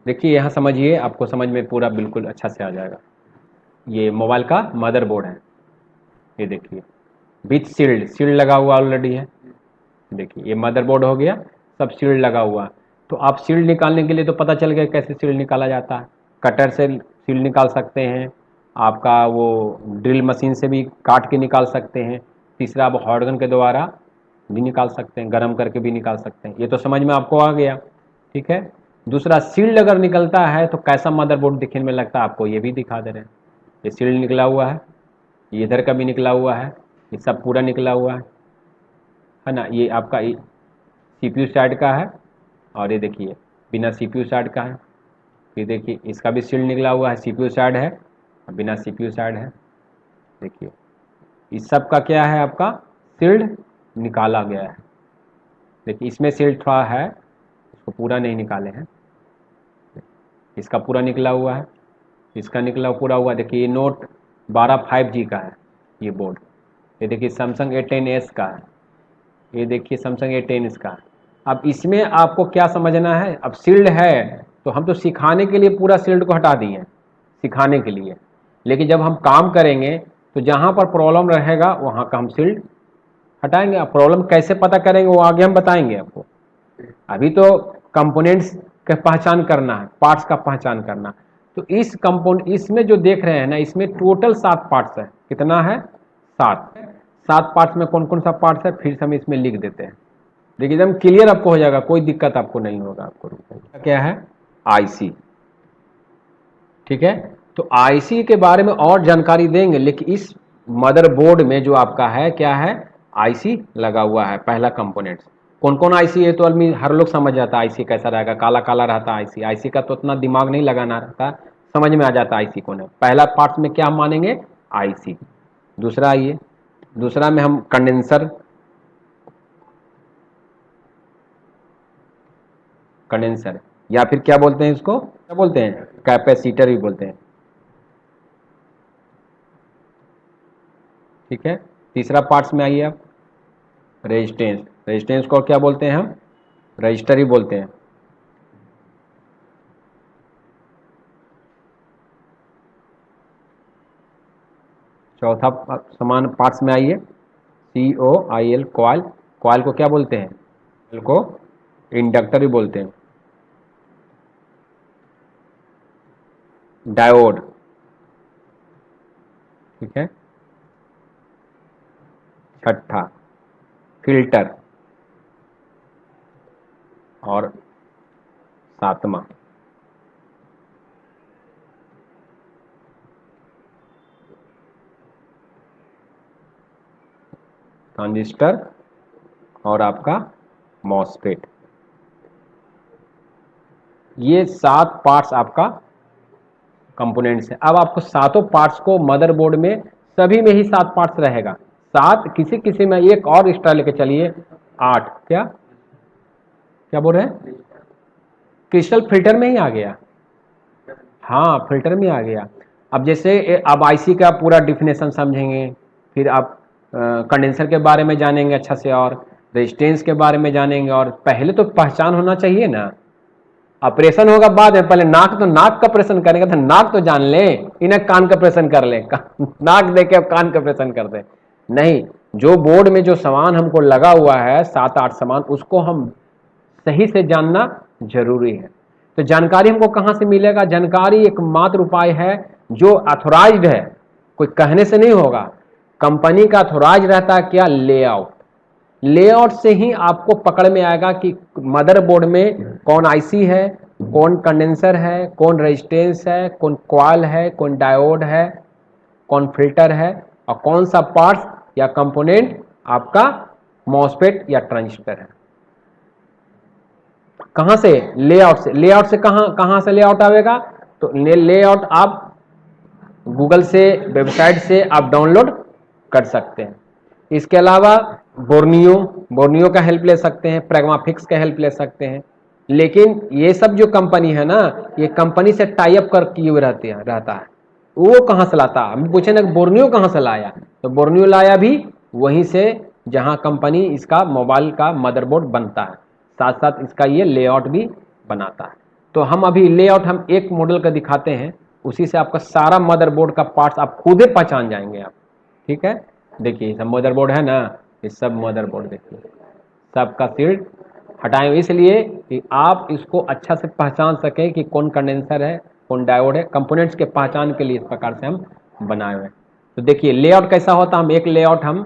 देखिए यहाँ समझिए, आपको समझ में पूरा बिल्कुल अच्छा से आ जाएगा। ये मोबाइल का मदरबोर्ड है, ये देखिए विथ शील्ड, शील्ड लगा हुआ ऑलरेडी है। देखिए ये मदरबोर्ड हो गया, सब शील्ड लगा हुआ। तो आप शील्ड निकालने के लिए तो पता चल गया कैसे शील्ड निकाला जाता है। कटर से शील्ड निकाल सकते हैं, आपका वो ड्रिल मशीन से भी काट के निकाल सकते हैं। तीसरा आप हॉट गन के द्वारा भी निकाल सकते हैं, गर्म करके भी निकाल सकते हैं। ये तो समझ में आपको आ गया, ठीक है। दूसरा शील्ड अगर निकलता है तो कैसा मदरबोर्ड दिखने में लगता है आपको, ये भी दिखा दे रहे हैं। ये शील्ड निकला हुआ है, ये इधर का भी निकला हुआ है, ये सब पूरा निकला हुआ है ना। ये आपका सीपीयू साइड का है, और ये देखिए बिना सीपीयू साइड का है। फिर देखिए इसका भी शील्ड निकला हुआ है, सीपीयू साइड है और बिना सीपीयू साइड है। देखिए इस सब का क्या है, आपका शील्ड निकाला गया है। देखिए इसमें शील्ड थोड़ा है, इसको पूरा नहीं निकाले हैं। इसका पूरा निकला हुआ है, इसका निकला पूरा हुआ। देखिए ये नोट 12 5G का है ये बोर्ड। ये देखिए सैमसंग A10s का है, ये देखिए सैमसंग A10s का है। अब इसमें आपको क्या समझना है, अब शील्ड है तो हम तो सिखाने के लिए पूरा शील्ड को हटा दिए, सिखाने के लिए। लेकिन जब हम काम करेंगे तो जहाँ पर प्रॉब्लम रहेगा वहाँ का हम शील्ड हटाएंगे। अब प्रॉब्लम कैसे पता करेंगे वो आगे हम बताएंगे आपको। अभी तो कंपोनेंट्स का पहचान करना है, पार्ट्स का पहचान करना। तो इस कंपोनेंट इसमें जो देख रहे हैं ना, इसमें टोटल 7 पार्ट्स है। कितना है, 7। 7 पार्ट्स में कौन कौन सा पार्ट्स है फिर से हम इसमें लिख देते हैं। देखिए एकदम क्लियर आपको हो जाएगा, कोई दिक्कत आपको नहीं होगा। आपको क्या है, आईसी, ठीक है। तो आईसी के बारे में और जानकारी देंगे, लेकिन इस मदरबोर्ड में जो आपका है क्या है, आईसी लगा हुआ है। पहला कंपोनेंट कौन कौन आईसी है, तो आदमी हर लोग समझ जाता है आईसी कैसा रहेगा, काला काला रहता है आईसी। आईसी का तो उतना दिमाग नहीं लगाना रहता, समझ में आ जाता है आईसी कौन है। पहला पार्ट में क्या मानेंगे, आईसी। दूसरा आइए, दूसरा में हम कंडेंसर, कंडेंसर या फिर क्या बोलते हैं इसको, क्या बोलते हैं, कैपेसिटर भी बोलते हैं, ठीक है। तीसरा पार्ट्स में आइए आप, रेजिस्टेंस। रेजिस्टेंस को क्या बोलते हैं हम, रजिस्टर ही बोलते हैं। चौथा समान पार्ट्स में आइए, COIL, कॉइल। कॉइल को क्या बोलते हैं, कॉइल को इंडक्टर भी बोलते हैं। डायोड, ठीक है। छठा फिल्टर, और सातवां ट्रांजिस्टर और आपका मॉसफेट। ये 7 पार्ट्स आपका कंपोनेंट्स है। अब आपको सातों पार्ट्स को मदरबोर्ड में सभी में ही 7 पार्ट्स रहेगा। 7, किसी किसी में एक और एक्स्ट्रा लेके चलिए, 8। क्या क्या बोल रहे हैं, क्रिस्टल फिल्टर में ही आ गया, हाँ फिल्टर में आ गया। अब जैसे अब आईसी का पूरा डिफिनेशन समझेंगे, फिर आप कंडेंसर के बारे में जानेंगे अच्छा से, और रेजिस्टेंस के बारे में जानेंगे। और पहले तो पहचान होना चाहिए ना, ऑपरेशन होगा बाद में, पहले नाक, तो नाक का ऑपरेशन करेंगे तो नाक तो जान ले, इन्हें कान का ऑपरेशन कर ले। नाक देके अब कान का ऑपरेशन कर दे, नहीं। जो बोर्ड में जो सामान हमको लगा हुआ है 7-8 सामान, उसको हम सही से जानना जरूरी है। तो जानकारी हमको कहां से मिलेगा, जानकारी एकमात्र उपाय है जो अथोराइज्ड है, कोई कहने से नहीं होगा। कंपनी का अथोराइज रहता है क्या, लेआउट। लेआउट से ही आपको पकड़ में आएगा कि मदरबोर्ड में कौन आईसी है, कौन कंडेंसर है, कौन रेजिस्टेंस है, कौन कॉइल है, कौन डायोड है, कौन फिल्टर है, और कौन सा पार्ट्स या कंपोनेंट आपका मॉसफेट या ट्रांजिस्टर है। कहां से, लेआउट से। लेआउट से कहां से लेआउट आएगा, तो लेआउट आप गूगल से, वेबसाइट से आप डाउनलोड कर सकते हैं। इसके अलावा बोर्नियो, बोर्नियो का हेल्प ले सकते हैं, प्रैग्माफिक्स का हेल्प ले सकते हैं। लेकिन ये सब जो कंपनी है ना, ये कंपनी से टाई अप कर किए हुए रहता है। वो कहां से लाता है, हम पूछे ना बोर्नियो कहां से लाया, तो बोर्नियो लाया भी वहीं से जहां कंपनी इसका मोबाइल का मदरबोर्ड बनता है, साथ साथ इसका ये लेआउट भी बनाता है। तो हम अभी लेआउट हम एक मॉडल का दिखाते हैं, उसी से आपका सारा मदरबोर्ड का पार्ट्स आप खुद ही पहचान जाएंगे आप। ठीक है, देखिए ये सब मदरबोर्ड है ना, ये सब मदरबोर्ड देखिए, सबका शील्ड हटाएं इसलिए कि आप इसको अच्छा से पहचान सकें कि कौन कंडेंसर है, कौन डायोड है। कंपोनेंट्स के पहचान के लिए इस प्रकार से हम बनाए हुए हैं। तो देखिए लेआउट कैसा होता है, हम एक लेआउट हम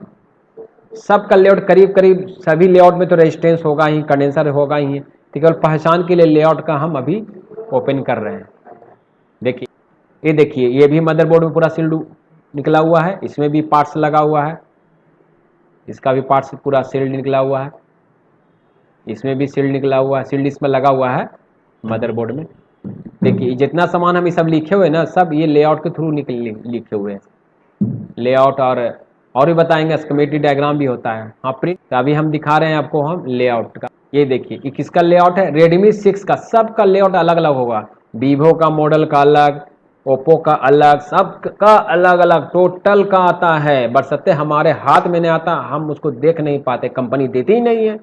सबका लेआउट करीब करीब सभी लेआउट में तो रेजिस्टेंस होगा ही, कंडेंसर होगा ही, ठीक है। और पहचान के लिए लेआउट का हम अभी ओपन कर रहे हैं। देखिए ये देखिए, ये भी मदरबोर्ड में पूरा सील्ड निकला हुआ है, इसमें भी पार्ट्स लगा हुआ है, इसका भी पार्ट्स पूरा सील्ड निकला हुआ है, इसमें भी सील्ड निकला हुआ है, सील्ड इसमें लगा हुआ है मदरबोर्ड में। देखिए जितना सामान हम ये सब लिखे हुए ना, सब ये लेआउट के थ्रू लिखे हुए हैं लेआउट। और भी बताएंगे, स्कीमेटिक डायग्राम भी होता है। हाँ प्रिंट, तो अभी हम दिखा रहे हैं आपको हम लेआउट का। ये देखिए ये किसका लेआउट है, रेडमी 6 का। सबका लेआउट अलग अलग होगा, वीवो का मॉडल का अलग, ओप्पो का अलग, सबका अलग अलग टोटल का आता है। बरसते हमारे हाथ में नहीं आता, हम उसको देख नहीं पाते, कंपनी देती ही नहीं है।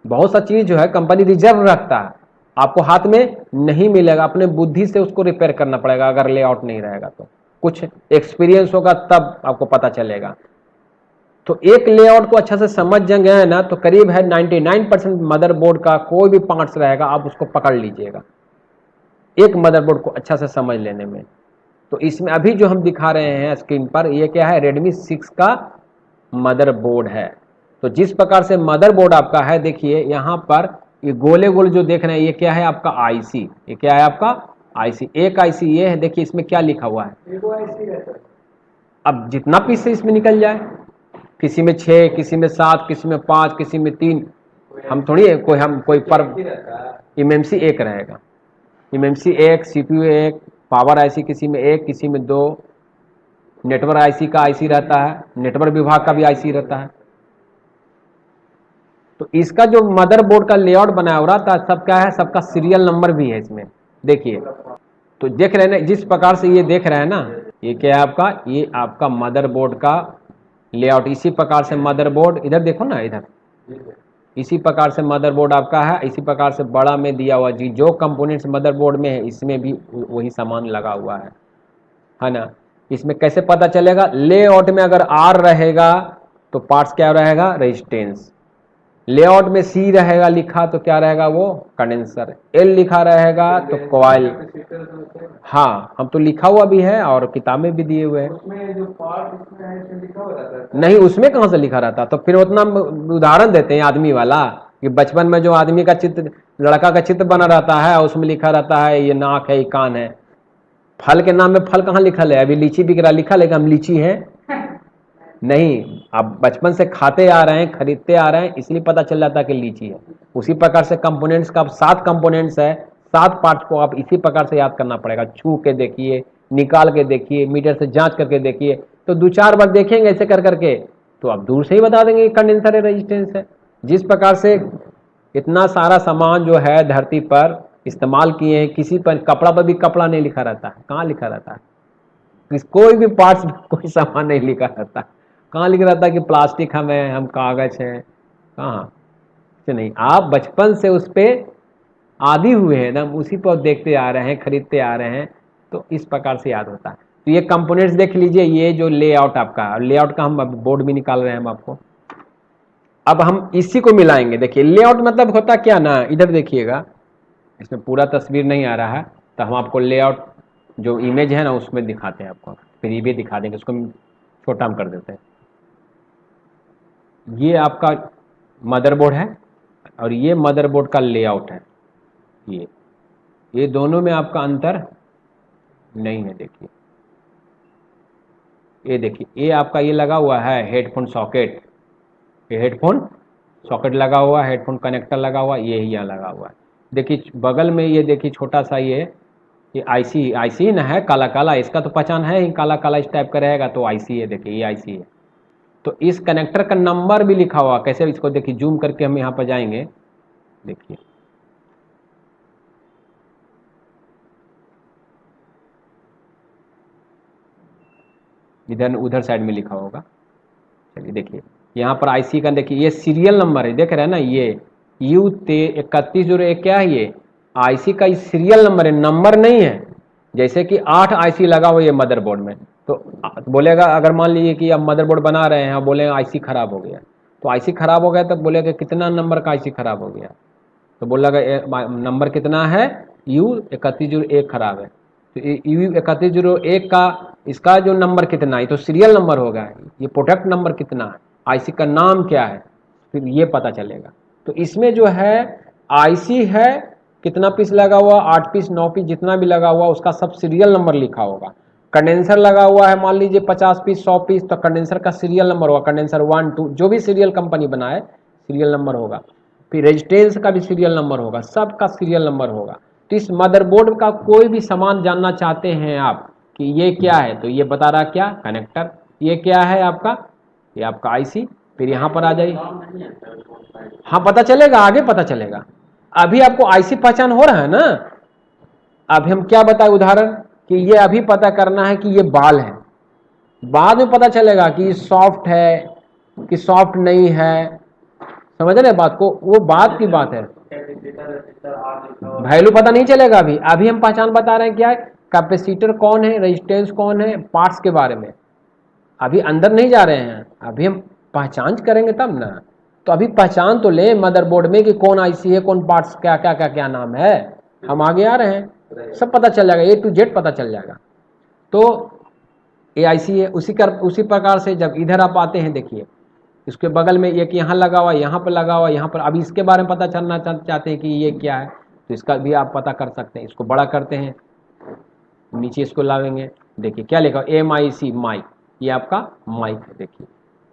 बहुत सा चीज जो है कंपनी रिजर्व रखता है, आपको हाथ में नहीं मिलेगा, अपने बुद्धि से उसको रिपेयर करना पड़ेगा अगर लेआउट नहीं रहेगा तो। कुछ एक्सपीरियंस होगा तब आपको पता चलेगा। तो एक लेआउट को अच्छा से समझ गए ना, तो करीब है 99% मदरबोर्ड का कोई भी पार्ट्स रहेगा आप उसको पकड़ लीजिएगा एक मदरबोर्ड को अच्छा से समझ लेने में। तो इसमें अभी जो हम दिखा रहे हैं स्क्रीन पर, ये क्या है, रेडमी 6 का मदरबोर्ड है। तो जिस प्रकार से मदरबोर्ड आपका है, देखिए यहाँ पर ये गोले गोले जो देख रहे हैं, ये क्या है आपका आईसी। ये क्या है आपका आईसी, एक आईसी ये है। देखिए इसमें क्या लिखा हुआ है, अब जितना पीस से इसमें निकल जाए, किसी में 6, किसी में 7, किसी में 5, किसी में 3। हम थोड़ी है कोई पर एमएमसी एक रहेगा, एमएमसी एक, सीपीयू एक, पावर आईसी किसी में एक, किसी में 2, नेटवर्क आईसी का आईसी रहता है, नेटवर्क विभाग का भी आईसी रहता है। तो इसका जो मदरबोर्ड का लेआउट बनाया हो रहा था, सब क्या है, सबका सीरियल नंबर भी है इसमें। देखिए तो देख रहे हैं ना, जिस प्रकार से ये देख रहे हैं ना, ये क्या है आपका, ये आपका मदरबोर्ड का लेआउट। इसी प्रकार से मदरबोर्ड, इधर देखो ना, इधर इसी प्रकार से मदरबोर्ड आपका है। इसी प्रकार से बड़ा में दिया हुआ जी, जो कंपोनेंट्स मदरबोर्ड में है इसमें भी वही सामान लगा हुआ है ना। इसमें कैसे पता चलेगा, लेआउट में अगर आर रहेगा तो पार्ट्स क्या रहेगा, रेजिस्टेंस। लेआउट में सी रहेगा लिखा तो क्या रहेगा, वो कंडेंसर। एल लिखा रहेगा तो कॉइल। हाँ हम तो लिखा हुआ भी है और किताबें भी दिए हुए हैं। उसमें जो पार्ट इसमें है इसमें लिखा हुआ रहता है नहीं, उसमें कहाँ से लिखा रहता। तो फिर उतना उदाहरण देते हैं आदमी वाला कि बचपन में जो आदमी का चित्र, लड़का का चित्र बना रहता है, उसमें लिखा रहता है ये नाक है, ये कान है। फल के नाम में फल कहाँ लिखल है, अभी लीची बिक रहा, लिखा है हम लीची है नहीं, आप बचपन से खाते आ रहे हैं, खरीदते आ रहे हैं, इसलिए पता चल जाता है कि लीची है। उसी प्रकार से कंपोनेंट्स का 7 कंपोनेंट्स है, 7 पार्ट्स को आप इसी प्रकार से याद करना पड़ेगा। छू के देखिए, निकाल के देखिए, मीटर से जांच करके देखिए। तो 2-4 बार देखेंगे ऐसे कर करके तो आप दूर से ही बता देंगे कंडेंसर है, रेजिस्टेंस है। जिस प्रकार से इतना सारा सामान जो है धरती पर इस्तेमाल किए हैं, किसी पर कपड़ा पर भी कपड़ा नहीं लिखा रहता है, कहाँ लिखा रहता है, कोई भी पार्ट्स कोई सामान नहीं लिखा रहता है। कहाँ लिखा रहता है कि प्लास्टिक हम कागज हैं, कहाँ से नहीं। आप बचपन से उस पर आदी हुए हैं ना, उसी पर देखते आ रहे हैं, खरीदते आ रहे हैं, तो इस प्रकार से याद होता है। तो ये कंपोनेंट्स देख लीजिए, ये जो लेआउट आपका, लेआउट का हम बोर्ड भी निकाल रहे हैं हम आपको। अब हम इसी को मिलाएंगे। देखिए लेआउट मतलब होता क्या ना, इधर देखिएगा, इसमें पूरा तस्वीर नहीं आ रहा है तो हम आपको लेआउट जो इमेज है ना उसमें दिखाते हैं आपको, फिर ये भी दिखा देंगे, उसको छोटा हम कर देते हैं। ये आपका मदरबोर्ड है और ये मदरबोर्ड का लेआउट है। ये दोनों में आपका अंतर नहीं है। देखिए ये देखिए, ये आपका ये लगा हुआ है हेडफोन सॉकेट, ये हेडफोन सॉकेट लगा हुआ है, हेडफोन कनेक्टर लगा हुआ है, ये यहाँ लगा हुआ है। देखिए बगल में ये देखिए छोटा सा ये आईसी ना है, काला काला, इसका तो पहचान है ही, काला काला इस टाइप का रहेगा तो आईसी है। देखिए ये आईसी है। तो इस कनेक्टर का नंबर भी लिखा हुआ, कैसे इसको देखिए जूम करके हम यहाँ पर जाएंगे, देखिए इधर उधर साइड में लिखा होगा। चलिए देखिए यहाँ पर आईसी का देखिए ये सीरियल नंबर है, देख रहे हैं ना, ये U3101 क्या है, आईसी का सीरियल नंबर है, नंबर नहीं है। जैसे कि 8 आईसी लगा हुआ ये मदरबोर्ड में, तो बोलेगा अगर मान लीजिए कि अब मदरबोर्ड बना रहे हैं, बोले आईसी खराब हो गया, तो आईसी खराब हो गया तो बोलेगा कितना नंबर का आईसी खराब हो गया, तो बोलेगा नंबर कितना है, U3101 खराब है, तो U3101 का इसका जो नंबर कितना है, तो सीरियल नंबर होगा, ये प्रोडक्ट नंबर कितना है, आईसी का नाम क्या है, फिर ये पता चलेगा। तो इसमें जो है आईसी है, कितना पीस लगा हुआ, 8 पीस 9 पीस जितना भी लगा हुआ उसका सब सीरियल नंबर लिखा होगा। कंडेंसर लगा हुआ है मान लीजिए 50 पीस 100 पीस, तो कंडेंसर का सीरियल नंबर होगा, कंडेंसर 1 2 जो भी सीरियल कंपनी बनाए सीरियल नंबर होगा। फिर रेजिस्टेंस का भी सीरियल नंबर होगा, सबका सीरियल नंबर होगा। तो इस मदरबोर्ड का कोई भी सामान जानना चाहते हैं आप कि ये क्या है, तो ये बता रहा क्या, कनेक्टर। ये क्या है आपका, ये आपका आईसी। फिर यहाँ पर आ जाइए, हाँ पता चलेगा, आगे पता चलेगा। अभी आपको आईसी पहचान हो रहा है ना। अभी हम क्या बताए उदाहरण, कि ये अभी पता करना है कि ये बाल है, बाद में पता चलेगा कि सॉफ्ट है कि सॉफ्ट नहीं है, समझ रहे बात को, वो बात की बात है। वैल्यू पता नहीं चलेगा अभी, अभी हम पहचान बता रहे हैं क्या है, कैपेसिटर कौन है, रेजिस्टेंस कौन है, पार्ट्स के बारे में। अभी अंदर नहीं जा रहे हैं, अभी हम पहचान करेंगे तब ना। तो अभी पहचान तो ले मदरबोर्ड में कि कौन आईसी है, कौन पार्ट्स, क्या क्या क्या क्या नाम है, हम आगे आ रहे हैं, सब पता चल जाएगा, A to Z पता चल जाएगा। तो ये आईसी है। उसी प्रकार से जब इधर आप आते हैं, देखिए इसके बगल में एक यहाँ लगा हुआ, यहाँ पर लगा हुआ, यहाँ पर। अब इसके बारे में पता चलना चाहते हैं कि ये क्या है, तो इसका भी आप पता कर सकते हैं। इसको बड़ा करते हैं, नीचे इसको लाएंगे, देखिए क्या लिखा, MIC माइक, ये आपका माइक है। देखिए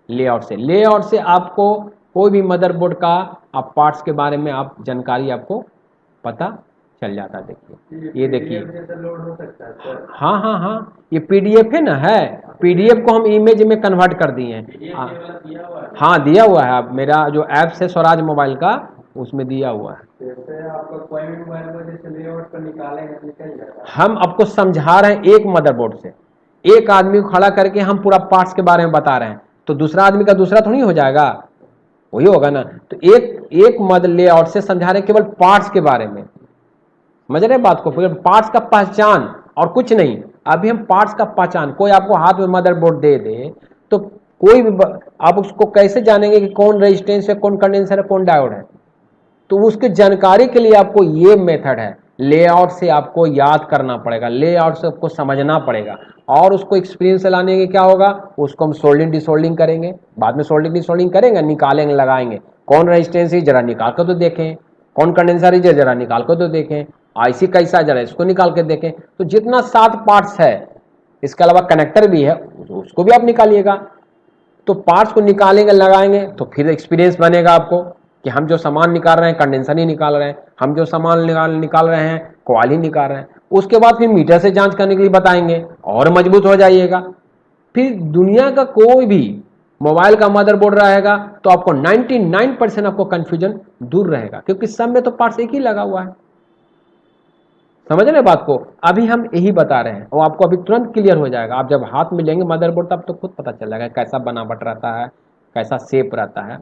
लेआउट से आपको कोई भी मदरबोर्ड का आप पार्ट्स के बारे में आप जानकारी आपको पता चल जाता है। देखिए ये देखिए, हाँ हाँ हाँ, ये पीडीएफ है ना, है पीडीएफ को हम इमेज में कन्वर्ट कर दिए हैं। हाँ दिया हुआ है, आप मेरा जो ऐप्स है स्वराज मोबाइल का, उसमें दिया हुआ है। जैसे आपका कोई भी मोबाइल में जैसे लेआउट पर निकालेंगे तो निकल जाएगा। हम आपको समझा रहे हैं एक मदरबोर्ड से, एक आदमी को खड़ा करके हम पूरा पार्ट्स के बारे में बता रहे हैं, तो दूसरा आदमी का दूसरा थोड़ी हो जाएगा, वही होगा ना। तो एक मद लेआउट से समझा रहे केवल पार्ट्स के बारे में, समझ रहे बात को, पार्ट्स का पहचान और कुछ नहीं। अभी हम पार्ट्स का पहचान, कोई आपको हाथ में मदरबोर्ड दे दे तो कोई भी आप उसको कैसे जानेंगे कि कौन रेजिस्टेंस है, कौन कंडेंसर है, कौन डायोड है। तो उसके जानकारी के लिए आपको ये मेथड है, लेआउट से आपको याद करना पड़ेगा, लेआउट से आपको समझना पड़ेगा, और उसको एक्सपीरियंस से लाने के क्या होगा, उसको हम सोल्डिंग डिसोल्डिंग करेंगे, बाद में सोल्डिंग डिसोल्डिंग करेंगे, निकालेंगे लगाएंगे, कौन रेजिस्टेंस है जरा निकाल कर तो देखें, कौन कंडेंसर है जरा निकाल कर तो देखें, आईसी कैसा जरा इसको निकाल कर देखें। तो जितना 7 पार्ट्स है, इसके अलावा कनेक्टर भी है, उसको भी आप निकालिएगा। तो पार्ट्स को निकालेंगे लगाएंगे तो फिर एक्सपीरियंस बनेगा आपको कि हम जो सामान निकाल रहे हैं कंडेंसर नहीं निकाल रहे हैं, हम जो सामान निकाल रहे हैं कॉइल ही निकाल रहे हैं। उसके बाद फिर मीटर से जांच करने के लिए बताएंगे और मजबूत हो जाइएगा। फिर दुनिया का कोई भी मोबाइल का मदरबोर्ड रहेगा तो आपको 99% आपको कंफ्यूजन दूर रहेगा, क्योंकि सब में तो पार्ट्स एक ही लगा हुआ है। समझ रहे बात को, अभी हम यही बता रहे हैं और आपको अभी तुरंत क्लियर हो जाएगा। आप जब हाथ में लेंगे मदरबोर्ड तब तो खुद पता चल जाएगा कैसा बनावट रहता है, कैसा शेप रहता है।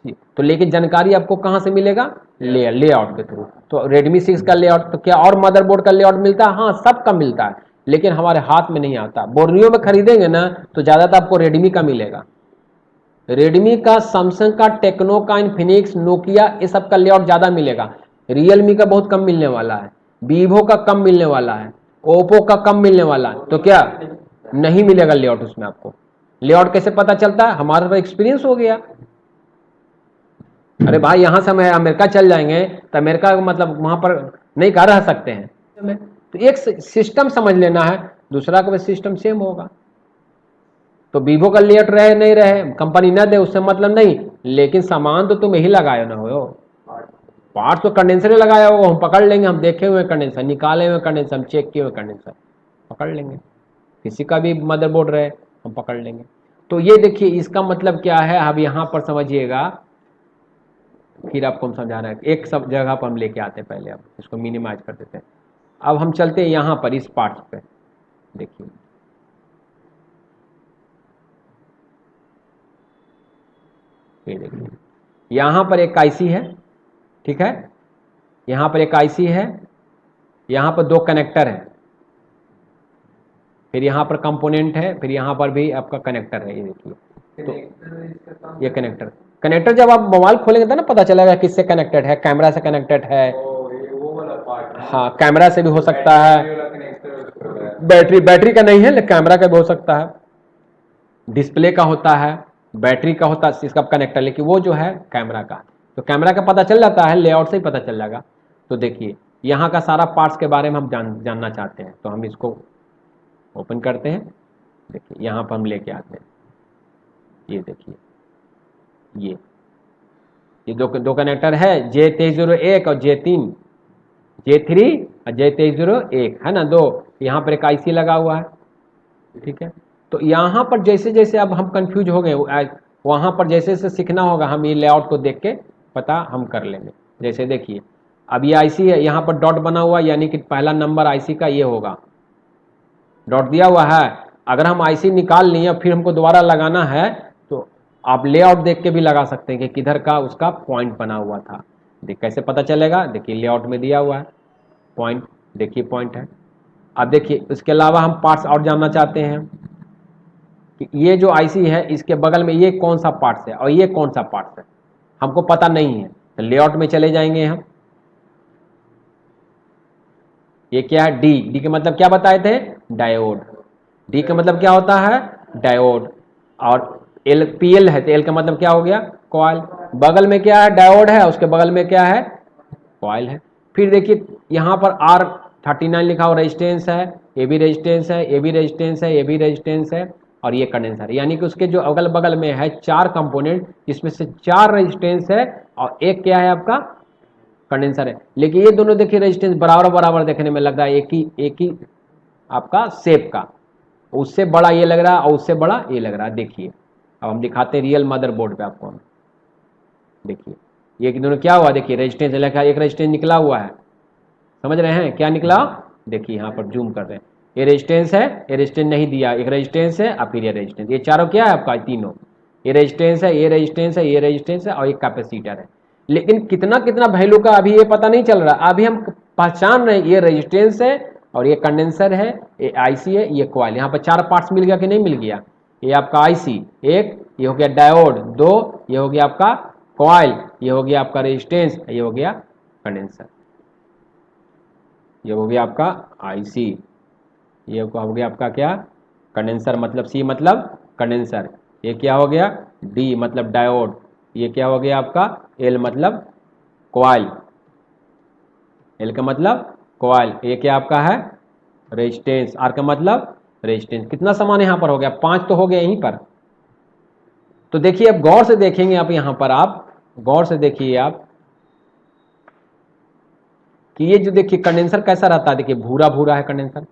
तो लेकिन जानकारी आपको कहाँ से मिलेगा, लेआउट के थ्रू। तो Redmi 6 का लेआउट, तो क्या और मदरबोर्ड का लेआउट मिलता है, हाँ सबका मिलता है, लेकिन हमारे हाथ में नहीं आता। बोर्नियो में खरीदेंगे ना तो ज्यादातर आपको Redmi का मिलेगा, Redmi का, सैमसंग का, टेक्नो का, इन्फिनिक्स, नोकिया, ये सब का लेआउट ज्यादा मिलेगा। रियलमी का बहुत कम मिलने वाला है, वीवो का कम मिलने वाला है, ओप्पो का कम मिलने वाला है। तो क्या नहीं मिलेगा लेआउट उसमें आपको। लेआउट कैसे पता चलता है, हमारा तो एक्सपीरियंस हो गया। अरे भाई यहां से हम अमेरिका चल जाएंगे तो अमेरिका मतलब वहां पर नहीं कर रह सकते हैं, तो एक सिस्टम समझ लेना है, दूसरा का भी सिस्टम सेम होगा। तो वीवो का लेआउट रहे नहीं रहे, कंपनी ना दे उससे मतलब नहीं, लेकिन सामान तो तुम यही लगाए ना हो, पार्ट्स तो कंडेंसर लगाया होगा, हम पकड़ लेंगे, हम देखे हुए कंडेंसर, निकाले हुए कंडेंसर, हम चेक किए हुए कंडेंसर पकड़ लेंगे। किसी का भी मदरबोर्ड रहे हम पकड़ लेंगे। तो ये देखिए इसका मतलब क्या है, अब यहाँ पर समझिएगा, फिर आपको हम समझा रहे हैं। एक सब जगह पर हम लेके आते हैं, पहले अब इसको मिनिमाइज कर देते हैं। अब हम चलते हैं यहाँ पर इस पार्ट पे, देखिए ये देखिए यहाँ पर एक आईसी है, ठीक है, यहाँ पर एक आईसी है, यहाँ पर 2 कनेक्टर है, फिर यहाँ पर कंपोनेंट है, फिर यहाँ पर भी आपका कनेक्टर है। ये देखिए, तो ये कनेक्टर जब आप मोबाइल खोलेंगे तो ना पता चलेगा किससे कनेक्टेड है, कैमरा से कनेक्टेड है। हाँ, कैमरा से भी हो सकता है, बैटरी का नहीं है लेकिन कैमरा का भी हो सकता है, डिस्प्ले का होता है, बैटरी का होता है इसका कनेक्टर, लेकिन वो जो है कैमरा का, तो कैमरा का पता चल जाता है, लेआउट से ही पता चल जाएगा। तो देखिए यहाँ का सारा पार्ट्स के बारे में हम जानना चाहते हैं, तो हम इसको ओपन करते हैं। देखिए यहाँ पर हम लेके आते हैं, ये देखिए ये दो कनेक्टर है, J2301 और J3 और J2301 है ना, 2। यहाँ पर एक आईसी लगा हुआ है, ठीक है। तो यहाँ पर जैसे जैसे अब हम कंफ्यूज हो गए, वहाँ पर जैसे जैसे सीखना होगा, हम ये लेआउट को देख के पता हम कर लेंगे। जैसे देखिए अब ये आईसी है, यहाँ पर डॉट बना हुआ, यानी कि पहला नंबर आईसी का ये होगा, डॉट दिया हुआ है। अगर हम आईसी निकाल लिए फिर हमको दोबारा लगाना है, तो आप लेआउट देख के भी लगा सकते हैं कि किधर का उसका पॉइंट बना हुआ था। कैसे पता चलेगा, देखिए लेआउट में दिया हुआ है पॉइंट, देखिए पॉइंट है। अब देखिए इसके अलावा हम पार्ट्स और जानना चाहते हैं कि ये जो आईसी है इसके बगल में ये कौन सा पार्ट्स है और ये कौन सा पार्ट्स है, हमको पता नहीं है। तो लेआउट में चले जाएंगे हम, ये क्या है, डी का मतलब क्या बताए थे, डायोड। डी का मतलब क्या होता है, डायोड। और एल पीएल है तो एल का मतलब क्या हो गया, कॉइल। बगल में क्या है, डायोड है, उसके बगल में क्या है, कॉइल है। फिर देखिए यहाँ पर R39 लिखा हुआ रेजिस्टेंस है, ये भी रेजिस्टेंस है, ये भी रेजिस्टेंस है, ये भी रेजिस्टेंस है, और ये कंडेंसर, यानी कि उसके जो अगल बगल में है 4 कंपोनेंट, जिसमें से 4 रेजिस्टेंस है और एक क्या है आपका कंडेंसर है। लेकिन ये दोनों देखिए रेजिस्टेंस बराबर बराबर देखने में लग रहा है, एक ही आपका शेप का, उससे बड़ा ये लग रहा है और उससे बड़ा ये लग रहा है। देखिए अब हम दिखाते हैं रियल मदरबोर्ड पे आपको, हम देखिए ये दोनों क्या हुआ, देखिए रेजिस्टेंस लिखा, एक रेजिस्टेंस निकला हुआ है, समझ रहे हैं क्या निकला, देखिए यहाँ पर जूम कर रहे हैं, ये रेजिस्टेंस है, ये रेजिस्टेंस नहीं दिया, एक रेजिस्टेंस है और फिर ये रेजिस्टेंस, ये चारों क्या है आपका, तीनों, ये रेजिस्टेंस है, ये रेजिस्टेंस है, ये रेजिस्टेंस है और एक कैपेसिटर है। लेकिन कितना कितना वैल्यू का अभी ये पता नहीं चल रहा, अभी हम पहचान रहे हैं ये रेजिस्टेंस है और ये कंडेंसर है, ये आईसी है, ये कॉइल। यहाँ पर 4 पार्ट्स मिल गया कि नहीं मिल गया, ये आपका आईसी एक, ये हो गया डायोड 2, ये हो गया आपका कॉइल, ये हो गया आपका रेजिस्टेंस, ये हो गया कंडेंसर, ये हो गया आपका आईसी, ये हो गया आपका क्या, कंडेंसर, मतलब सी मतलब कंडेंसर, ये क्या हो गया, डी मतलब डायोड, ये क्या हो गया आपका, एल मतलब कॉइल, एल का मतलब कॉइल, ये क्या आपका है रेजिस्टेंस, आर का मतलब रेजिस्टेंस। कितना सामान यहाँ पर हो गया, 5 तो हो गया यहीं पर। तो देखिए अब गौर से देखेंगे आप, यहाँ पर आप गौर से देखिए आप कि ये जो देखिए कंडेंसर कैसा रहता है, देखिए भूरा भूरा है, कंडेंसर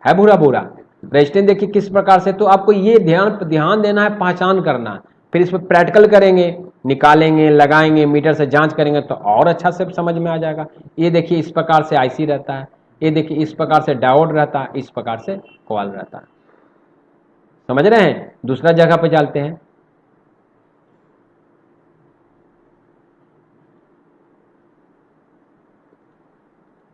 है भूरा भूरा। रेजिस्टेंस देखिए किस प्रकार से, तो आपको ये ध्यान देना है, पहचान करना है, फिर इस पर प्रैक्टिकल करेंगे, निकालेंगे, लगाएंगे, मीटर से जांच करेंगे तो और अच्छा से समझ में आ जाएगा। ये देखिए इस प्रकार से आईसी रहता है, ये देखिए इस प्रकार से डायोड रहता है, इस प्रकार से कॉइल रहता है, समझ रहे हैं। दूसरा जगह पे चलते हैं,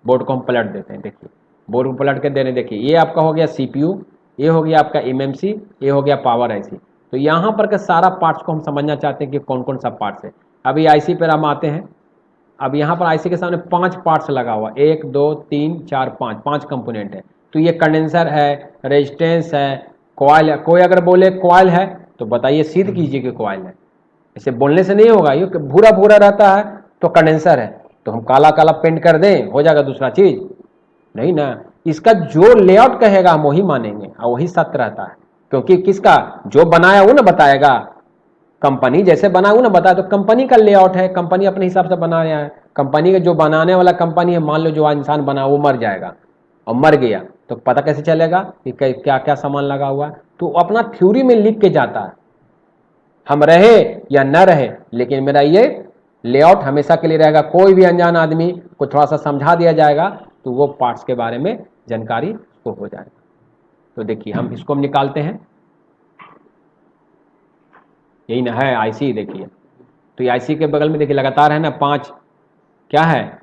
बोर्ड को हम पलट देते हैं, देखिए बोर्ड को पलट के दे रहे हैं, देखिए ये आपका हो गया सीपीयू, ये हो गया आपका एमएमसी, ये हो गया पावर आईसी। तो यहाँ पर के सारा पार्ट्स को हम समझना चाहते हैं कि कौन कौन सा पार्ट्स है। अभी आईसी पर हम आते हैं, अब यहाँ पर आईसी के सामने 5 पार्ट्स लगा हुआ, 1 2 3 4 5 कंपोनेंट है। तो ये कंडेंसर है, रेजिस्टेंस है, कॉइल है। कोई अगर बोले कॉइल है तो बताइए, सिद्ध कीजिए कि कॉइल है, इसे बोलने से नहीं होगा। ये भूरा भूरा रहता है तो कंडेंसर है, तो हम काला काला पेंट कर दें, हो जाएगा दूसरा चीज नहीं ना। इसका जो लेआउट कहेगा हम वही मानेंगे और वही सत्य रहता है, क्योंकि किसका जो बनाया वो ना बताएगा, कंपनी जैसे बना वो ना बताया, तो कंपनी का लेआउट है, कंपनी अपने हिसाब से बनाया है। कंपनी का जो बनाने वाला कंपनी है, मान लो जो इंसान बना वो मर जाएगा और मर गया तो पता कैसे चलेगा कि क्या क्या सामान लगा हुआ है, तो अपना थ्योरी में लिख के जाता है, हम रहे या न रहे लेकिन मेरा ये लेआउट हमेशा के लिए रहेगा। कोई भी अनजान आदमी को थोड़ा सा समझा दिया जाएगा तो वो पार्ट्स के बारे में जानकारी उसको हो जाएगा। तो देखिए हम इसको हम निकालते हैं, यही ना है आईसी, देखिए तो आईसी के बगल में देखिए लगातार है ना 5 क्या है,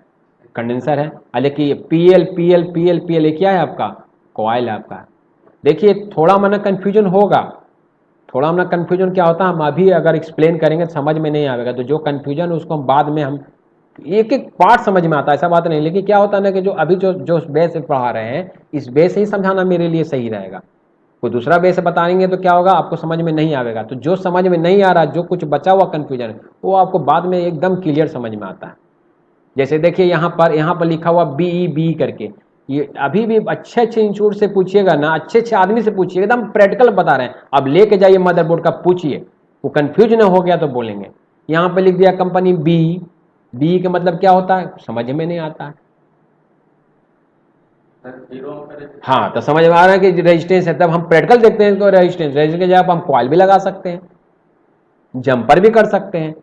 कंडेंसर है। देखिए पीएल पीएल पीएल पीएल ये क्या है आपका, कॉइल है आपका। देखिए थोड़ा मना कंफ्यूजन होगा, थोड़ा मना कंफ्यूजन क्या होता है, हम अभी अगर एक्सप्लेन करेंगे तो समझ में नहीं आएगा, तो जो कंफ्यूजन उसको हम बाद में हम एक एक पार्ट समझ में आता है, ऐसा बात नहीं। लेकिन क्या होता है ना कि जो अभी जो जो बेस से पढ़ा रहे हैं, इस बेस से ही समझाना मेरे लिए सही रहेगा। कोई दूसरा बेस से बताएंगे तो क्या होगा, आपको समझ में नहीं आएगा। तो जो समझ में नहीं आ रहा, जो कुछ बचा हुआ कंफ्यूजन, वो आपको बाद में एकदम क्लियर समझ में आता है। जैसे देखिए यहाँ पर लिखा हुआ BEB करके, ये अभी भी अच्छे अच्छे इंस्टीट्यूट से पूछिएगा ना, अच्छे अच्छे आदमी से पूछिएगा, एकदम प्रैक्टिकल बता रहे हैं। अब लेके जाइए मदरबोर्ड का, पूछिए, वो कंफ्यूज ना हो गया तो बोलेंगे। यहाँ पर लिख दिया कंपनी बी का मतलब क्या होता है, समझ में नहीं आता है। हाँ, तो समझ में आ रहा है कि रेजिस्टेंस है, तब हम प्रैक्टिकल देखते हैं तो रेजिस्टेंस के जगह हम कॉइल भी लगा सकते हैं, जंपर भी कर सकते हैं,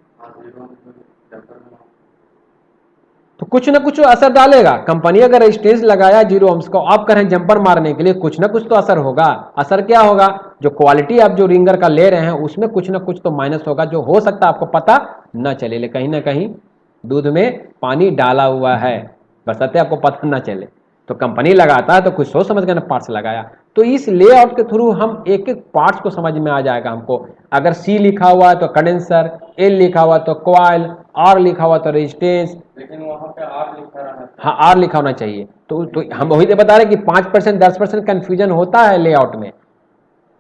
तो कुछ ना कुछ असर डालेगा। कंपनी अगर रेजिस्टेंस लगाया 0 ohms को, आप करें जंपर मारने के लिए, कुछ ना कुछ तो असर होगा। असर क्या होगा, जो क्वालिटी आप जो रिंगर का ले रहे हैं उसमें कुछ ना कुछ तो माइनस होगा, जो हो सकता है आपको पता न चले। लेकिन कहीं ना कहीं दूध में पानी डाला हुआ है, बशर्ते आपको पता न चले। तो कंपनी लगाता है तो कुछ सोच समझ कर पार्ट्स लगाया। तो इस लेआउट के थ्रू हम एक एक पार्ट्स को समझ में आ जाएगा हमको। अगर सी लिखा हुआ है तो कंडेंसर, एल लिखा हुआ तो कॉइल, आर लिखा हुआ तो रेजिस्टेंस, लेकिन वहां पे आर लिखा रहना, हाँ आर लिखा होना चाहिए। तो हम वही तो बता रहे हैं कि 5% 10% कंफ्यूजन होता है लेआउट में,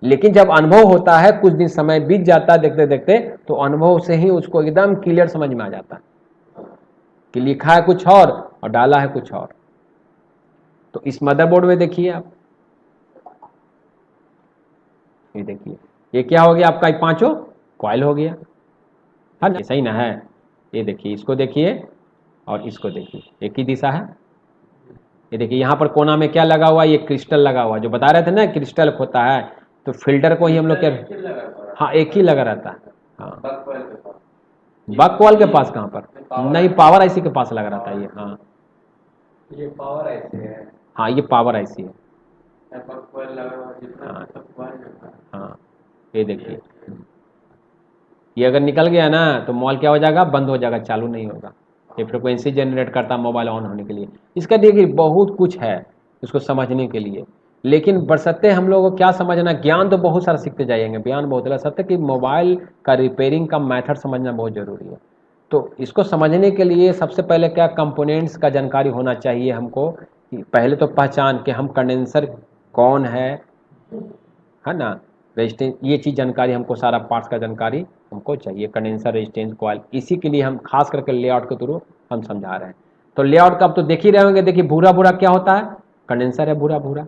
लेकिन जब अनुभव होता है, कुछ दिन समय बीत जाता है देखते देखते, तो अनुभव से ही उसको एकदम क्लियर समझ में आ जाता है कि लिखा है कुछ और डाला है कुछ और। तो इस मदरबोर्ड में देखिए आप, ये देखिए ये क्या हो गया आपका, पांचों कॉइल हो गया है ना, सही ना है। ये देखिए, इसको देखिए और इसको देखिए, एक ही दिशा है। ये देखिए यहाँ पर कोना में क्या लगा हुआ है, ये क्रिस्टल लगा हुआ है, जो बता रहे थे ना क्रिस्टल होता है। तो फिल्टर को ही हम लोग क्या, हाँ एक ही लगा रहता है। हाँ, बक कॉल के पास कहाँ पर, नहीं पावर आईसी के पास लगा रहता है ये। हाँ ये पावर आईसी है, हाँ ये पावर आईसी है। हाँ हाँ, ये देखिए, ये अगर निकल गया ना तो मोबाइल क्या हो जाएगा, बंद हो जाएगा, चालू नहीं होगा। ये फ्रिक्वेंसी जनरेट करता मोबाइल ऑन होने के लिए। इसका देखिए बहुत कुछ है इसको समझने के लिए, लेकिन बरसते हम लोगों को क्या समझना, ज्ञान तो बहुत सारा सीखते जाएंगे, ज्ञान बहुत है, सत्य कि मोबाइल का रिपेयरिंग का मेथड समझना बहुत जरूरी है। तो इसको समझने के लिए सबसे पहले क्या, कंपोनेंट्स का जानकारी होना चाहिए हमको। पहले तो पहचान के हम कंडेंसर कौन है ना, रेजिस्टेंस, ये चीज़ जानकारी हमको, सारा पार्ट्स का जानकारी हमको चाहिए, कंडेंसर, रेजिस्टेंस, कॉइल। इसी के लिए हम खास करके लेआउट के थ्रू हम समझा रहे हैं। तो लेआउट का अब तो देख ही रहे होंगे, देखिए भूरा भूरा क्या होता है, कंडेंसर है भूरा भूरा,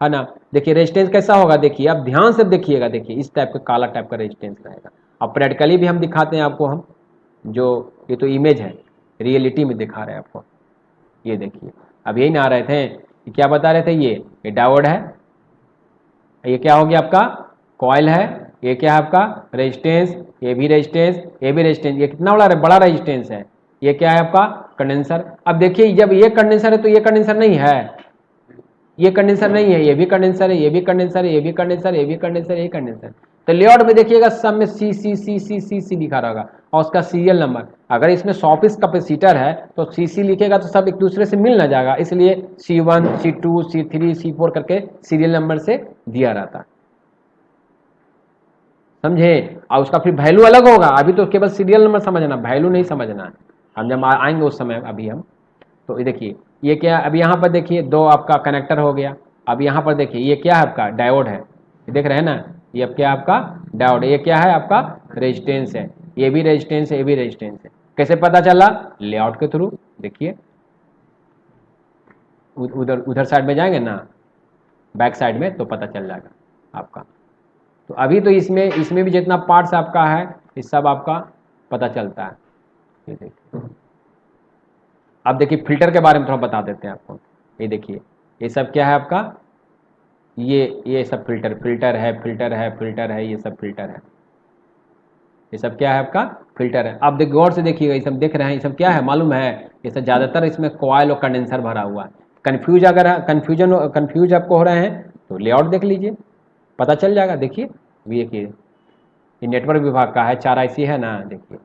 है ना। देखिए रेजिस्टेंस कैसा होगा, देखिए आप ध्यान से देखिएगा, देखिए इस टाइप का काला टाइप का रेजिस्टेंस रहेगा। अब प्रैक्टिकली भी हम दिखाते हैं आपको, हम जो ये तो इमेज है, रियलिटी में दिखा रहे हैं आपको। ये देखिए अब यही ना आ रहे थे कि क्या बता रहे थे, ये डायोड है, ये क्या हो गया आपका, कॉइल है, ये क्या है आपका रेजिस्टेंस, ये भी रेजिस्टेंस, ये भी रेजिस्टेंस, ये कितना बड़ा रेजिस्टेंस है, ये क्या है आपका कंडेंसर। अब देखिए जब ये कंडेंसर है तो ये कंडेंसर नहीं है, ये कंडेंसर नहीं है, ये भी कंडेंसर है, ये भी कंडेंसर है, ये भी कंडेंसर, ये भी कंडेंसर, ये कंडेंसर। तो लेआउट में देखिएगा सब में सी सी सी सी सी सी लिखा रहेगा और उसका सीरियल नंबर। अगर इसमें 100 पीस कैपेसिटर है तो सी सी लिखेगा तो सब एक दूसरे से मिल ना जाएगा, इसलिए C1 C2 C3 C4 करके सीरियल नंबर से दिया रहता है, समझे। और उसका फिर वैल्यू अलग होगा, अभी तो केवल सीरियल नंबर समझना, वैल्यू नहीं समझना है, हम जब आएंगे उस समय अभी हम। तो ये देखिए ये क्या है, अब यहाँ पर देखिए दो आपका कनेक्टर हो गया। अब यहाँ पर देखिए ये क्या है आपका डायोड है, ये देख रहे हैं ना, ये अब क्या है आपका डायोड, ये क्या है आपका रेजिस्टेंस है, ये भी रेजिस्टेंस है, ये भी रेजिस्टेंस है। कैसे पता चला, लेआउट के थ्रू। देखिए उधर उधर साइड में जाएंगे ना, बैक साइड में, तो पता चल जाएगा आपका। तो अभी तो इसमें इसमें भी जितना पार्ट्स आपका है इस सब आपका पता चलता है। ये देखिए अब देखिए फिल्टर के बारे में थोड़ा बता देते हैं आपको। ये देखिए ये सब क्या है आपका, ये सब फिल्टर है, फिल्टर है, फिल्टर है, ये सब फिल्टर है, ये सब क्या है आपका फिल्टर है। आप देख गौर से देखिएगा, ये सब देख रहे हैं, ये सब क्या है मालूम है, ये सब ज़्यादातर इसमें कॉइल और कंडेंसर भरा हुआ है। कंफ्यूज आपको हो रहे हैं तो लेआउट देख लीजिए, पता चल जाएगा। देखिए ये नेटवर्क विभाग का है, 4 IC है ना, देखिए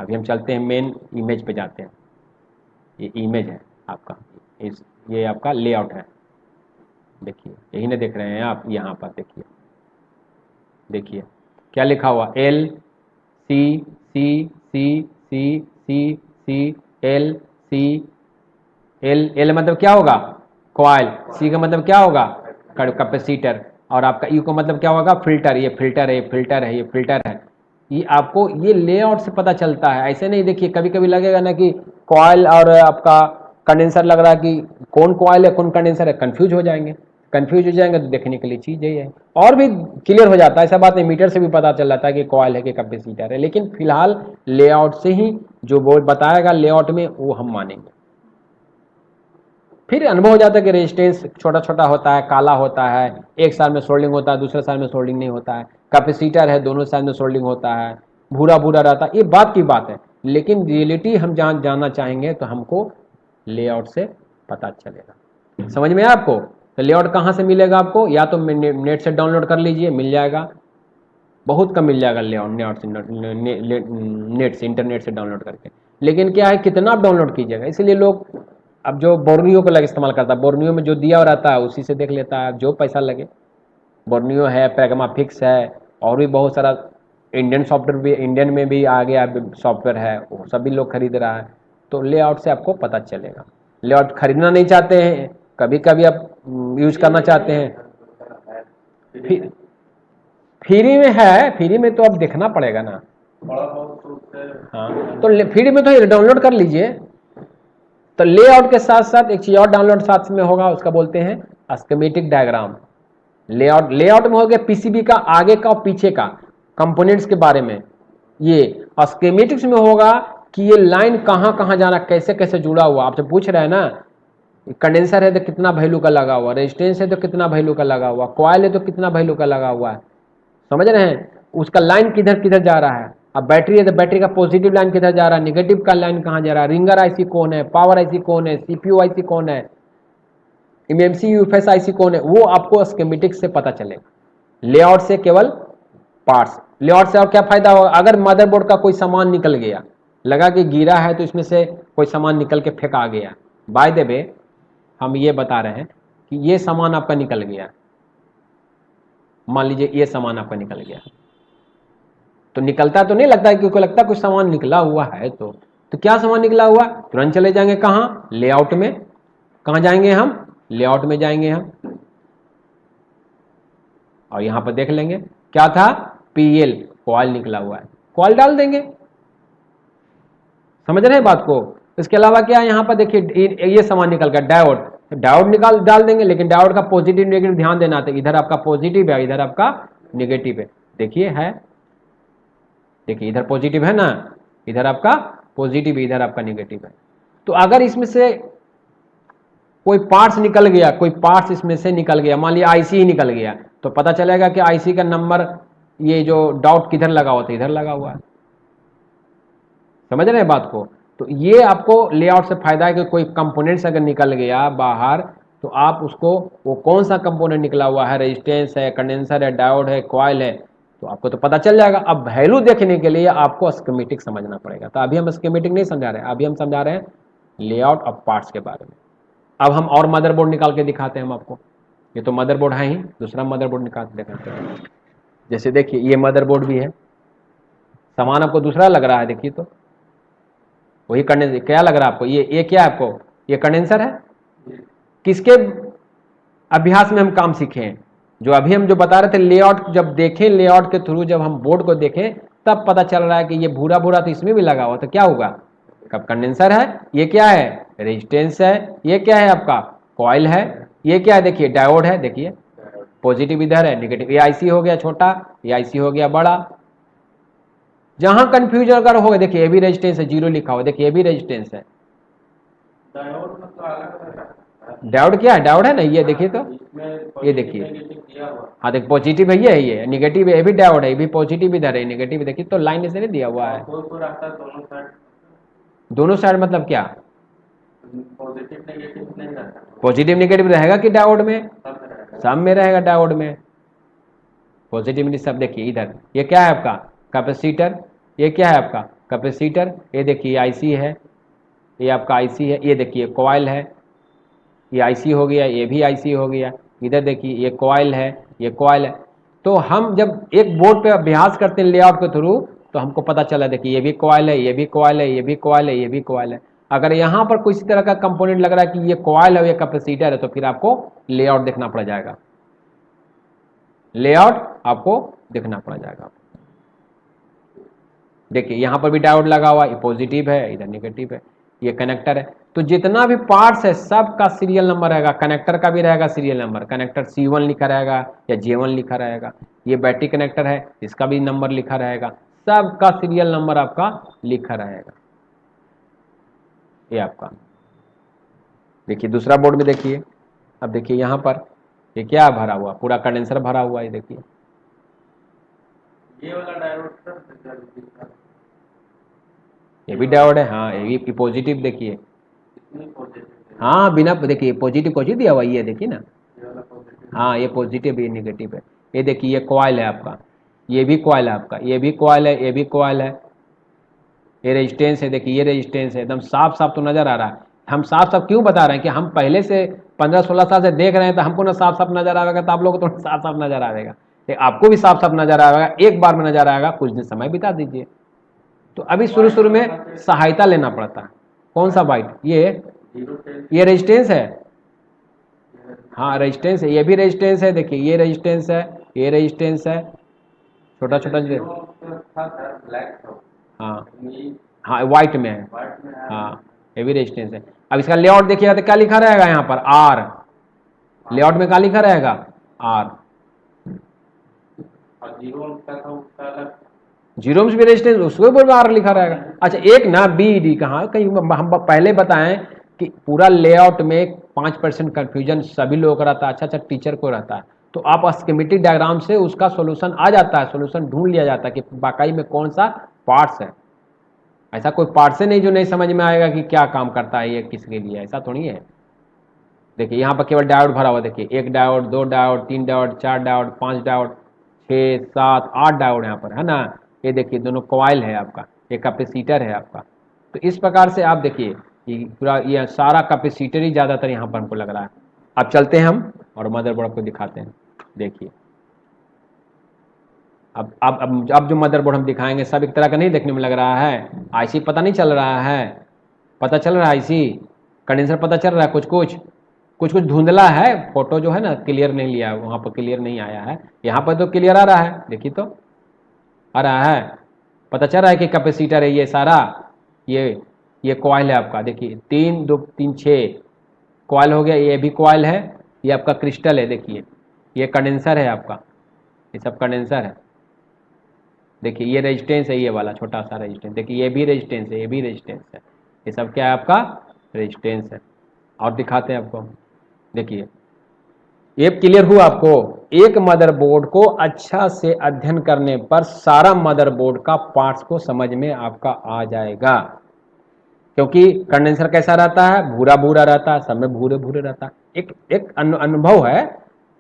अभी हम चलते हैं मेन इमेज पे जाते हैं। ये इमेज है आपका, ये आपका लेआउट है। देखिए यही ना देख रहे हैं आप, यहाँ पर देखिए, देखिए क्या लिखा हुआ, एल सी सी सी सी सी सी एल सी, एल मतलब क्या होगा, कॉइल, सी का मतलब क्या होगा, कैपेसिटर, और आपका यू का मतलब क्या होगा, फिल्टर। ये फिल्टर है, ये फिल्टर है, ये फिल्टर है। ये आपको ये लेआउट से पता चलता है, ऐसे नहीं। देखिए कभी कभी लगेगा ना कि कॉइल और आपका कंडेंसर लग रहा है कि कौन कॉइल है कौन कंडेंसर है, कंफ्यूज हो जाएंगे। कंफ्यूज हो जाएंगे तो देखने के लिए चीज यही है, और भी क्लियर हो जाता है। ऐसा बात नहीं, मीटर से भी पता चल जाता है कि कॉइल है कि कैपेसिटर है, लेकिन फिलहाल लेआउट से ही जो बोर्ड बताएगा लेआउट में वो हम मानेंगे। फिर अनुभव हो जाता है कि रेजिस्टेंस छोटा छोटा होता है, काला होता है, एक साल में सोल्डिंग होता है, दूसरे साल में सोल्डिंग नहीं होता है। कैपेसिटर है, दोनों साल में सोल्डिंग होता है, भूरा भूरा रहता है, ये बात की बात है। लेकिन रियलिटी हम जहाँ जानना चाहेंगे तो हमको लेआउट से पता चलेगा। समझ में आया आपको? तो लेआउट कहाँ से मिलेगा आपको? या तो नेट से डाउनलोड कर लीजिए, मिल जाएगा, बहुत कम मिल जाएगा लेआउट नेट से, इंटरनेट से डाउनलोड करके। लेकिन क्या है, कितना आप डाउनलोड कीजिएगा, इसलिए लोग अब जो बोर्नियो को लग इस्तेमाल करता है, बोर्नियो में जो दिया हुआ रहता है उसी से देख लेता है, जो पैसा लगे। बोर्नियो है, प्रैग्मा फिक्स है, और भी बहुत सारा इंडियन सॉफ्टवेयर भी, इंडियन में भी आ गया सॉफ्टवेयर है, वो सभी लोग खरीद रहा है। तो लेआउट से आपको पता चलेगा। लेआउट खरीदना नहीं चाहते हैं, कभी कभी आप यूज करना चाहते हैं, फ्री में है, फ्री में तो अब देखना पड़ेगा ना। हाँ, तो फ्री में तो डाउनलोड कर लीजिए। तो लेआउट के साथ साथ एक चीज और डाउनलोड साथ में होगा, उसका बोलते हैं स्कीमेटिक डायग्राम। लेआउट में हो गया पीसीबी का आगे का और पीछे का कंपोनेंट्स के बारे में। ये स्कीमेटिक्स में होगा कि ये लाइन कहाँ कहाँ जाना, कैसे कैसे जुड़ा हुआ। आपसे पूछ रहे हैं ना, कंडेंसर है तो कितना वैल्यू का लगा हुआ, रेजिस्टेंस है तो कितना वैल्यू का लगा हुआ, कॉइल है तो कितना वैल्यू का लगा हुआ है। समझ रहे हैं? उसका लाइन किधर किधर जा रहा है। अब बैटरी है तो बैटरी का पॉजिटिव लाइन किधर जा रहा है, निगेटिव का लाइन कहाँ जा रहा है, रिंगर आईसी कौन है, पावर आईसी कौन है, सीपीयू आईसी कौन है, एमएमसी यूएफएस आईसी कौन है, वो आपको स्कीमेटिक से पता चलेगा। लेआउट से केवल पार्ट्स। लेआउट से और क्या फायदा होगा, अगर मदरबोर्ड का कोई सामान निकल गया, लगा कि गिरा है तो इसमें से कोई सामान निकल के फेंका गया, बाय द वे हम ये बता रहे हैं कि ये सामान आपका निकल गया, मान लीजिए ये सामान आपका निकल गया, तो निकलता तो नहीं लगता है, क्योंकि लगता है कुछ सामान निकला हुआ है। तो क्या सामान निकला हुआ, तुरंत चले जाएंगे कहाँ, लेआउट में। कहाँ जाएंगे हम, लेआउट में जाएंगे हम, और यहां पर देख लेंगे क्या था, पीएल कॉइल निकला हुआ है, कॉइल डाल देंगे। समझ रहे हैं बात को? इसके अलावा क्या है, यहाँ पर देखिए ये सामान निकल गया, डायोड, डायोड निकाल डाल देंगे। लेकिन डायोड का पॉजिटिव नेगेटिव ध्यान देना था, इधर आपका पॉजिटिव है, इधर आपका नेगेटिव है। देखिए है, देखिए इधर पॉजिटिव है ना, इधर आपका पॉजिटिव, इधर आपका नेगेटिव है। तो अगर इसमें से कोई पार्ट्स निकल गया, कोई पार्ट्स इसमें से निकल गया, मान लिया आईसी ही निकल गया, तो पता चलेगा कि आईसी का नंबर, ये जो डॉट किधर लगा हुआ था, इधर लगा हुआ है। समझ रहे हैं बात को? तो ये आपको लेआउट से फायदा है कि कोई कंपोनेंट्स अगर निकल गया बाहर, तो आप उसको, वो कौन सा कंपोनेंट निकला हुआ है, रेजिस्टेंस है, कंडेंसर है, डायोड है, कॉइल है, तो आपको तो पता चल जाएगा। अब वैल्यू देखने के लिए आपको स्कीमेटिक समझना पड़ेगा। तो अभी हम स्कीमेटिक नहीं समझा रहे हैं, अभी हम समझा रहे हैं लेआउट ऑफ पार्ट्स के बारे में। अब हम और मदरबोर्ड निकाल के दिखाते हैं हम आपको। ये तो मदरबोर्ड है ही, दूसरा मदरबोर्ड निकाल के दिखाते हैं। जैसे देखिए ये मदरबोर्ड भी है, सामान आपको दूसरा लग रहा है, देखिए तो वही कंडेंसर, क्या लग रहा है आपको, ये क्या है आपको, ये कंडेंसर है। किसके अभ्यास में हम काम सीखे हैं, जो अभी हम जो बता रहे थे, लेआउट जब देखें, लेआउट के थ्रू जब हम बोर्ड को देखें, तब पता चल रहा है कि ये भूरा भूरा तो इसमें भी लगा हुआ, तो क्या होगा, कब कंडेंसर है, ये क्या है, रेजिस्टेंस है, ये क्या है आपका कॉइल है, ये क्या है, देखिए डायोड है, देखिए पॉजिटिव इधर है, नेगेटिव, ये आईसी हो गया छोटा, ये आईसी हो गया बड़ा। जहां कंफ्यूजन अगर होगा, देखिए ये भी रेजिस्टेंस है, 0 लिखा हुआ, देखिए ये भी रेजिस्टेंस है। डायोड क्या है, डायोड है ना, ये देखिए तो, ये देखिए, हाँ देख पॉजिटिव है, ये नेगेटिव है, ये भी डायोड है, ये भी पॉजिटिव इधर है, नेगेटिव देखिए, तो लाइन ऐसे नहीं दिया हुआ है। दोनों साइड मतलब क्या, पॉजिटिव नेगेटिव रहेगा कि डायोड में, सब में रहेगा डायोड में, पॉजिटिव सब। देखिए इधर ये क्या है आपका कैपेसिटर, ये क्या है आपका कैपेसिटर, ये देखिए आईसी है, ये आपका आईसी है, ये देखिए कॉइल है, ये आईसी हो गया, ये भी आईसी हो गया, इधर देखिए ये कॉइल है, ये कॉइल है। तो हम जब एक बोर्ड पे अभ्यास करते हैं लेआउट के थ्रू, तो हमको पता चला देखिए ये भी कॉइल है, ये भी कॉइल है, ये भी कॉइल है, ये भी कॉइल है। अगर यहाँ पर किसी तरह का कंपोनेंट लग रहा है कि ये कॉइल है, ये कैपेसिटर है, तो फिर आपको लेआउट देखना पड़ जाएगा, लेआउट आपको देखना पड़ जाएगा। देखिए यहाँ पर भी डायोड लगा हुआ, ये पॉजिटिव है, इधर नेगेटिव है, ये कनेक्टर है। तो जितना भी पार्ट्स है सब का सीरियल नंबर रहेगा, कनेक्टर का भी रहेगा सीरियल नंबर, कनेक्टर C1 लिखा रहेगा या J1 लिखा रहेगा। ये बैटरी कनेक्टर है, इसका भी नंबर लिखा रहेगा, सबका सीरियल नंबर आपका लिखा रहेगा। ये आपका देखिए दूसरा बोर्ड में देखिए, अब देखिए यहाँ पर ये क्या भरा हुआ, पूरा कंडेंसर भरा हुआ है, देखिए ये वाला डायोड ये भी डायोड है, हाँ ये भी पॉजिटिव, देखिए हाँ बिना देखिए पॉजिटिव पॉजिटिव दिया हुआ, ये देखिए ना, हाँ ये पॉजिटिव ये नेगेटिव है। ये देखिए ये कॉइल है आपका, ये भी कॉइल है आपका, ये भी कॉइल है, ये भी कॉइल है, ये रेजिस्टेंस है, देखिए ये रेजिस्टेंस है, एकदम साफ साफ तो नजर आ रहा है। हम साफ साफ क्यों बता रहे हैं कि हम पहले से 15-16 साल से देख रहे हैं, तो हमको ना साफ साफ नजर आएगा, तो आप लोगों को तो साफ साफ नजर आएगा, आपको भी साफ साफ नजर आएगा, एक बार में नजर आएगा, कुछ दिन समय बिता दीजिए। तो अभी शुरू शुरू में सहायता लेना पड़ता है। कौन सा बाइट, ये रेजिस्टेंस है, हाँ रेजिस्टेंस है, ये भी रेजिस्टेंस है, देखिए ये रेजिस्टेंस है, ये रेजिस्टेंस है, छोटा छोटा हाँ हाँ व्हाइट में है, हाँ ये भी रेजिस्टेंस है। अब इसका लेआउट देखिएगा तो क्या लिखा रहेगा यहाँ पर, आर, लेआउट में क्या लिखा रहेगा, आर। जीरो में भी रेजिस्टेंस, उसके ऊपर आर लिखा रहेगा। अच्छा एक ना बी डी कहाँ, कहीं हम पहले बताएं कि पूरा लेआउट में 5% कन्फ्यूजन सभी लोगों को रहता है, अच्छा टीचर को रहता है। तो आप स्कीमेटिक डायग्राम से उसका सॉल्यूशन आ जाता है, सॉल्यूशन ढूंढ लिया जाता है कि वाकई में कौन सा पार्ट्स है। ऐसा कोई पार्ट्स है नहीं जो नहीं समझ में आएगा कि क्या काम करता है ये किसके लिए, ऐसा थोड़ी है। देखिए यहाँ पर केवल डायोड भरा हुआ, देखिए 1 diode, 2 diode, 3 diode, 4 diode, 5 diode, 6, 7, 8 diode यहाँ पर है ना। ये देखिए दोनों कॉइल है आपका, ये कैपेसिटर है आपका। तो इस प्रकार से आप देखिए ये पूरा ये सारा कैपेसिटर ही ज़्यादातर यहाँ पर हमको लग रहा है। अब चलते हैं हम और मदरबोर्ड को दिखाते हैं। देखिए अब जो मदरबोर्ड हम दिखाएंगे सब एक तरह का नहीं देखने में लग रहा है। आईसी पता नहीं चल रहा है, पता चल रहा है आईसी कंडेंसर पता चल रहा है, कुछ धुंधला है, फोटो जो है ना क्लियर नहीं लिया, वहाँ पर क्लियर नहीं आया है, यहाँ पर तो क्लियर आ रहा है, देखिए तो आ रहा है, पता चल रहा है कि कैपेसिटर है ये सारा, ये कॉइल है आपका, देखिए 3 2 3 6 कॉइल हो गया, ये भी कॉइल है, ये आपका क्रिस्टल है, देखिए ये कंडेंसर है आपका, ये सब कंडेंसर है। देखिए ये रेजिस्टेंस है, ये वाला छोटा सा रेजिस्टेंस, देखिए ये भी रेजिस्टेंस है, ये भी रेजिस्टेंस है, ये सब क्या है आपका रेजिस्टेंस है। और दिखाते हैं आपको, देखिए ये क्लियर हुआ आपको। एक मदरबोर्ड को अच्छा से अध्ययन करने पर सारा मदरबोर्ड का पार्ट्स को समझ में आपका आ जाएगा, क्योंकि कंडेंसर कैसा रहता है, भूरा भूरा रहता है, सब में भूरे भूरे रहता है। एक अनुभव है,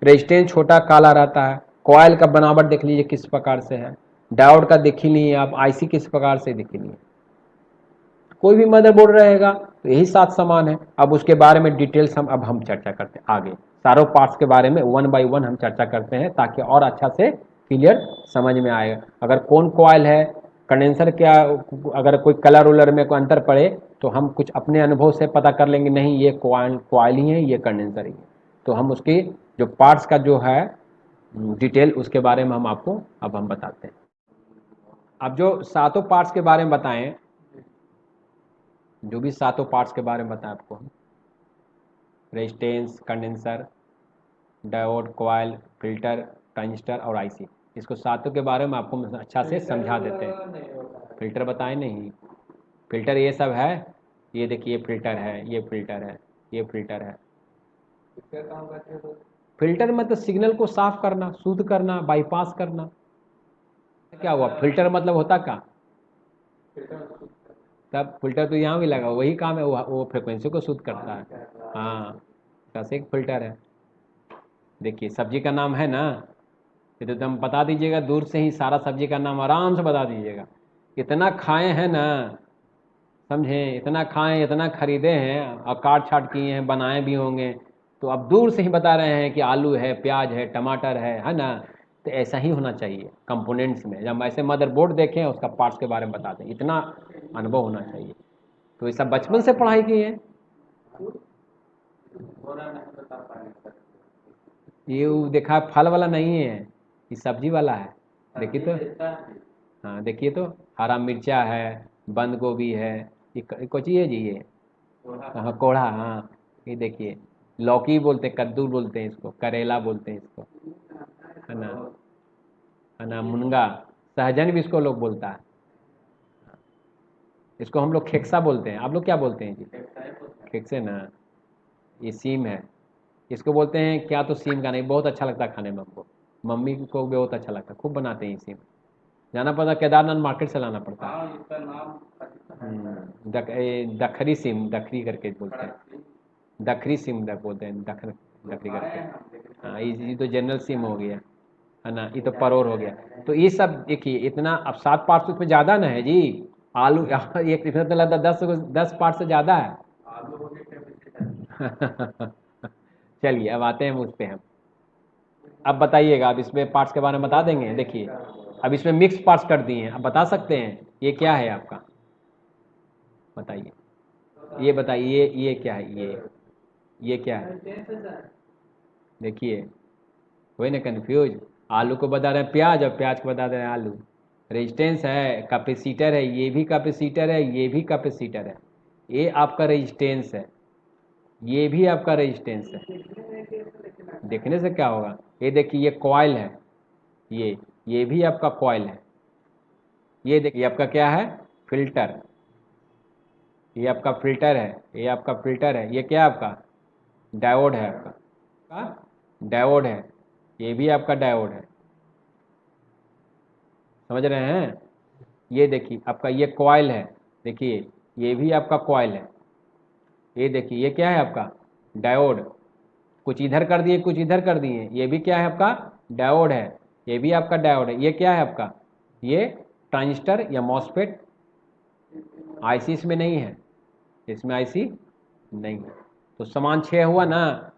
रेजिस्टेंस छोटा काला रहता है, कॉइल का बनावट देख लीजिए किस प्रकार से है, डायोड का देख ही नहीं आप, आईसी किस प्रकार से देख नहीं, कोई भी मदरबोर्ड रहेगा तो यही 7 सामान है। अब उसके बारे में डिटेल्स हम चर्चा करते हैं आगे, सारों पार्ट्स के बारे में 1 बाय 1 हम चर्चा करते हैं ताकि और अच्छा से क्लियर समझ में आएगा। अगर कौन कॉइल है, कंडेंसर क्या, अगर कोई कलर उलर में कोई अंतर पड़े तो हम कुछ अपने अनुभव से पता कर लेंगे, नहीं ये कॉइल ही है, ये कंडेंसर ही है। तो हम उसकी जो पार्ट्स का जो है डिटेल उसके बारे में हम आपको अब हम बताते हैं। अब जो सातों पार्ट्स के बारे में बताएं, जो भी सातों पार्ट्स के बारे में बताएं आपको, resistance, condenser, diode, coil, filter, transistor और आईसी, इसको सातों के बारे में आपको अच्छा से समझा देते हैं। फिल्टर बताएं नहीं, फिल्टर ये सब है, ये देखिए फिल्टर है, ये फिल्टर है, ये फिल्टर है। फिल्टर मतलब सिग्नल को साफ करना, शुद्ध करना, बाईपास करना। क्या हुआ, फिल्टर मतलब होता क्या, तब फिल्टर तो यहाँ भी लगा, वही काम है, वो फ्रिक्वेंसी को शुद्ध करता है। हाँ बस एक फिल्टर है। देखिए सब्जी का नाम है ना, ये तो तुम बता दीजिएगा दूर से ही, सारा सब्जी का नाम आराम से बता दीजिएगा। इतना खाए हैं ना, समझे, इतना खाएं, इतना खरीदे हैं और काट छाट किए हैं, बनाए भी होंगे, तो अब दूर से ही बता रहे हैं कि आलू है, प्याज है, टमाटर है ना। तो ऐसा ही होना चाहिए कंपोनेंट्स में, जब ऐसे मदरबोर्ड देखें उसका पार्ट्स के बारे में बताते हैं, इतना अनुभव होना चाहिए। तो ये सब बचपन से पढ़ाई की है। बोरा नहीं बता पाएंगे। ये वो देखा फल वाला नहीं है, ये सब्जी वाला है। देखिए तो, देता है। हाँ देखिए तो, हरा मिर्चा है, बंद गोभी है, ये कोची है जी ये, बोरा हाँ कोढ़ा, हाँ ये देखिए, लौकी बोलते हैं, कद्दू बोलते हैं इसको, करेला बोलते हैं इसको, है ना, मुनगा, सहजन भी इसको लोग बोलता है। इसको हम लोग खेक्सा बोलते हैं, आप लोग क्या बोलते हैं जी? देता है बोलता है। खेक्से ना। ये सीम है, इसको बोलते हैं क्या, तो सीम का नहीं, बहुत अच्छा लगता है खाने में हमको, मम्मी को भी बहुत अच्छा लगता है, खूब बनाते हैं ये सीम। जाना पड़ता, केदारनाथ मार्केट से लाना पड़ता है। हाँ, इसका नाम दखरी सिम, दखरी करके बोलते हैं, दखरी सिम बोलते हैं, दखरी खाए करके। हैं हम, लेकिन हाँ ये तो जनरल सिम हो गया, है ना, ये तो परोर हो गया। तो ये सब देखिए, इतना अब 7 पार्ट्स उसमें ज़्यादा ना है जी। आलू एक इसमें तो लगता है 10 पार्ट से ज़्यादा है। आलू हो गए कैपेसिटर। चलिए अब आते हैं उस पे हम। अब बताइएगा, अब इसमें पार्ट्स के बारे में बता देंगे। देखिए अब इसमें मिक्स पार्ट्स कर दिए हैं, अब बता सकते हैं ये क्या है आपका, बताइए, ये बताइए ये क्या है, ये क्या है? देखिए, हुए ना कंफ्यूज, आलू को बता रहे हैं प्याज और प्याज को बता रहे हैं आलू। रेजिस्टेंस है, कैपेसिटर है, ये भी कैपेसिटर है, ये भी कैपेसिटर है, ये आपका रेजिस्टेंस है, ये भी आपका रेजिस्टेंस है। देखने से क्या होगा, ये देखिए ये कॉइल है, ये भी आपका कॉइल है। ये देखिए आपका क्या है, फिल्टर, ये आपका फिल्टर है, ये आपका फिल्टर है, ये क्या है आपका, डायोड है आपका डायोड है, ये भी आपका डायोड है, समझ रहे हैं। ये देखिए आपका ये कॉइल है, देखिए ये भी आपका कॉइल है, ये देखिए ये क्या है आपका, डायोड, कुछ इधर कर दिए कुछ इधर कर दिए, ये भी क्या है आपका, डायोड है, ये भी आपका डायोड है, ये क्या है आपका, ये ट्रांजिस्टर या मॉसफेट। आईसी इसमें नहीं है, इसमें आईसी नहीं है। तो समान 6 हुआ ना,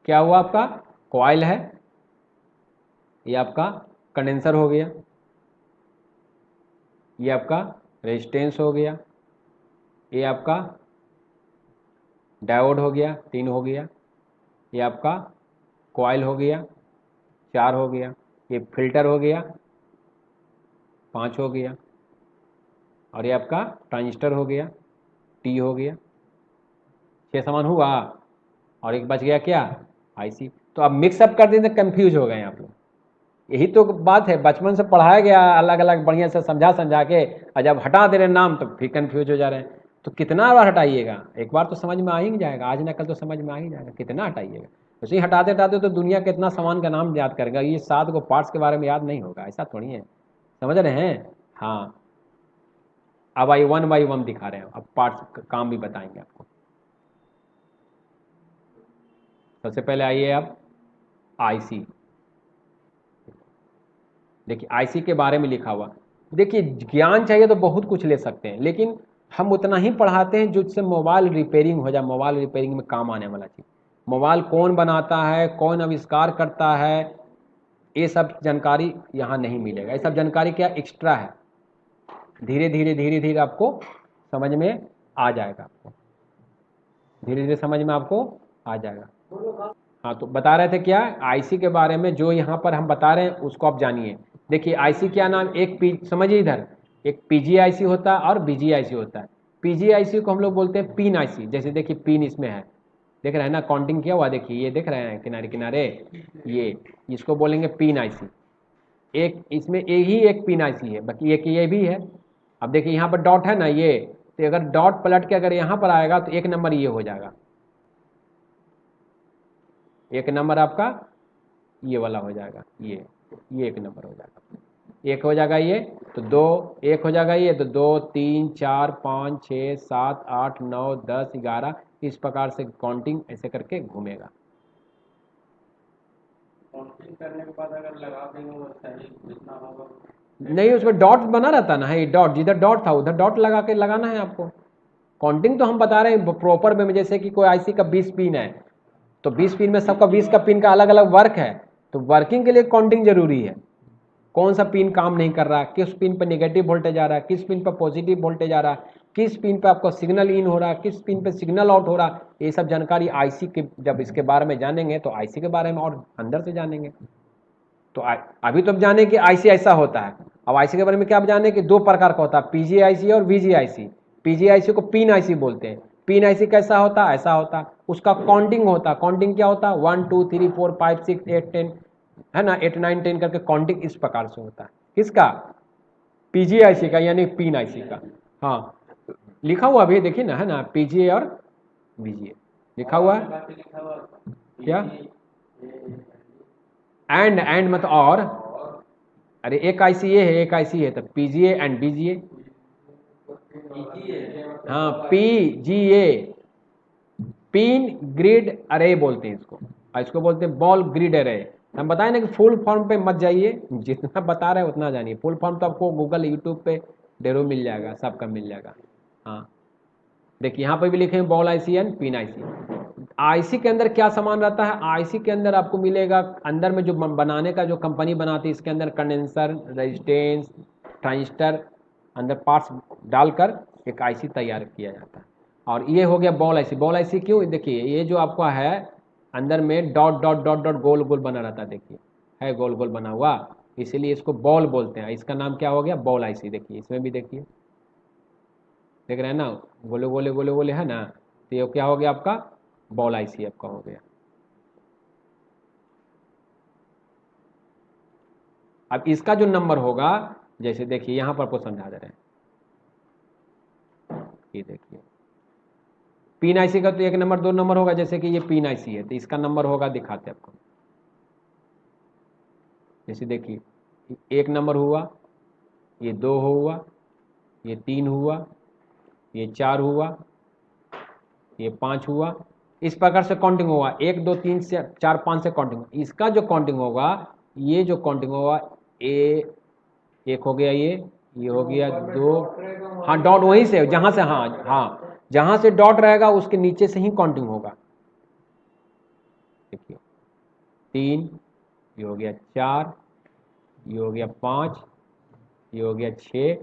क्या हुआ आपका, कॉइल है, ये आपका कंडेंसर हो गया, ये आपका रेजिस्टेंस हो गया, ये आपका डायोड हो गया, 3 हो गया, ये आपका कॉइल हो गया, 4 हो गया, ये फिल्टर हो गया, 5 हो गया, और ये आपका ट्रांजिस्टर हो गया, टी हो गया, 6 सामान हुआ, और एक बच गया क्या, आईसी। तो अब मिक्सअप कर दें तो कंफ्यूज हो गए आप लोग, यही तो बात है, बचपन से पढ़ाया गया अलग अलग बढ़िया से समझा समझा के, और जब हटा दे रहे नाम तो फिर कंफ्यूज हो जा रहे हैं। तो कितना बार हटाइएगा, एक बार तो समझ में आ ही जाएगा, आज ना कल तो समझ में आ ही जाएगा, कितना हटाइएगा। उसे ही हटाते हटाते तो दुनिया के इतना सामान का नाम याद करेगा, ये 7 को पार्ट्स के बारे में याद नहीं होगा, ऐसा थोड़ी है, समझ रहे हैं। हाँ, अब आई 1 बाई 1 दिखा रहे हैं, अब पार्ट्स काम भी बताएंगे आपको। सबसे पहले आइए अब आईसी, देखिए आईसी के बारे में लिखा हुआ। देखिए ज्ञान चाहिए तो बहुत कुछ ले सकते हैं, लेकिन हम उतना ही पढ़ाते हैं जिससे मोबाइल रिपेयरिंग हो जाए, मोबाइल रिपेयरिंग में काम आने वाला चीज़। मोबाइल कौन बनाता है, कौन आविष्कार करता है, ये सब जानकारी यहाँ नहीं मिलेगा, ये सब जानकारी क्या एक्स्ट्रा है, धीरे धीरे धीरे धीरे आपको समझ में आ जाएगा, आपको धीरे धीरे समझ में आपको आ जाएगा। हाँ तो बता रहे थे क्या, आईसी के बारे में, जो यहाँ पर हम बता रहे हैं उसको आप जानिए। देखिए आईसी क्या नाम, एक पी समझिए इधर, एक पीजी आईसी होता है और बीजी आईसी होता है। पीजी आईसी को हम लोग बोलते हैं पिन आईसी, जैसे देखिए पिन इसमें है, देख रहे हैं ना, काउंटिंग किया हुआ, देखिए ये देख रहे हैं किनारे किनारे, ये इसको बोलेंगे पिन आईसी। एक इसमें एक ही एक पिन आईसी है, बाकी एक ये भी है। अब देखिए यहाँ पर डॉट है ना ये, तो अगर डॉट पलट के अगर यहाँ पर आएगा तो 1 नंबर ये हो जाएगा, 1 नंबर आपका ये वाला हो जाएगा, ये 1 नंबर हो जाएगा, एक हो जाएगा ये, तो 2, एक हो जाएगा ये, तो 2 3 4 5 6 7 8 9 10 11, इस प्रकार से काउंटिंग ऐसे करके घूमेगा। काउंटिंग करने के बाद अगर लगा देंगे वो सही जितना होगा। नहीं, उसमें डॉट बना रहता ना, है ये डॉट, जिधर डॉट था उधर डॉट लगा के लगाना है आपको। काउंटिंग तो हम बता रहे हैं प्रॉपर में, जैसे कि कोई आईसी का 20 पिन है तो 20 पिन में सबका 20 का पिन का अलग अलग वर्क है, तो वर्किंग के लिए काउंटिंग जरूरी है। कौन सा पिन काम नहीं कर रहा, किस पिन पर नेगेटिव वोल्टेज आ रहा है, किस पिन पर पॉजिटिव वोल्टेज आ रहा है, किस पिन पे आपको सिग्नल इन हो रहा है, किस पिन पे सिग्नल आउट हो रहा है, ये सब जानकारी आईसी के, जब इसके बारे में जानेंगे तो आईसी के बारे में और अंदर से जानेंगे। तो अभी तो अब जाने कि आईसी ऐसा होता है। अब आईसी के बारे में क्या आप जाने कि दो प्रकार का होता है, पीजीआईसी और वीजीआईसी। पीजीआईसी को पिन आईसी बोलते हैं। पिन आईसी कैसा होता है, ऐसा होता है, उसका काउंटिंग होता है। काउंटिंग क्या होता है, 1 2 3 4 5 6 8 10, है ना, 8 9 10 करके काउंटिंग इस प्रकार से होता है। किसका, पीजीआईसी का, यानी पिन आईसी का। हाँ, लिखा हुआ भी देखिए ना, है ना, पीजीए और वीजीए लिखा हुआ है। क्या, एंड मतलब और, अरे एक आईसी ये है, एक आईसी है, तो पीजीए एंड बीजीए। हाँ, पीजीए, पिन ग्रिड अरे बोलते हैं इसको, और इसको बोलते हैं बॉल ग्रिड अरे। हम बताएं ना कि फुल फॉर्म पे मत जाइए, जितना बता रहे हैं उतना जानिए। फुल फॉर्म तो आपको गूगल यूट्यूब पे ढेरों मिल जाएगा, सबका मिल जाएगा। हाँ, देखिए यहाँ पर भी लिखे हैं ball IC and pin IC. IC के अंदर क्या सामान रहता है, आईसी के अंदर आपको मिलेगा, अंदर में जो बनाने का जो कंपनी बनाती है, इसके अंदर कंडेंसर, रेजिस्टेंस, ट्रांजिस्टर, अंदर पार्ट्स डालकर एक आईसी तैयार किया जाता है। और ये हो गया बॉल आईसी। बॉल आईसी क्यों, देखिए ये जो आपका है अंदर में डॉट डॉट डॉट डॉट गोल गोल बना रहता है, देखिए है गोल गोल बना हुआ, इसीलिए इसको बॉल बोलते हैं। इसका नाम क्या हो गया, बॉल आईसी। देखिए इसमें भी देखिए, देख रहे हैं ना, गोले गोले गोले गोले है ना, तो ये क्या हो गया आपका, बॉल आईसी आपका हो गया। अब इसका जो नंबर होगा, जैसे देखिए यहां पर आपको समझा दे रहे हैं, ये देखिए पिन आईसी का तो 1 नंबर 2 नंबर होगा, जैसे कि ये पिन आईसी है तो इसका नंबर होगा, दिखाते आपको। जैसे देखिए 1 नंबर हुआ, ये 2 हुआ, ये 3 हुआ, ये 4 हुआ, ये 5 हुआ, इस प्रकार से काउंटिंग होगा। 1 2 3 से 4 5 से काउंटिंग। इसका जो काउंटिंग होगा, ये जो काउंटिंग होगा, ए एक हो गया, ये हो गया 2। हाँ, डॉट वहीं से जहां से, हाँ हाँ, जहां से डॉट रहेगा उसके नीचे से ही काउंटिंग होगा। देखिए 3, ये हो गया 4, ये हो गया 5, ये हो गया 6,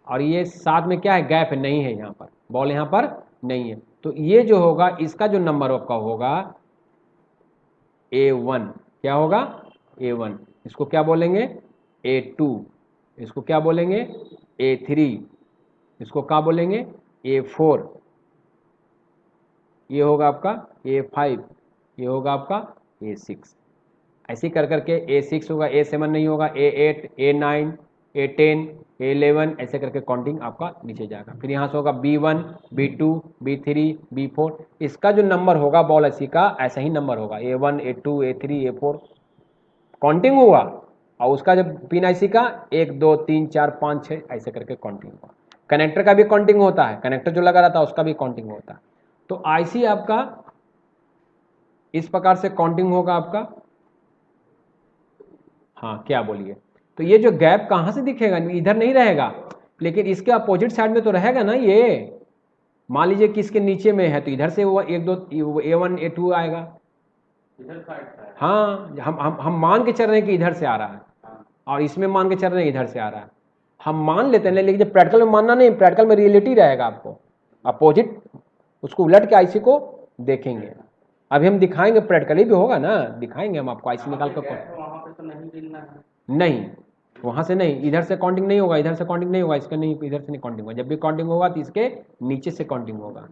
और ये 7 में क्या है, गैप है, नहीं है, यहाँ पर बॉल यहाँ पर नहीं है। तो ये जो होगा, इसका जो नंबर आपका होगा A1, क्या होगा, A1। इसको क्या बोलेंगे, A2। इसको क्या बोलेंगे, A3। इसको क्या बोलेंगे, A4। ये होगा आपका A5। ये होगा आपका A6। ऐसे कर करके A6 होगा, A7 नहीं होगा, A8, A9, A10, A11, ऐसे करके काउंटिंग आपका नीचे जाएगा। फिर यहाँ से होगा B1, B2, B3, B4। इसका जो नंबर होगा बॉल ऐसी का, ऐसा ही नंबर होगा, A1, A2, A3, A4 counting हुआ। और उसका जब पिन आईसी का 1 2 3 4 5 6 ऐसे करके काउंटिंग हुआ। कनेक्टर का भी काउंटिंग होता है, कनेक्टर जो लगा रहता है उसका भी काउंटिंग होता है। तो आईसी आपका इस प्रकार से काउंटिंग होगा आपका। हाँ, क्या बोलिए, तो ये जो गैप कहाँ से दिखेगा, इधर नहीं रहेगा, लेकिन इसके अपोजिट साइड में तो रहेगा ना। ये मान लीजिए कि इसके नीचे में है तो इधर से वो 1 2 A1 A2 आएगा। इधर साइड है। हाँ, हम मान के चल रहे हैं कि इधर से आ रहा है, और इसमें मान के चल रहे हैं इधर से आ रहा है, हम मान लेते हैं। लेकिन जब प्रैक्टिकल में मानना नहीं, प्रैक्टिकल में रियलिटी रहेगा, आपको अपोजिट उसको उलट के आईसी को देखेंगे। अभी हम दिखाएंगे, प्रैक्टिकली भी होगा ना, दिखाएंगे हम आपको आईसी निकाल कर। वहां पे तो नहीं गिनना है। नहीं, वहां से नहीं, इधर से काउंटिंग नहीं होगा, इधर से काउंटिंग नहीं होगा, इसका नहीं, इधर से नहीं काउंटिंग होगा। जब भी काउंटिंग होगा तो इसके नीचे से काउंटिंग होगा।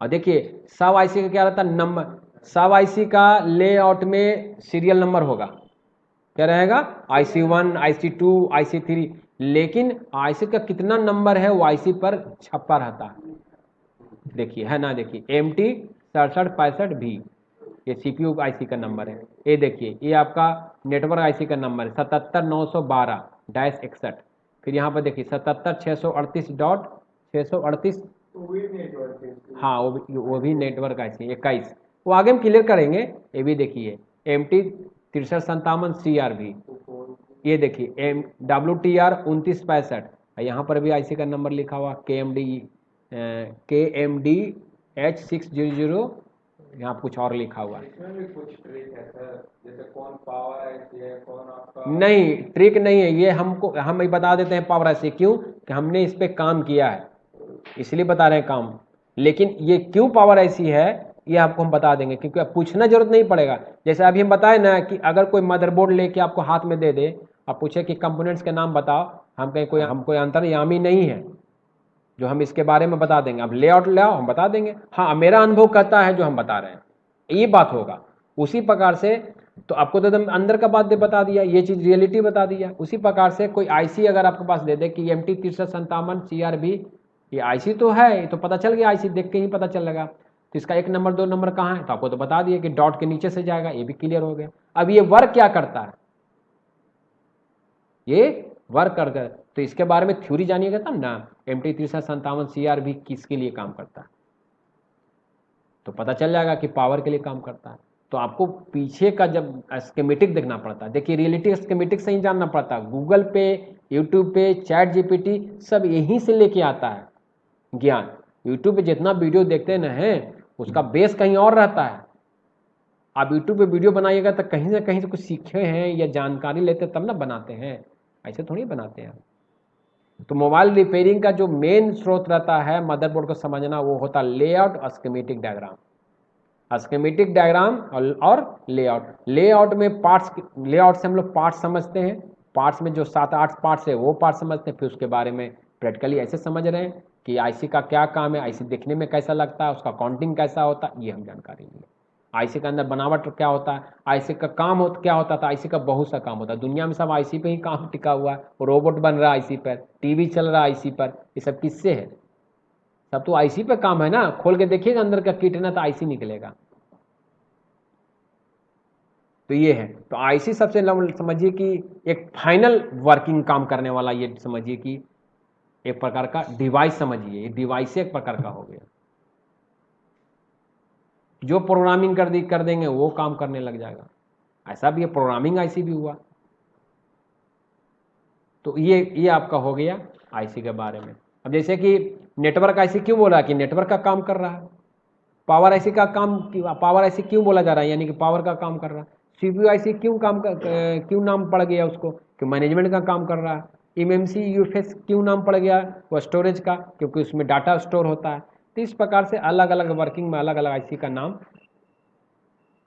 और देखिए सब आईसी का क्या रहता है, नंबर, सब आईसी का लेआउट में सीरियल नंबर होगा। क्या रहेगा, IC1, IC2, IC3, लेकिन आईसी का कितना नंबर है वो आईसी पर छपा रहता है। देखिए है ना, देखिए MT 6765B, ये CPU आईसी का नंबर है। ये देखिए ये आपका नेटवर्क आईसी का नंबर है 77912-61। फिर यहाँ पर देखिए 77638.638। हाँ, वो भी नेटवर्क आईसी 21, वो आगे हम क्लियर करेंगे। ये भी देखिए MT 6357 CRB, ये देखिए WTR 2965, यहाँ पर भी आईसी का नंबर लिखा हुआ KMD H600, यहाँ कुछ और लिखा हुआ है। इसमें भी कुछ ट्रिक है सर, जैसे कौन पावर आईसी है, कौन आपका नहीं, ट्रिक नहीं है ये, हम बता देते हैं पावर आईसी, क्यों कि हमने इस पे काम किया है इसलिए बता रहे हैं काम। लेकिन ये क्यों पावर आईसी है ये आपको हम बता देंगे, क्योंकि अब पूछना जरूरत नहीं पड़ेगा। जैसे अभी हम बताए ना कि अगर कोई मदरबोर्ड लेके आपको हाथ में दे दे, आप पूछे कि कंपोनेंट्स के नाम बताओ, हम कहीं हम कोई अंतर्यामी नहीं है जो हम इसके बारे में बता देंगे। अब लेआउट लाओ हम बता देंगे, हाँ मेरा अनुभव कहता है जो हम बता रहे हैं ये बात होगा। उसी प्रकार से तो आपको तो एकदम अंदर का बात बता दिया, ये चीज रियलिटी बता दिया। उसी प्रकार से कोई आईसी अगर आपके पास दे दे कि MT6357 CRB, ये आईसी तो है, ये तो पता चल गया, आईसी देख के ही पता चल लगा। तो इसका 1 नंबर 2 नंबर कहाँ है, तो आपको तो बता दिया कि डॉट के नीचे से जाएगा, ये भी क्लियर हो गया। अब ये वर्क क्या करता है, ये वर्क करता है, तो इसके बारे में थ्योरी जानिएगा तब ना। MT6357 CRB किसके लिए काम करता है तो पता चल जाएगा कि पावर के लिए काम करता है। तो आपको पीछे का जब स्कीमेटिक देखना पड़ता है, देखिए रियलिटी स्कीमेटिक से ही जानना पड़ता है। गूगल पे, यूट्यूब पे, चैट जीपीटी सब यहीं से लेके आता है ज्ञान। यूट्यूब पे जितना वीडियो देखते हैं उसका बेस कहीं और रहता है। आप यूट्यूब पे वीडियो बनाइएगा तो कहीं से कुछ सीखे हैं या जानकारी लेते तब ना बनाते हैं, ऐसे थोड़ी बनाते हैं। तो मोबाइल रिपेयरिंग का जो मेन स्रोत रहता है मदरबोर्ड को समझना, वो होता है लेआउट और स्कीमेटिक डायग्राम। स्कीमेटिक डायग्राम और लेआउट। लेआउट में पार्ट्स, लेआउट से हम लोग पार्ट्स समझते हैं, पार्ट्स में जो 7-8 पार्ट्स है वो पार्ट समझते हैं, फिर उसके बारे में प्रैक्टिकली ऐसे समझ रहे हैं कि आईसी का क्या काम है, आईसी देखने में कैसा लगता है, उसका काउंटिंग कैसा होता है, ये हम जानकारी ली। आईसी के अंदर बनावट क्या होता है, आईसी का काम क्या होता था, आईसी का बहुत सा काम होता है। दुनिया में सब आईसी पे ही काम टिका हुआ है, रोबोट बन रहा है आईसी पर, टीवी चल रहा है आईसी पर, ये सब किससे है, सब तो आईसी पे काम है ना। खोल के देखिएगा अंदर का किट ना तो आईसी निकलेगा। तो ये है, तो आईसी सबसे समझिए कि एक फाइनल वर्किंग काम करने वाला, ये समझिए कि एक प्रकार का डिवाइस समझिए, ये डिवाइस एक प्रकार का हो गया। जो प्रोग्रामिंग कर देंगे वो काम करने लग जाएगा, ऐसा भी है, प्रोग्रामिंग आईसी भी हुआ। तो ये आपका हो गया आईसी के बारे में। अब जैसे कि नेटवर्क आईसी क्यों बोला कि नेटवर्क का काम कर रहा है, पावर आईसी का काम, पावर आईसी क्यों बोला जा रहा है, यानी कि पावर का काम कर रहा है। सीपीयू आईसी क्यों नाम पड़ गया उसको, कि मैनेजमेंट का काम कर रहा है। एमएमसी यूएफएस क्यों नाम पड़ गया, वो स्टोरेज का, क्योंकि उसमें डाटा स्टोर होता है। तो इस प्रकार से अलग अलग वर्किंग में अलग अलग आईसी का नाम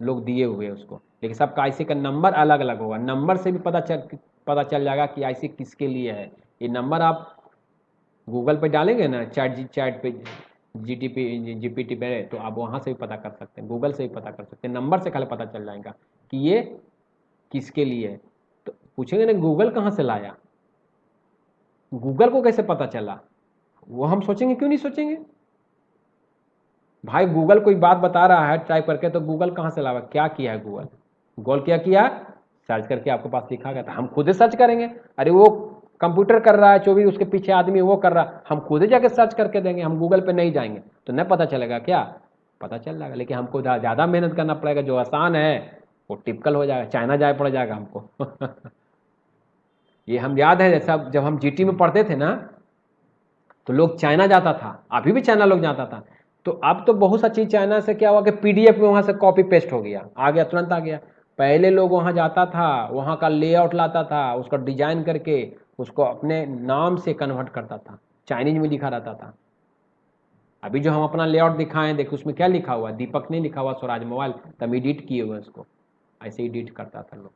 लोग दिए हुए हैं उसको, लेकिन सबका आईसी का नंबर अलग अलग होगा। नंबर से भी पता चल जाएगा कि आईसी किसके लिए है। ये नंबर आप गूगल पे डालेंगे ना, चैट पे, जीपीटी पे, तो आप वहाँ से भी पता कर सकते हैं, गूगल से भी पता कर सकते हैं। नंबर से खाली पता चल जाएगा कि ये किसके लिए है। तो पूछेंगे ना गूगल कहाँ से लाया, गूगल को कैसे पता चला, वो हम सोचेंगे, क्यों नहीं सोचेंगे भाई। गूगल कोई बात बता रहा है टाइप करके, तो गूगल कहाँ से लाया, क्या किया है गूगल क्या किया, सर्च करके आपके पास लिखा गया था, हम खुद ही सर्च करेंगे। अरे वो कंप्यूटर कर रहा है, जो भी उसके पीछे आदमी वो कर रहा है, हम खुद ही जाके सर्च करके देंगे, हम गूगल पे नहीं जाएंगे तो नहीं पता चलेगा क्या, पता चल जाएगा। लेकिन हमको ज़्यादा मेहनत करना पड़ेगा, जो आसान है वो टिपिकल हो जाएगा, चाइना जाए पड़ जाएगा हमको। ये हम याद है जैसा जब हम जीटी में पढ़ते थे ना, तो लोग चाइना जाता था, अभी भी चाइना लोग जाता था। तो अब तो बहुत सा चीज़ चाइना से क्या हुआ कि पीडीएफ में वहाँ से कॉपी पेस्ट हो गया, आ गया, तुरंत आ गया। पहले लोग वहाँ जाता था, वहाँ का लेआउट लाता था, उसको डिजाइन करके उसको अपने नाम से कन्वर्ट करता था, चाइनीज में लिखा रहता था। अभी जो हम अपना लेआउट दिखाएं, देखो उसमें क्या लिखा हुआ, दीपक नहीं लिखा हुआ, स्वराज मोबाइल, तब एडिट किए हुए उसको, ऐसे एडिट करता था लोग।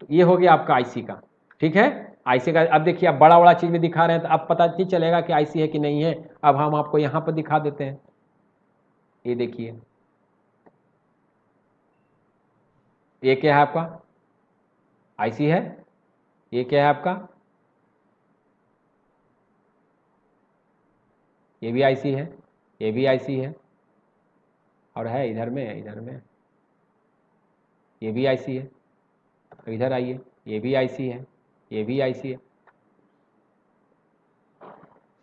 तो ये हो गया आपका आईसी का, ठीक है। आईसी का अब देखिए, अब बड़ा बड़ा चीज में दिखा रहे हैं तो अब पता नहीं चलेगा कि आईसी है कि नहीं है। अब हम आपको यहाँ पर दिखा देते हैं, ये देखिए, ये क्या है आपका, आईसी है। ये क्या है आपका, ये भी आईसी है, ये भी आईसी है, और है इधर में ये भी आईसी है। इधर आइए, ये भी आईसी है, ये भी आईसी है।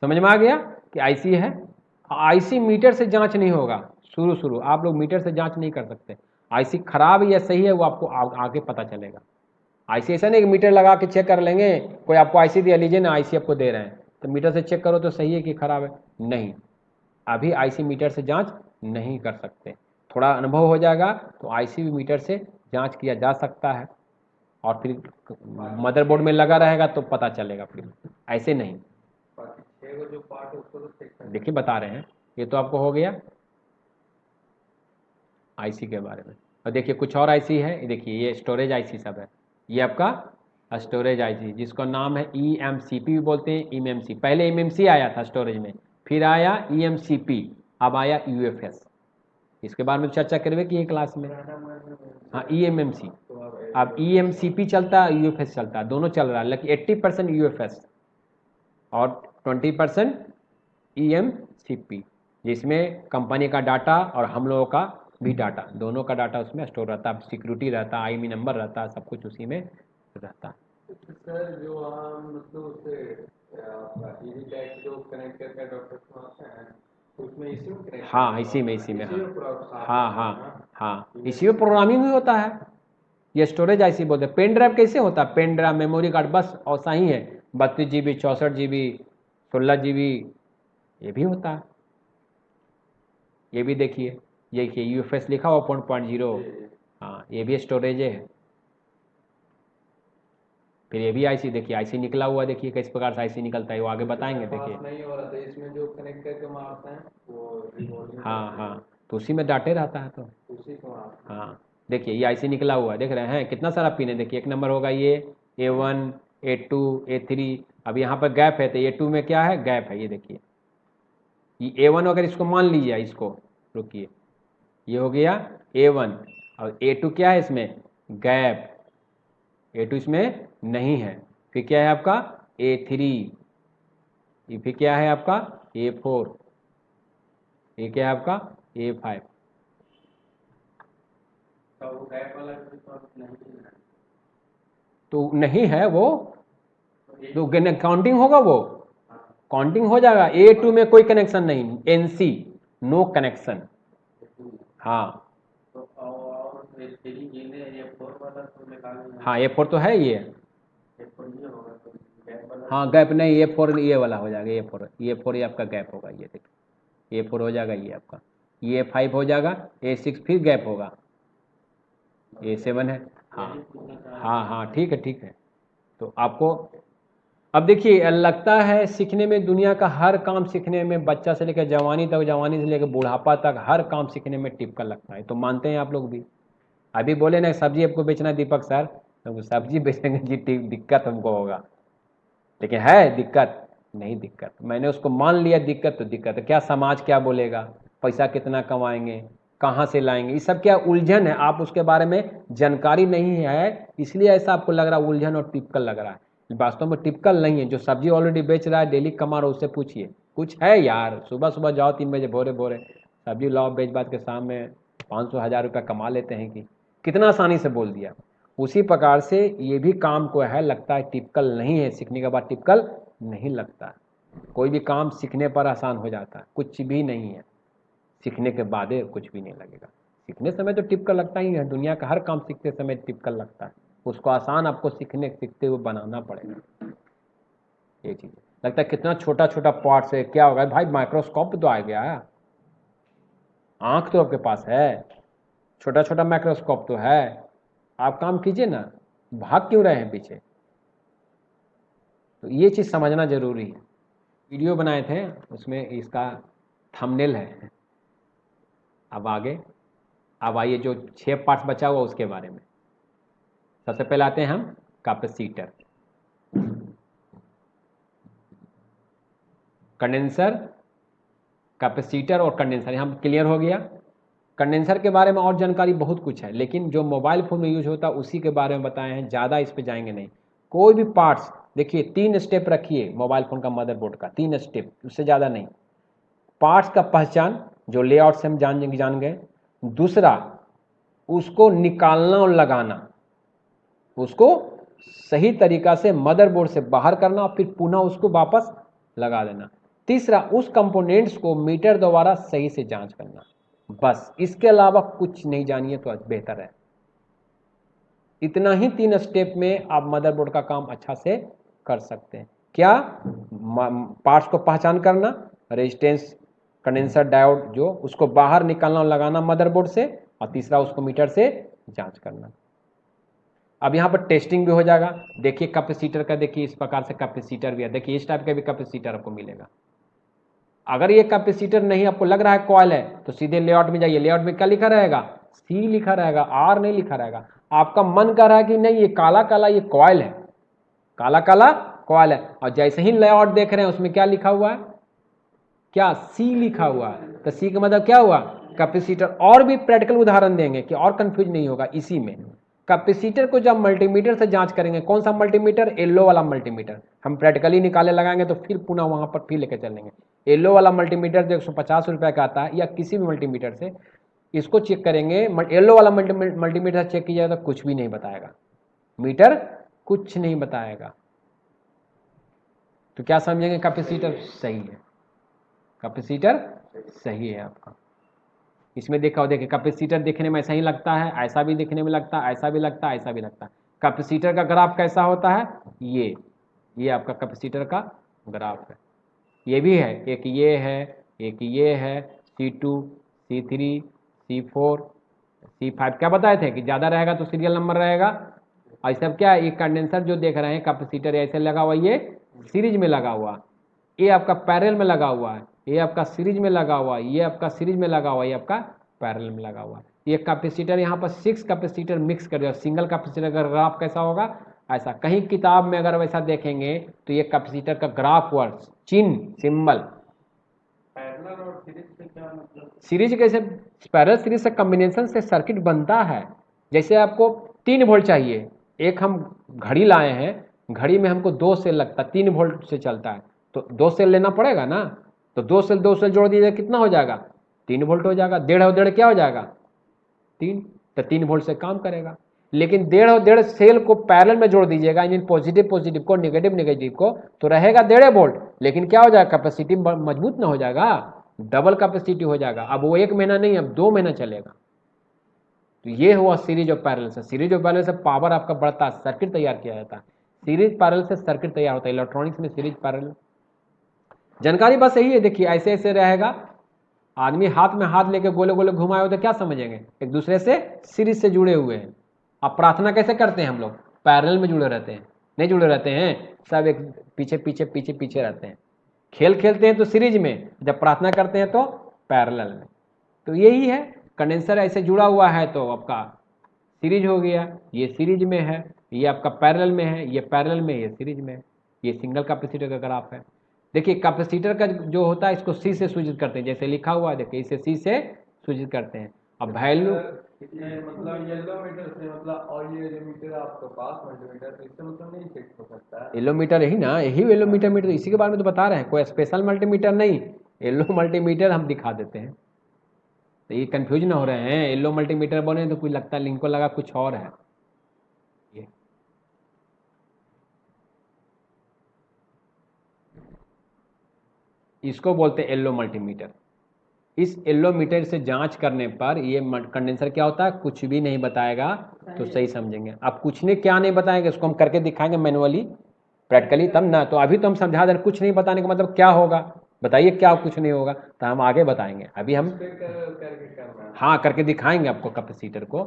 समझ में आ गया कि आईसी है। आईसी मीटर से जांच नहीं होगा, शुरू आप लोग मीटर से जांच नहीं कर सकते। आईसी खराब है या सही है वो आपको आगे पता चलेगा। आईसी ऐसा नहीं कि मीटर लगा के चेक कर लेंगे, कोई आपको आईसी दिया, लीजिए ना आईसी आपको दे रहे हैं तो मीटर से चेक करो तो सही है कि खराब है, नहीं, अभी आईसी मीटर से जांच नहीं कर सकते। थोड़ा अनुभव हो जाएगा तो आईसी भी मीटर से जांच किया जा सकता है और फिर मदरबोर्ड में लगा रहेगा तो पता चलेगा, फिर ऐसे नहीं। बाकी 6 को जो पार्ट है उसको तो चेक कर देखिए बता रहे हैं, ये तो आपको हो गया आईसी के बारे में। और देखिए कुछ और आईसी है, ये देखिए ये स्टोरेज आईसी सब है, ये आपका स्टोरेज आईसी जिसका नाम है ईएमसीपी भी बोलते हैं, ईएमसी। पहले ईएमसी आया था स्टोरेज में, फिर आया ईएमसीपी, अब आया यूएफएस। इसके बारे में चर्चा करवे की है क्लास में। हाँ ईएमएमसी, अब ईएमसीपी चलता है, यूएफएस चलता है, दोनों चल रहा है, लेकिन 80% यूएफएस और 20% ईएमसीपी, जिसमें कंपनी का डाटा और हम लोगों का भी डाटा, दोनों का डाटा उसमें स्टोर रहता है, सिक्योरिटी रहता है, आईएमई नंबर रहता है, सब कुछ उसी में रहता है। सर जो हम मतलब उससे आपका ईजी टैग जो कनेक्ट करके डॉक्टर को आते हैं उसमें इसी में कनेक्ट, हाँ इसी में हाँ हाँ हाँ हाँ इसी में प्रोग्रामिंग भी होता है। ये स्टोरेज आईसी बोलते हैं। पेन ड्राइव कैसे होता है, पेन ड्राइव मेमोरी कार्ड बस ऐसा ही है, 32 GB 64 GB 16 GB, ये भी होता है। ये भी देखिए, ये देखिए यूएफएस लिखा हुआ 1.0, हाँ ये भी स्टोरेज है। फिर ये भी आईसी, देखिए आईसी निकला हुआ, देखिए किस प्रकार से आईसी निकलता है, वो आगे बताएंगे। देखिए नहीं हो रहा था इसमें जो कनेक्ट करके मारते हैं वो रिवॉल्विंग, हाँ हाँ तो उसी में डाटे रहता है, तो उसी को मारते हैं। हाँ देखिए ये आईसी निकला हुआ है, देख रहे हैं कितना सारा पिन है। देखिए एक नंबर होगा ये A1 A2 A3, अब यहाँ पर गैप है तो A2 में क्या है, गैप है, ये देखिए ये A1 अगर इसको मान लीजिए, इसको रुकिए, ये हो गया A1 और A2 क्या है इसमें, गैप, A2 इसमें नहीं है। फिर क्या है आपका A3, ये फिर क्या है आपका A4, ये क्या है आपका A5। तो वो गैप वाला भी तो अब नहीं है। तो नहीं है वो, तो काउंटिंग होगा, वो काउंटिंग हो जाएगा। A2 में कोई कनेक्शन नहीं, NC नो कनेक्शन, हाँ तो और ये थ्री गेंदे ये फोर वाला तो निकालना है। हाँ A4 तो है ये, ये फोर ये होगा तो गैप वाला हाँ गैप नहीं, A4 ये वाला हो जाएगा, A4 ये आपका गैप होगा, ये देखिए A4 हो जाएगा, ये आपका A5 हो जाएगा, A6 फिर गैप होगा, A7 है, हाँ हाँ हाँ ठीक है। तो आपको अब देखिए लगता है सीखने में, दुनिया का हर काम सीखने में, बच्चा से लेकर जवानी तक, जवानी से लेकर बुढ़ापा तक, हर काम सीखने में टिपिकल लगता है, तो मानते हैं आप लोग भी। अभी बोले ना सब्जी आपको बेचना है दीपक सर, तो सब्जी बेचेंगे जी, दिक्कत हमको होगा, लेकिन है दिक्कत नहीं, दिक्कत मैंने उसको मान लिया, दिक्कत तो दिक्कत है, क्या समाज क्या बोलेगा, पैसा कितना कमाएंगे, कहाँ से लाएंगे, ये सब क्या उलझन है, आप उसके बारे में जानकारी नहीं है, इसलिए ऐसा आपको लग रहा है उलझन और टिपिकल लग रहा है। वास्तव में टिपिकल नहीं है, जो सब्जी ऑलरेडी बेच रहा है, डेली कमा रहा है, उससे पूछिए कुछ है यार, सुबह सुबह जाओ 3 बजे भोरे भोरे सब्जी लाओ, बेच बात के सामने 500-1000 रुपया कमा लेते हैं, कि कितना आसानी से बोल दिया। उसी प्रकार से ये भी काम को है, लगता है टिपिकल नहीं है, सीखने के बाद टिपिकल नहीं लगता। कोई भी काम सीखने पर आसान हो जाता है, कुछ भी नहीं है सीखने के बाद कुछ भी नहीं लगेगा। सीखने समय तो टिपिकल लगता ही है, दुनिया का हर काम सीखते समय टिपिकल लगता है, उसको आसान आपको सीखते हुए बनाना पड़ेगा। ये चीज़ लगता है कितना छोटा छोटा पार्ट्स है, क्या होगा भाई, माइक्रोस्कोप तो आ गया, आंख तो आपके पास है, छोटा छोटा माइक्रोस्कोप तो है, आप काम कीजिए ना, भाग क्यों रहे हैं पीछे। तो ये चीज़ समझना जरूरी है। वीडियो बनाए थे उसमें इसका थंबनेल है। अब आगे, अब आइए जो 6 पार्ट्स बचा हुआ उसके बारे में। सबसे पहले आते हैं हम कैपेसिटर, कंडेंसर, कैपेसिटर और कंडेंसर, यहाँ क्लियर हो गया। कंडेंसर के बारे में और जानकारी बहुत कुछ है, लेकिन जो मोबाइल फ़ोन में यूज होता है उसी के बारे में बताए हैं, ज़्यादा इस पे जाएंगे नहीं। कोई भी पार्ट्स देखिए 3 स्टेप रखिए मोबाइल फ़ोन का मदरबोर्ड का, 3 स्टेप, उससे ज़्यादा नहीं। पार्ट्स का पहचान जो लेआउट से हम जान गए, दूसरा उसको निकालना और लगाना, उसको सही तरीका से मदरबोर्ड से बाहर करना और फिर पुनः उसको वापस लगा देना। तीसरा उस कंपोनेंट्स को मीटर द्वारा सही से जांच करना। बस, इसके अलावा कुछ नहीं जानिए तो बेहतर है। इतना ही 3 स्टेप में आप मदरबोर्ड का काम अच्छा से कर सकते हैं। क्या? पार्ट्स को पहचान करना, रेजिस्टेंस, कंडेंसर, डायोड जो उसको बाहर निकालना और लगाना मदरबोर्ड से, और तीसरा उसको मीटर से जांच करना। अब यहाँ पर टेस्टिंग भी हो जाएगा। देखिए कैपेसिटर का, देखिए इस प्रकार से कैपेसिटर भी है, देखिए इस टाइप का भी कैपेसिटर आपको मिलेगा। अगर ये कैपेसिटर नहीं आपको लग रहा है कॉइल है, तो सीधे लेआउट में जाइए। लेआउट में क्या लिखा रहेगा? सी लिखा रहेगा, आर नहीं लिखा रहेगा। आपका मन कर रहा है कि नहीं ये काला काला ये कॉइल है, काला काला कॉइल है, और जैसे ही लेआउट देख रहे हैं उसमें क्या लिखा हुआ है? क्या? सी लिखा हुआ है। तो सी का मतलब क्या हुआ? कैपेसिटर। और भी प्रैक्टिकल उदाहरण देंगे कि और कंफ्यूज नहीं होगा। इसी में कैपेसिटर को जब मल्टीमीटर से जांच करेंगे, कौन सा मल्टीमीटर? येलो वाला मल्टीमीटर। हम प्रैक्टिकली निकाले लगाएंगे तो फिर पुनः वहां पर फिर लेकर चलेंगे। येलो वाला मल्टीमीटर जो 150 रुपए का आता है, या किसी भी मल्टीमीटर से इसको चेक करेंगे। येलो वाला मल्टीमीटर से चेक कीजिएगा तो कुछ भी नहीं बताएगा, मीटर कुछ नहीं बताएगा। तो क्या समझेंगे? कैपेसिटर सही है, कैपेसिटर सही है आपका। इसमें देखा हो, देखिए कैपेसिटर देखने में ऐसा ही लगता है, ऐसा भी देखने में लगता है, ऐसा भी लगता है, ऐसा भी लगता है। कैपेसिटर का ग्राफ कैसा होता है? ये आपका कैपेसिटर का ग्राफ है। ये भी है, एक ये है, एक ये है, C2, C3, C4, C5। क्या बताए थे कि ज़्यादा रहेगा तो सीरियल नंबर रहेगा। और सब क्या है? ये कंडेंसर जो देख रहे हैं कैपेसिटर ऐसे लगा हुआ, ये सीरीज में लगा हुआ, ये आपका पैरेलल में लगा हुआ है, ये आपका सीरीज में लगा हुआ, ये आपका सीरीज में लगा हुआ, ये आपका पैरेलल में लगा हुआ। ये कैपेसिटर यहाँ पर 6 कैपेसिटर मिक्स कर दिया। सिंगल कैपेसिटर का ग्राफ कैसा होगा? ऐसा। कहीं किताब में अगर वैसा देखेंगे तो ये कैपेसिटर का ग्राफ हुआ, चिन्ह, सिंबल। पैरेलल और सीरीज से क्या मतलब? सीरीज कैसे? पैरेलल सीरीज से कॉम्बिनेशन से सर्किट बनता है। जैसे आपको 3 वोल्ट चाहिए, एक हम घड़ी लाए हैं, घड़ी में हमको 2 सेल लगता है, 3 वोल्ट से चलता है, तो 2 सेल लेना पड़ेगा ना। तो 2 सेल जोड़ दीजिए, कितना हो जाएगा? 3 वोल्ट हो जाएगा। 1.5 क्या हो जाएगा? 3। तो 3 वोल्ट से काम करेगा। लेकिन 1.5 सेल को पैरेलल में जोड़ दीजिएगा, यानी पॉजिटिव पॉजिटिव को, नेगेटिव नेगेटिव को, तो रहेगा 1.5 वोल्ट। लेकिन क्या हो जाएगा? कैपेसिटी मजबूत ना हो जाएगा, डबल कैपेसिटी हो जाएगा। अब वो 1 महीना नहीं, अब 2 महीना चलेगा। तो ये हुआ सीरीज और पैरेलल से। सीरीज और पैरेलल से पावर आपका बढ़ता है, सर्किट तैयार किया जाता है। सीरीज पैरेलल से सर्किट तैयार होता है। इलेक्ट्रॉनिक्स में सीरीज पैरेलल जानकारी बस यही है। देखिए ऐसे ऐसे रहेगा, आदमी हाथ में हाथ लेके गोले गोले घुमाए हो तो क्या समझेंगे? एक दूसरे से सीरीज से जुड़े हुए हैं। अब प्रार्थना कैसे करते हैं हम लोग? पैरेलल में जुड़े रहते हैं, नहीं जुड़े रहते हैं, सब एक पीछे पीछे पीछे पीछे रहते हैं। खेल खेलते हैं तो सीरीज में, जब प्रार्थना करते हैं तो पैरेलल में। तो यही है, कंडेंसर ऐसे जुड़ा हुआ है तो आपका सीरीज हो गया, ये सीरीज में है, ये आपका पैरेलल में है, ये पैरेलल में, ये सीरीज में है। ये सिंगल कैपेसिटर का ग्राफ है। देखिए कैपेसिटर का जो होता है इसको सी से सूचित करते हैं, जैसे लिखा हुआ है देखिए, इसे सी से सूचित करते हैं। अब वैल्यू ये मतलब येलो मीटर से मतलब, और ये मीटर आपके पास मल्टीमीटर, तो इससे मतलब नहीं फिक्स हो सकता है? येलो मीटर यही ना, यही येलो मीटर इसी के बारे में तो बता रहे हैं। कोई स्पेशल मल्टीमीटर नहीं, येलो मल्टीमीटर हम दिखा देते हैं। तो ये कंफ्यूज ना हो रहे हैं, येलो मल्टीमीटर बने तो कोई लगता है लिंक को लगा कुछ और है। ये इसको बोलते हैं येलो मल्टीमीटर। इस येलो मीटर से जांच करने पर ये कंडेंसर क्या होता है कुछ भी नहीं बताएगा, तो सही समझेंगे। अब कुछ ने क्या नहीं बताएंगे उसको हम करके दिखाएंगे मैनुअली प्रैक्टिकली, तब ना। तो अभी तो हम समझा दें, कुछ नहीं बताने का मतलब क्या होगा बताइए, क्या कुछ नहीं होगा, तो हम आगे बताएंगे। अभी हम करके करना है। हाँ करके दिखाएंगे आपको कैपेसिटर को,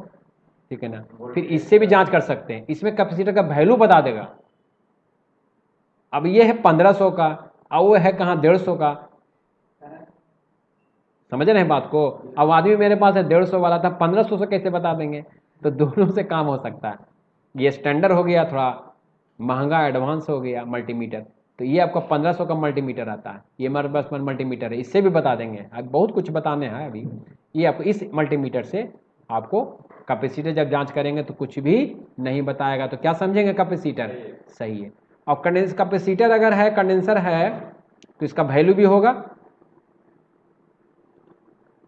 ठीक है ना। फिर इससे भी जांच कर सकते हैं, इसमें कैपेसिटर का वैल्यू बता देगा। अब ये है 1500 का, और वो है कहाँ 150 का, समझ रहे हैं बात को। अब आदमी मेरे पास है 150 वाला था, 1500 से कैसे बता देंगे? तो दोनों से काम हो सकता है। ये स्टैंडर्ड हो गया, थोड़ा महंगा एडवांस हो गया मल्टीमीटर। तो ये आपको 1500 का मल्टीमीटर आता है, ये हमारे पास मल्टीमीटर है, इससे भी बता देंगे। अब बहुत कुछ बताने हैं अभी। ये आपको इस मल्टीमीटर से आपको कैपेसिटर जब जांच करेंगे तो कुछ भी नहीं बताएगा, तो क्या समझेंगे? कैपेसिटर सही है। और कंडेंस कैपेसिटर अगर है, कंडेंसर है, तो इसका वैल्यू भी होगा,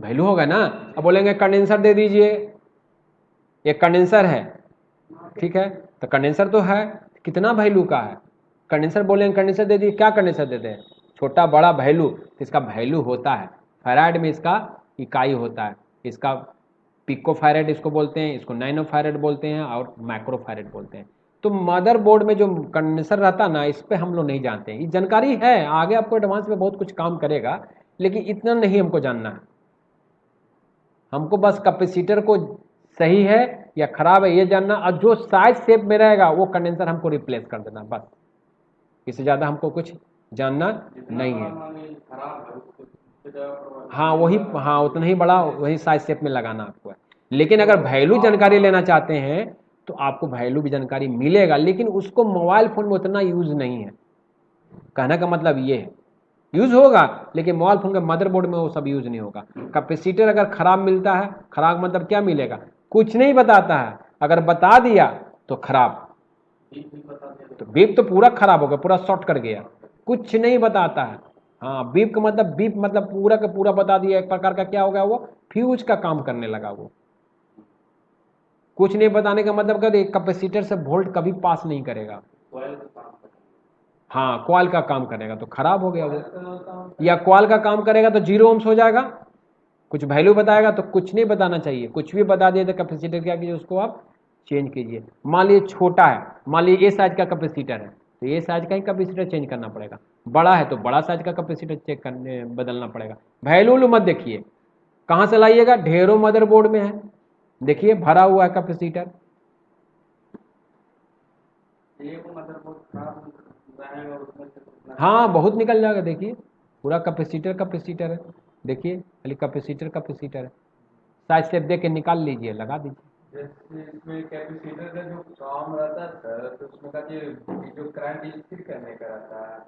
वैल्यू होगा ना। अब बोलेंगे कंडेंसर दे दीजिए, ये कंडेंसर है, ठीक है, तो कंडेंसर तो है, कितना वैल्यू का है? कंडेंसर बोलेंगे कंडेंसर दे दीजिए, क्या कंडेंसर देते हैं? छोटा बड़ा वैल्यू, तो इसका वैल्यू होता है फैराड में, इसका इकाई होता है। इसका पिकोफैरेड इसको बोलते हैं, इसको नैनोफैरेड बोलते हैं और माइक्रोफैरेड बोलते हैं। तो मदरबोर्ड में जो कंडेंसर रहता है ना, इस पे हम लोग नहीं जानते हैं। ये जानकारी है, आगे आपको एडवांस में बहुत कुछ काम करेगा, लेकिन इतना नहीं हमको जानना है। हमको बस कैपेसिटर को सही है या खराब है ये जानना, और जो साइज शेप में रहेगा वो कंडेंसर हमको रिप्लेस कर देना, बस। इससे ज़्यादा हमको कुछ जानना नहीं है। खराब है उसको उससे जगह हाँ वही, हाँ उतना ही बड़ा वही साइज शेप में लगाना आपको है। लेकिन अगर वैल्यू जानकारी लेना चाहते हैं तो आपको वैल्यू भी जानकारी मिलेगा, लेकिन उसको मोबाइल फ़ोन में उतना यूज़ नहीं है। कहने का मतलब ये है, यूज़ होगा लेकिन मोबाइल फ़ोन के मदरबोर्ड में वो सब यूज़ नहीं होगा। कैपेसिटर अगर ख़राब मिलता है, ख़राब मतलब क्या मिलेगा, कुछ नहीं बताता है, अगर बता दिया तो ख़राब, बीप भी बता दे तो बीप तो पूरा ख़राब हो गया, पूरा शॉर्ट कर गया, कुछ नहीं बताता है। हाँ बीप का मतलब, बीप मतलब पूरा का पूरा बता दिया, एक प्रकार का क्या हो गया, वो फ्यूज का काम करने लगा। वो कुछ नहीं बताने का मतलब क्या, कैपेसिटर से वोल्ट कभी पास नहीं करेगा। कोयल का काम करता हाँ कॉइल का काम करेगा तो खराब हो गया वो, या कॉइल का काम करेगा तो 0 ohms हो जाएगा। कुछ वैल्यू बताएगा तो कुछ नहीं बताना चाहिए, कुछ भी बता दिए तो कैपेसिटर क्या कीजिए, उसको आप चेंज कीजिए। मान लीजिए छोटा है, मान लीजिए ए साइज का कैपेसिटर है तो ए साइज का ही कैपेसिटर चेंज करना पड़ेगा, बड़ा है तो बड़ा साइज का कैपेसिटर चेक करने बदलना पड़ेगा। वैल्यू मत देखिए, कहाँ से लाइएगा, ढेरों मदरबोर्ड में है, देखिए भरा हुआ है कैपेसिटर। है। एक मदरबोर्ड खराब रहेगा उसमें से कितना हाँ बहुत निकल जाएगा, देखिए पूरा कैपेसिटर कैपेसिटर है, देखिए खाली कैपेसिटर कैपेसिटर है। साइज स्टेप दे के निकाल लीजिए, लगा दीजिए। जैसे इसमें कैपेसिटर का जो काम रहता है सर, तो उसमें का जो करंट स्थिर करने का रहता है,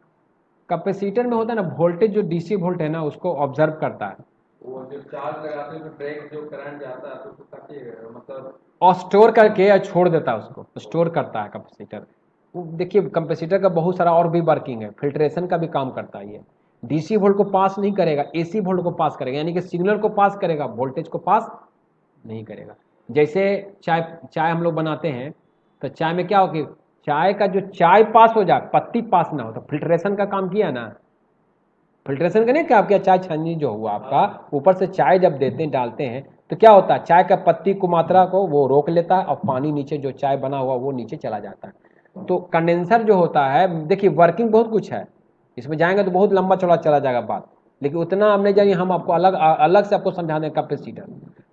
कैपेसिटर में होता है ना वोल्टेज, जो डीसी वोल्ट है ना उसको ऑब्जर्व करता है वो जो चार्ज लगाते हैं तो ब्रेक जो करंट जाता है तो उसको काफी मतलब और स्टोर करके या छोड़ देता है, उसको स्टोर करता है कैपेसिटर। वो देखिए कैपेसिटर का बहुत सारा और भी वर्किंग है, फिल्ट्रेशन का भी काम करता है ये। डीसी वोल्ट को पास नहीं करेगा, एसी वोल्ट को पास करेगा, यानी कि सिग्नल को पास करेगा, वोल्टेज को पास नहीं करेगा। जैसे चाय चाय हम लोग बनाते हैं तो चाय में क्या हो कि चाय का जो चाय पास हो जाए, पत्ती पास ना हो, तो फिल्ट्रेशन का काम किया ना। फिल्ट्रेशन का नहीं क्या, आपके चाय छन्नी जो हुआ आपका, ऊपर से चाय जब देते हैं डालते हैं तो क्या होता है, चाय का पत्ती को मात्रा को वो रोक लेता है और पानी नीचे जो चाय बना हुआ वो नीचे चला जाता है। तो कंडेंसर जो होता है, देखिए वर्किंग बहुत कुछ है, इसमें जाएंगे तो बहुत लंबा चौड़ा चला जाएगा बात, लेकिन उतना हम नहीं जाएंगे, हम आपको अलग अलग से आपको समझा दें।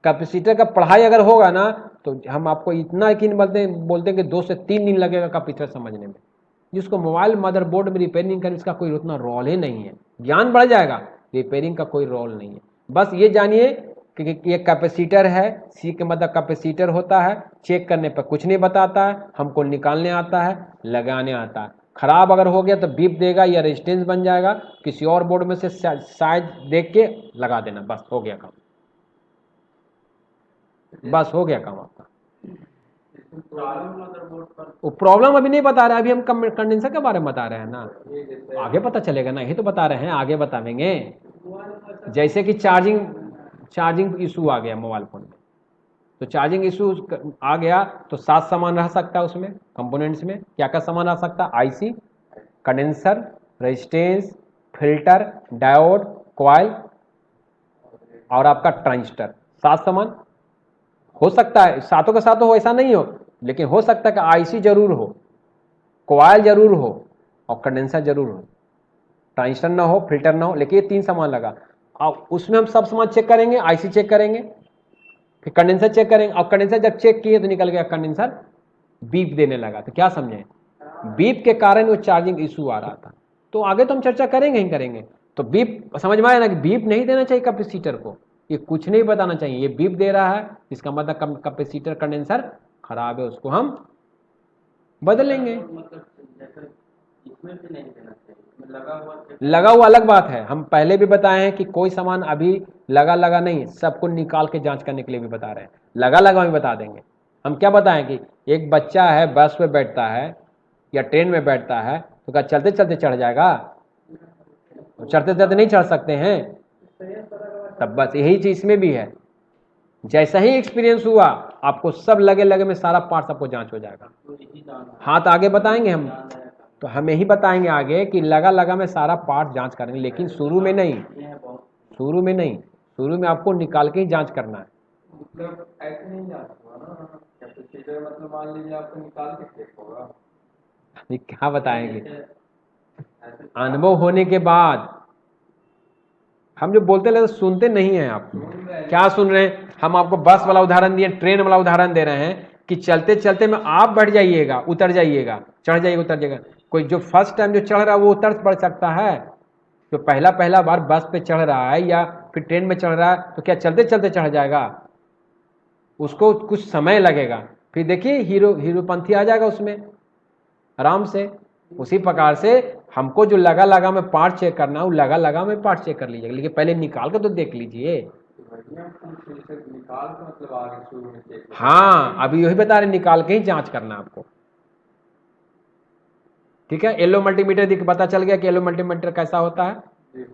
कैपेसिटर का पढ़ाई अगर होगा ना तो हम आपको इतना यकीन बोलते हैं कि 2 से 3 दिन लगेगा कैपेसिटर समझने में। जिसको मोबाइल मदरबोर्ड में रिपेयरिंग करने इसका कोई उतना रोल ही नहीं है, ज्ञान बढ़ जाएगा, रिपेयरिंग का कोई रोल नहीं है। बस ये जानिए कि ये कैपेसिटर है, सी के मतलब कैपेसिटर होता है, चेक करने पर कुछ नहीं बताता है, हमको निकालने आता है, लगाने आता है। खराब अगर हो गया तो बीप देगा या रेजिस्टेंस बन जाएगा, किसी और बोर्ड में से साइज देख के लगा देना, बस हो गया काम, बस हो गया काम आपका। प्रॉब्लम मदरबोर्ड पर वो प्रॉब्लम अभी नहीं बता रहे, अभी हम कंडेंसर के बारे में बता रहे हैं ना, ये जैसे आगे पता चलेगा ना, यही तो बता रहे हैं, आगे बताएंगे। जैसे कि चार्जिंग इशू आ गया मोबाइल फोन में, तो चार्जिंग इशू आ गया तो 7 सामान रह सकता है उसमें, कंपोनेंट्स में क्या क्या सामान रह सकता है, IC, condenser, resistance, filter, diode, coil और आपका ट्रांजिस्टर। 7 सामान हो सकता है, सातों के साथ हो ऐसा नहीं हो, लेकिन हो सकता है कि आईसी जरूर हो, कॉइल जरूर हो और कंडेंसर जरूर हो, ट्रांजिस्टर ना हो, फिल्टर ना हो, लेकिन ये 3 सामान लगा। अब उसमें हम सब सामान चेक करेंगे, आईसी चेक करेंगे, फिर कंडेंसर चेक करेंगे, और कंडेंसर जब चेक किए तो निकल गया कंडेंसर बीप देने लगा, तो क्या समझे, बीप के कारण वो चार्जिंग इशू आ रहा था। तो आगे तो हम चर्चा करेंगे ही करेंगे। तो बीप समझ में आया ना कि बीप नहीं देना चाहिए कैपेसिटर को, ये कुछ नहीं बताना चाहिए, ये बीप दे रहा है इसका मतलब कैपेसिटर कंडेंसर खराब है, उसको हम बदलेंगे। मतलब जैसे इसमें भी नहीं देना चाहिए, इसमें लगा हुआ लगा हुआ अलग बात है, हम पहले भी बताए हैं कि कोई सामान अभी लगा नहीं, सबको निकाल के जांच करने के लिए भी बता रहे हैं, लगा भी बता देंगे। हम क्या बताएं कि एक बच्चा है बस में बैठता है या ट्रेन में बैठता है तो क्या चलते चलते चढ़ जाएगा, तो चढ़ते चढ़ते नहीं चढ़ सकते हैं, तब बस यही चीज इसमें भी है। जैसा ही एक्सपीरियंस हुआ आपको सब लगे में सारा पार्ट आपको जांच हो जाएगा। तो यही जानना हाँ तो आगे बताएंगे हम, है। तो हम यही बताएंगे आगे कि लगा में सारा पार्ट जांच करेंगे, लेकिन शुरू में नहीं, ये है बहुत शुरू में नहीं, शुरू में आपको निकाल के ही जांच करना है। मतलब ऐसे नहीं जांच हुआ ना कैपेसिटर, मतलब मान लीजिए आपको निकाल के चेक होगा। ये क्या बताएंगे ऐसे अनुभव होने के बाद। हम जो बोलते हैं सुनते नहीं हैं आप। सुन रहे हैं। क्या सुन रहे हैं? हम आपको बस वाला उदाहरण दिए, ट्रेन वाला उदाहरण दे रहे हैं कि चलते चलते में आप बढ़ जाइएगा, उतर जाइएगा, चढ़ जाइएगा, उतर जाइएगा। कोई जो फर्स्ट टाइम जो चढ़ रहा है वो उतर पड़ सकता है। जो पहला पहला बार बस पे चढ़ रहा है या फिर ट्रेन में चढ़ रहा है तो क्या चलते चलते चढ़ जाएगा? उसको कुछ समय लगेगा। फिर देखिए हीरोपंथी आ जाएगा उसमें आराम से। उसी प्रकार से हमको जो लगा लगा में पार्ट चेक करना है वो लगा लगा में पार्ट चेक कर लीजिएगा, लेकिन पहले निकाल कर तो देख लीजिए। निकाल के मतलब आगे शुरू में चेक। हाँ, अभी यही बता रहे, निकाल के ही जांच करना आपको। ठीक है, येलो मल्टीमीटर दिख पता चल गया कि येलो मल्टीमीटर कैसा होता है।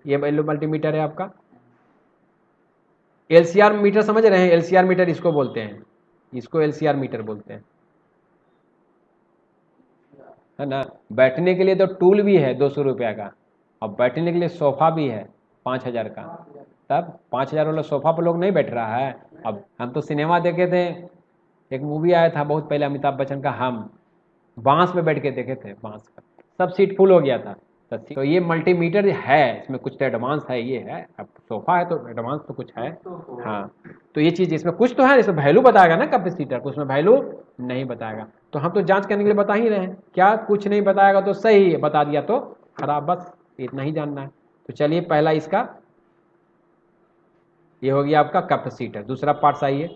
ये येलो मल्टीमीटर है आपका। एलसीआर मीटर समझ रहे हैं? एलसीआर मीटर इसको बोलते हैं, इसको एलसीआर मीटर बोलते हैं, है ना। बैठने के लिए तो टूल भी है 200 रुपया का, और बैठने के लिए सोफा भी है 5000 का। तब 5000 वाला सोफा पर लोग नहीं बैठ रहा है। अब हम तो सिनेमा देखे थे, एक मूवी आया था बहुत पहले अमिताभ बच्चन का, हम बांस पे बैठ के देखे थे, बांस पर सब सीट फुल हो गया था। तो ये मल्टीमीटर है, इसमें कुछ तो एडवांस है, ये है। अब सोफा है तो एडवांस तो कुछ है। हाँ, तो ये चीज़ इसमें कुछ तो है, इसमें वैल्यू बताएगा ना कैपेसिटर को, उसमें वैल्यू नहीं बताएगा। तो हम तो जांच करने के लिए बता ही रहे हैं। क्या कुछ नहीं बताएगा तो सही है, बता दिया तो खराब, बस इतना ही जानना है। तो चलिए पहला इसका ये हो गया आपका कैपेसिटर। दूसरा पार्ट आइए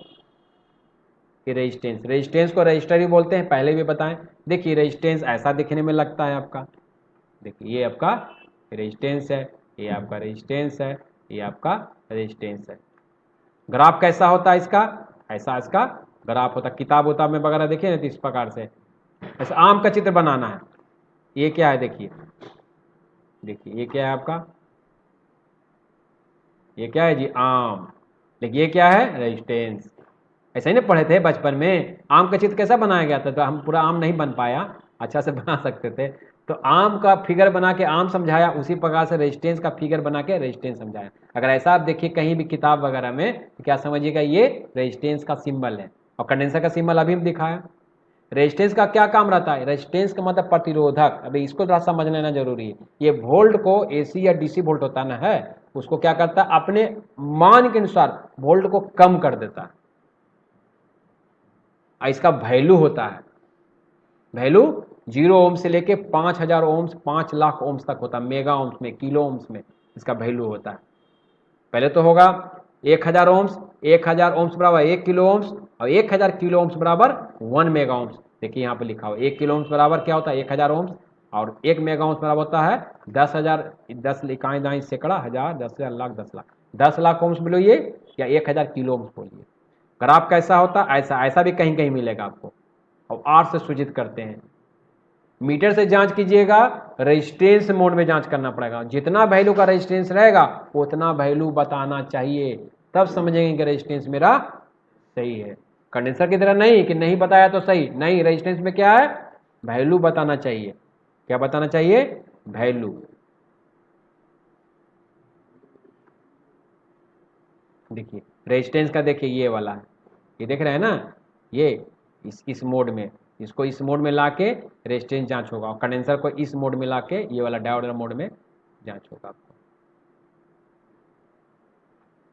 कि रेजिस्टेंस। रेजिस्टेंस को रजिस्टर ही बोलते हैं, पहले भी बताएं। देखिए रेजिस्टेंस ऐसा दिखने में लगता है आपका, देखिए ये आपका रेजिस्टेंस है, ये आपका रेजिस्टेंस है, ये आपका रेजिस्टेंस है। ग्राफ कैसा होता है इसका? ऐसा इसका ग्राफ होता है। किताब उताब में वगैरह देखिए ना तो इस प्रकार से ऐसा आम का चित्र बनाना है। ये क्या है देखिए, देखिए ये क्या है आपका, ये क्या है जी? आम। लेकिन ये क्या है? रेजिस्टेंस। ऐसा ही ना पढ़े थे बचपन में, आम का चित्र कैसा बनाया गया था? तो हम पूरा आम नहीं बन पाया, अच्छा से बना सकते थे, तो आम का फिगर बना के आम समझाया, उसी प्रकार से रेजिस्टेंस का फिगर बना के रेजिस्टेंस समझाया। अगर ऐसा आप देखिए कहीं भी किताब वगैरह में तो क्या समझिएगा, ये रेजिस्टेंस का सिंबल है। और कंडेंसर का सिंबल अभी हम दिखाया। रेजिस्टेंस का क्या काम रहता है? रेजिस्टेंस का मतलब प्रतिरोधक। अभी इसको थोड़ा समझ लेना जरूरी है। ये वोल्ट को एसी या डीसी वोल्ट होता ना है, उसको क्या करता है? अपने मान के अनुसार वोल्ट को कम कर देता है। इसका वैल्यू होता है, वैल्यू 0 ओम से लेके 5000 ओम्स, 5 लाख ओम्स तक होता है। मेगा ओम्स में, किलो ओम्स में इसका वैल्यू होता है। पहले तो होगा 1000 ओम्स, 1000 ओम्स बराबर 1 किलो ओम्स, और 1000 किलो ओम्स बराबर 1 मेगा ओम्स। देखिए यहाँ पे लिखा हो 1 किलो ओम्स बराबर क्या होता है? 1000 ओम्स, और 1 मेगा ओम्स बराबर होता है 10,000, 10 इकाई दाई सैकड़ा, हजार, 10,000, लाख, 10 लाख। 10 लाख ओम्स बोलिए या 1000 किलो ओम्स बोलिए। ग्राफ कैसा होता है? ऐसा। ऐसा भी कहीं कहीं मिलेगा आपको, और आर से सूचित करते हैं। मीटर से जांच कीजिएगा, रेजिस्टेंस मोड में जांच करना पड़ेगा। जितना वैल्यू का रेजिस्टेंस रहेगा उतना वैल्यू बताना चाहिए, तब समझेंगे कि रेजिस्टेंस मेरा सही है। कंडेंसर की तरह नहीं कि नहीं बताया तो सही नहीं, रेजिस्टेंस में क्या है? वैल्यू बताना चाहिए। क्या बताना चाहिए? वैल्यू। देखिए रेजिस्टेंस का, देखिए ये वाला है, ये देख रहे हैं ना, ये इस मोड में, इसको इस मोड में लाके रेजिस्टेंस जांच होगा, और कंडेंसर को इस मोड में लाके ये वाला डायोड मोड में जांच होगा आपको।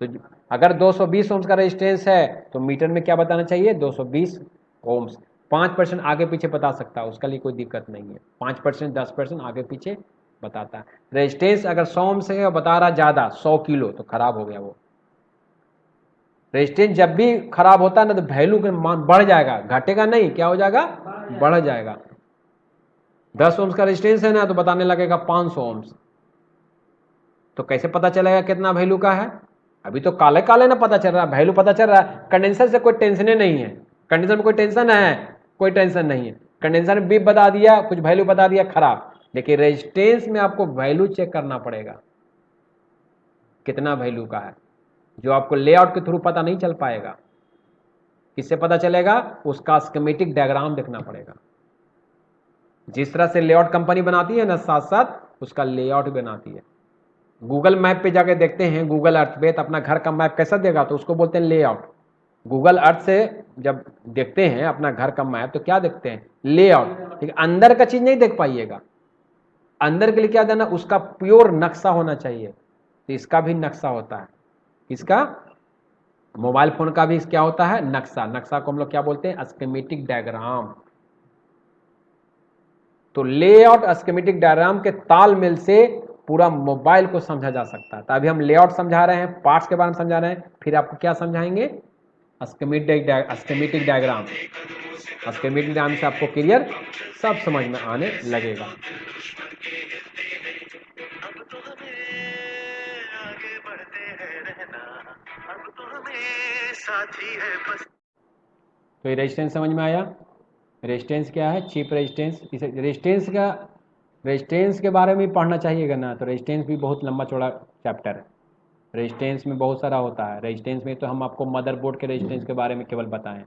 तो अगर 220 ओम्स का रेजिस्टेंस है तो मीटर में क्या बताना चाहिए? 220 ओम्स। 5% आगे पीछे बता सकता है, उसका लिए कोई दिक्कत नहीं है। 5%, 10% आगे पीछे बताता है। रेजिस्टेंस अगर 100 ओम से बता रहा ज़्यादा, 100 किलो, तो खराब हो गया वो। रेजिस्टेंस जब भी खराब होता है ना तो वैल्यू का मान बढ़ जाएगा, घटेगा नहीं, क्या हो जाएगा? बढ़ जाएगा। 10 ओम्स का रेजिस्टेंस है ना तो बताने लगेगा 500 ओम्स। तो कैसे पता चलेगा कितना वैल्यू का है? अभी तो काले काले ना पता चल रहा, वैल्यू पता चल रहा है। कंडेंसर से कोई टेंशन नहीं है, कंडेंसर में कोई टेंशन है? कोई टेंशन नहीं है। कंडेंसर में बीप बता दिया, कुछ वैल्यू बता दिया, खराब। लेकिन रेजिस्टेंस में आपको वैल्यू चेक करना पड़ेगा, कितना वैल्यू का है, जो आपको लेआउट के थ्रू पता नहीं चल पाएगा। किससे पता चलेगा? उसका स्कीमेटिक डायग्राम देखना पड़ेगा। जिस तरह से लेआउट कंपनी बनाती है ना, साथ साथ उसका लेआउट बनाती है। गूगल मैप पे जाके देखते हैं, गूगल अर्थ पे, तो अपना घर का मैप कैसा देगा, तो उसको बोलते हैं लेआउट। गूगल अर्थ से जब देखते हैं अपना घर का मैप तो क्या देखते हैं, लेआउट। ठीक, अंदर का चीज नहीं देख पाइएगा। अंदर के लिए क्या देना, उसका प्योर नक्शा होना चाहिए। तो इसका भी नक्शा होता है, इसका मोबाइल फोन का भी क्या होता है, नक्शा। नक्शा को हम लोग क्या बोलते हैं, स्कीमेटिक डायग्राम। तो लेआउट स्कीमेटिक डायग्राम के तालमेल से पूरा मोबाइल को समझा जा सकता है। तो अभी हम लेआउट समझा रहे हैं, पार्ट्स के बारे में समझा रहे हैं, फिर आपको क्या समझाएंगे, स्कीमेटिक डायग्राम। स्कीमेटिक डायग्राम से आपको क्लियर सब समझ में आने लगेगा। तो ये रेजिस्टेंस समझ में आया। रेजिस्टेंस क्या है, चीप रेजिस्टेंस। इसे रेजिस्टेंस के बारे में पढ़ना चाहिएगा ना, तो रेजिस्टेंस भी बहुत लंबा चौड़ा चैप्टर है। रेजिस्टेंस में बहुत सारा होता है। रेजिस्टेंस में तो हम आपको मदरबोर्ड के रेजिस्टेंस के बारे में केवल बताएं।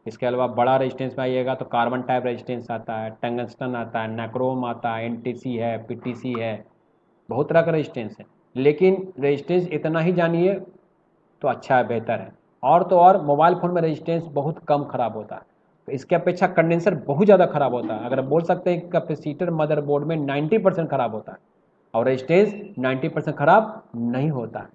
इसके अलावा बड़ा रेजिस्टेंस में आइएगा तो कार्बन टाइप रेजिस्टेंस आता है, टंगस्टन आता है, नाक्रोम आता है, एनटीसी है, पीटीसी है, बहुत तरह का रेजिस्टेंस है। लेकिन रेजिस्टेंस इतना ही जानिए तो अच्छा है, बेहतर है। और तो और मोबाइल फ़ोन में रेजिस्टेंस बहुत कम खराब होता है, तो इसके अपेक्षा कंडेंसर बहुत ज़्यादा खराब होता है। अगर बोल सकते हैं कि कैपेसिटर मदरबोर्ड में 90% खराब होता है और रेजिस्टेंस 90% खराब नहीं होता है।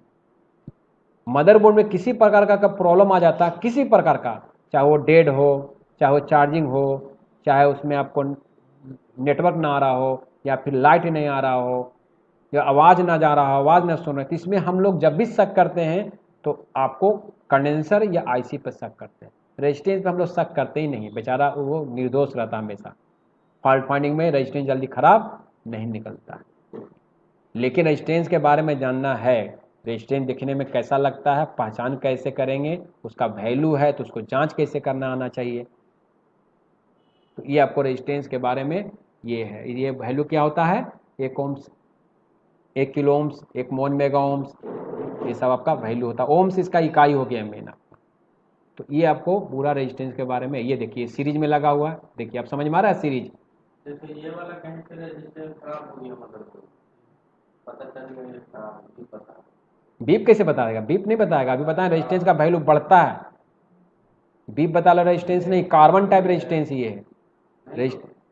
मदरबोर्ड में किसी प्रकार का प्रॉब्लम आ जाता है, किसी प्रकार का, चाहे वो डेड हो, चाहे वो चार्जिंग हो, चाहे उसमें आपको नेटवर्क ना आ रहा हो, या फिर लाइट नहीं आ रहा हो, या आवाज़ ना जा रहा हो, आवाज़ ना सुन रहे, तो इसमें हम लोग जब भी शक करते हैं तो आपको कंडेंसर या आईसी पर शक करते हैं। रेजिस्टेंस पे हम लोग शक करते ही नहीं, बेचारा वो निर्दोष रहता है हमेशा। फॉल्ट फाइंडिंग में रेजिस्टेंस जल्दी खराब नहीं निकलता है। लेकिन रेजिस्टेंस के बारे में जानना है, रेजिस्टेंस दिखने में कैसा लगता है, पहचान कैसे करेंगे, उसका वैल्यू है तो उसको जांच कैसे करना आना चाहिए। तो ये आपको रेजिस्टेंस के बारे में ये है। ये वैल्यू क्या होता है, 1 ओम्स, 1 किलो ओम्स, 1 मोन मेगा ओम्स, ये सब आपका वैल्यू होता है। ओम्स इसका इकाई हो गया मेन आपका। तो ये आपको पूरा रेजिस्टेंस के बारे में, ये देखिए सीरीज में लगा हुआ है, देखिए आप समझ में आ रहा है सीरीज। जैसे ये वाला कहीं से रेजिस्टेंस खराब हो गया, मतलब तो पता चल गया ये खराब नहीं पता। बीप कैसे बताएगा, बीप नहीं बताएगा। अभी बताएं रेजिस्टेंस का वैल्यू बढ़ता है, बीप बता लो, रेजिस्टेंस नहीं, कार्बन टाइप रेजिस्टेंस ये है।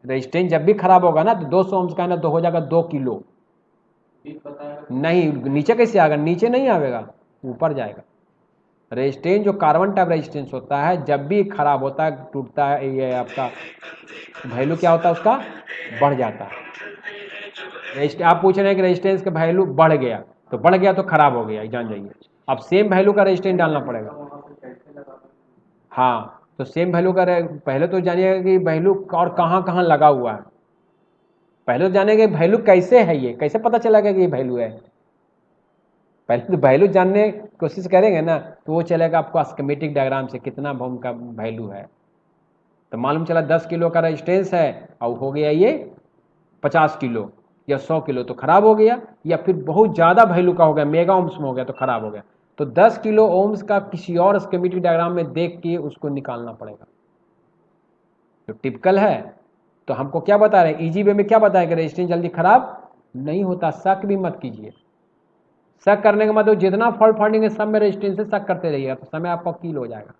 रेजिस्टेंस जब भी खराब होगा ना तो 200 ओम्स का है ना, तो हो जाएगा 2 किलो। बीप बताएगा नहीं, नीचे कैसे आएगा, नीचे नहीं आएगा, ऊपर जाएगा। रेजिस्टेंस जो कार्बन टाइप रेजिस्टेंस होता है जब भी खराब होता है, टूटता है, ये आपका वैल्यू क्या होता है उसका, बढ़ जाता है। आप पूछ रहे हैं कि रेजिस्टेंस का वैल्यू बढ़ गया, तो बढ़ गया तो खराब हो गया, जान जाइए। अब सेम वैल्यू का रेजिस्टेंस डालना पड़ेगा। वहाँ पे कैसे लगा। हाँ, तो सेम वैल्यू का पहले तो जानिएगा कि वैल्यू और कहाँ कहाँ लगा हुआ है। पहले तो जानेंगे वैल्यू कैसे है, ये कैसे पता चलेगा कि ये वैल्यू है। पहले तो वैल्यू जानने की कोशिश करेंगे ना, तो वो चलेगा आपको स्कीमेटिक डायग्राम से कितना ओम का वैल्यू है। तो मालूम चला 10 किलो का रेजिस्टेंस है और हो गया ये 50 किलो या 100 किलो, तो खराब हो गया। या फिर बहुत ज़्यादा वैल्यू का हो गया, मेगा ओम्स में हो गया, तो खराब हो गया। तो 10 किलो ओम्स का किसी और स्कीमेटिक डायग्राम में देख के उसको निकालना पड़ेगा। जो टिपिकल है, तो हमको क्या बता रहे हैं, इजी वे में क्या बताएगा, रेजिस्टेंस जल्दी खराब नहीं होता। शक भी मत कीजिए। शक करने का मतलब जितना फॉल्ट फाइंडिंग है सब में रेजिस्टेंस से शक करते रहिएगा, तो समय आपका कील हो जाएगा।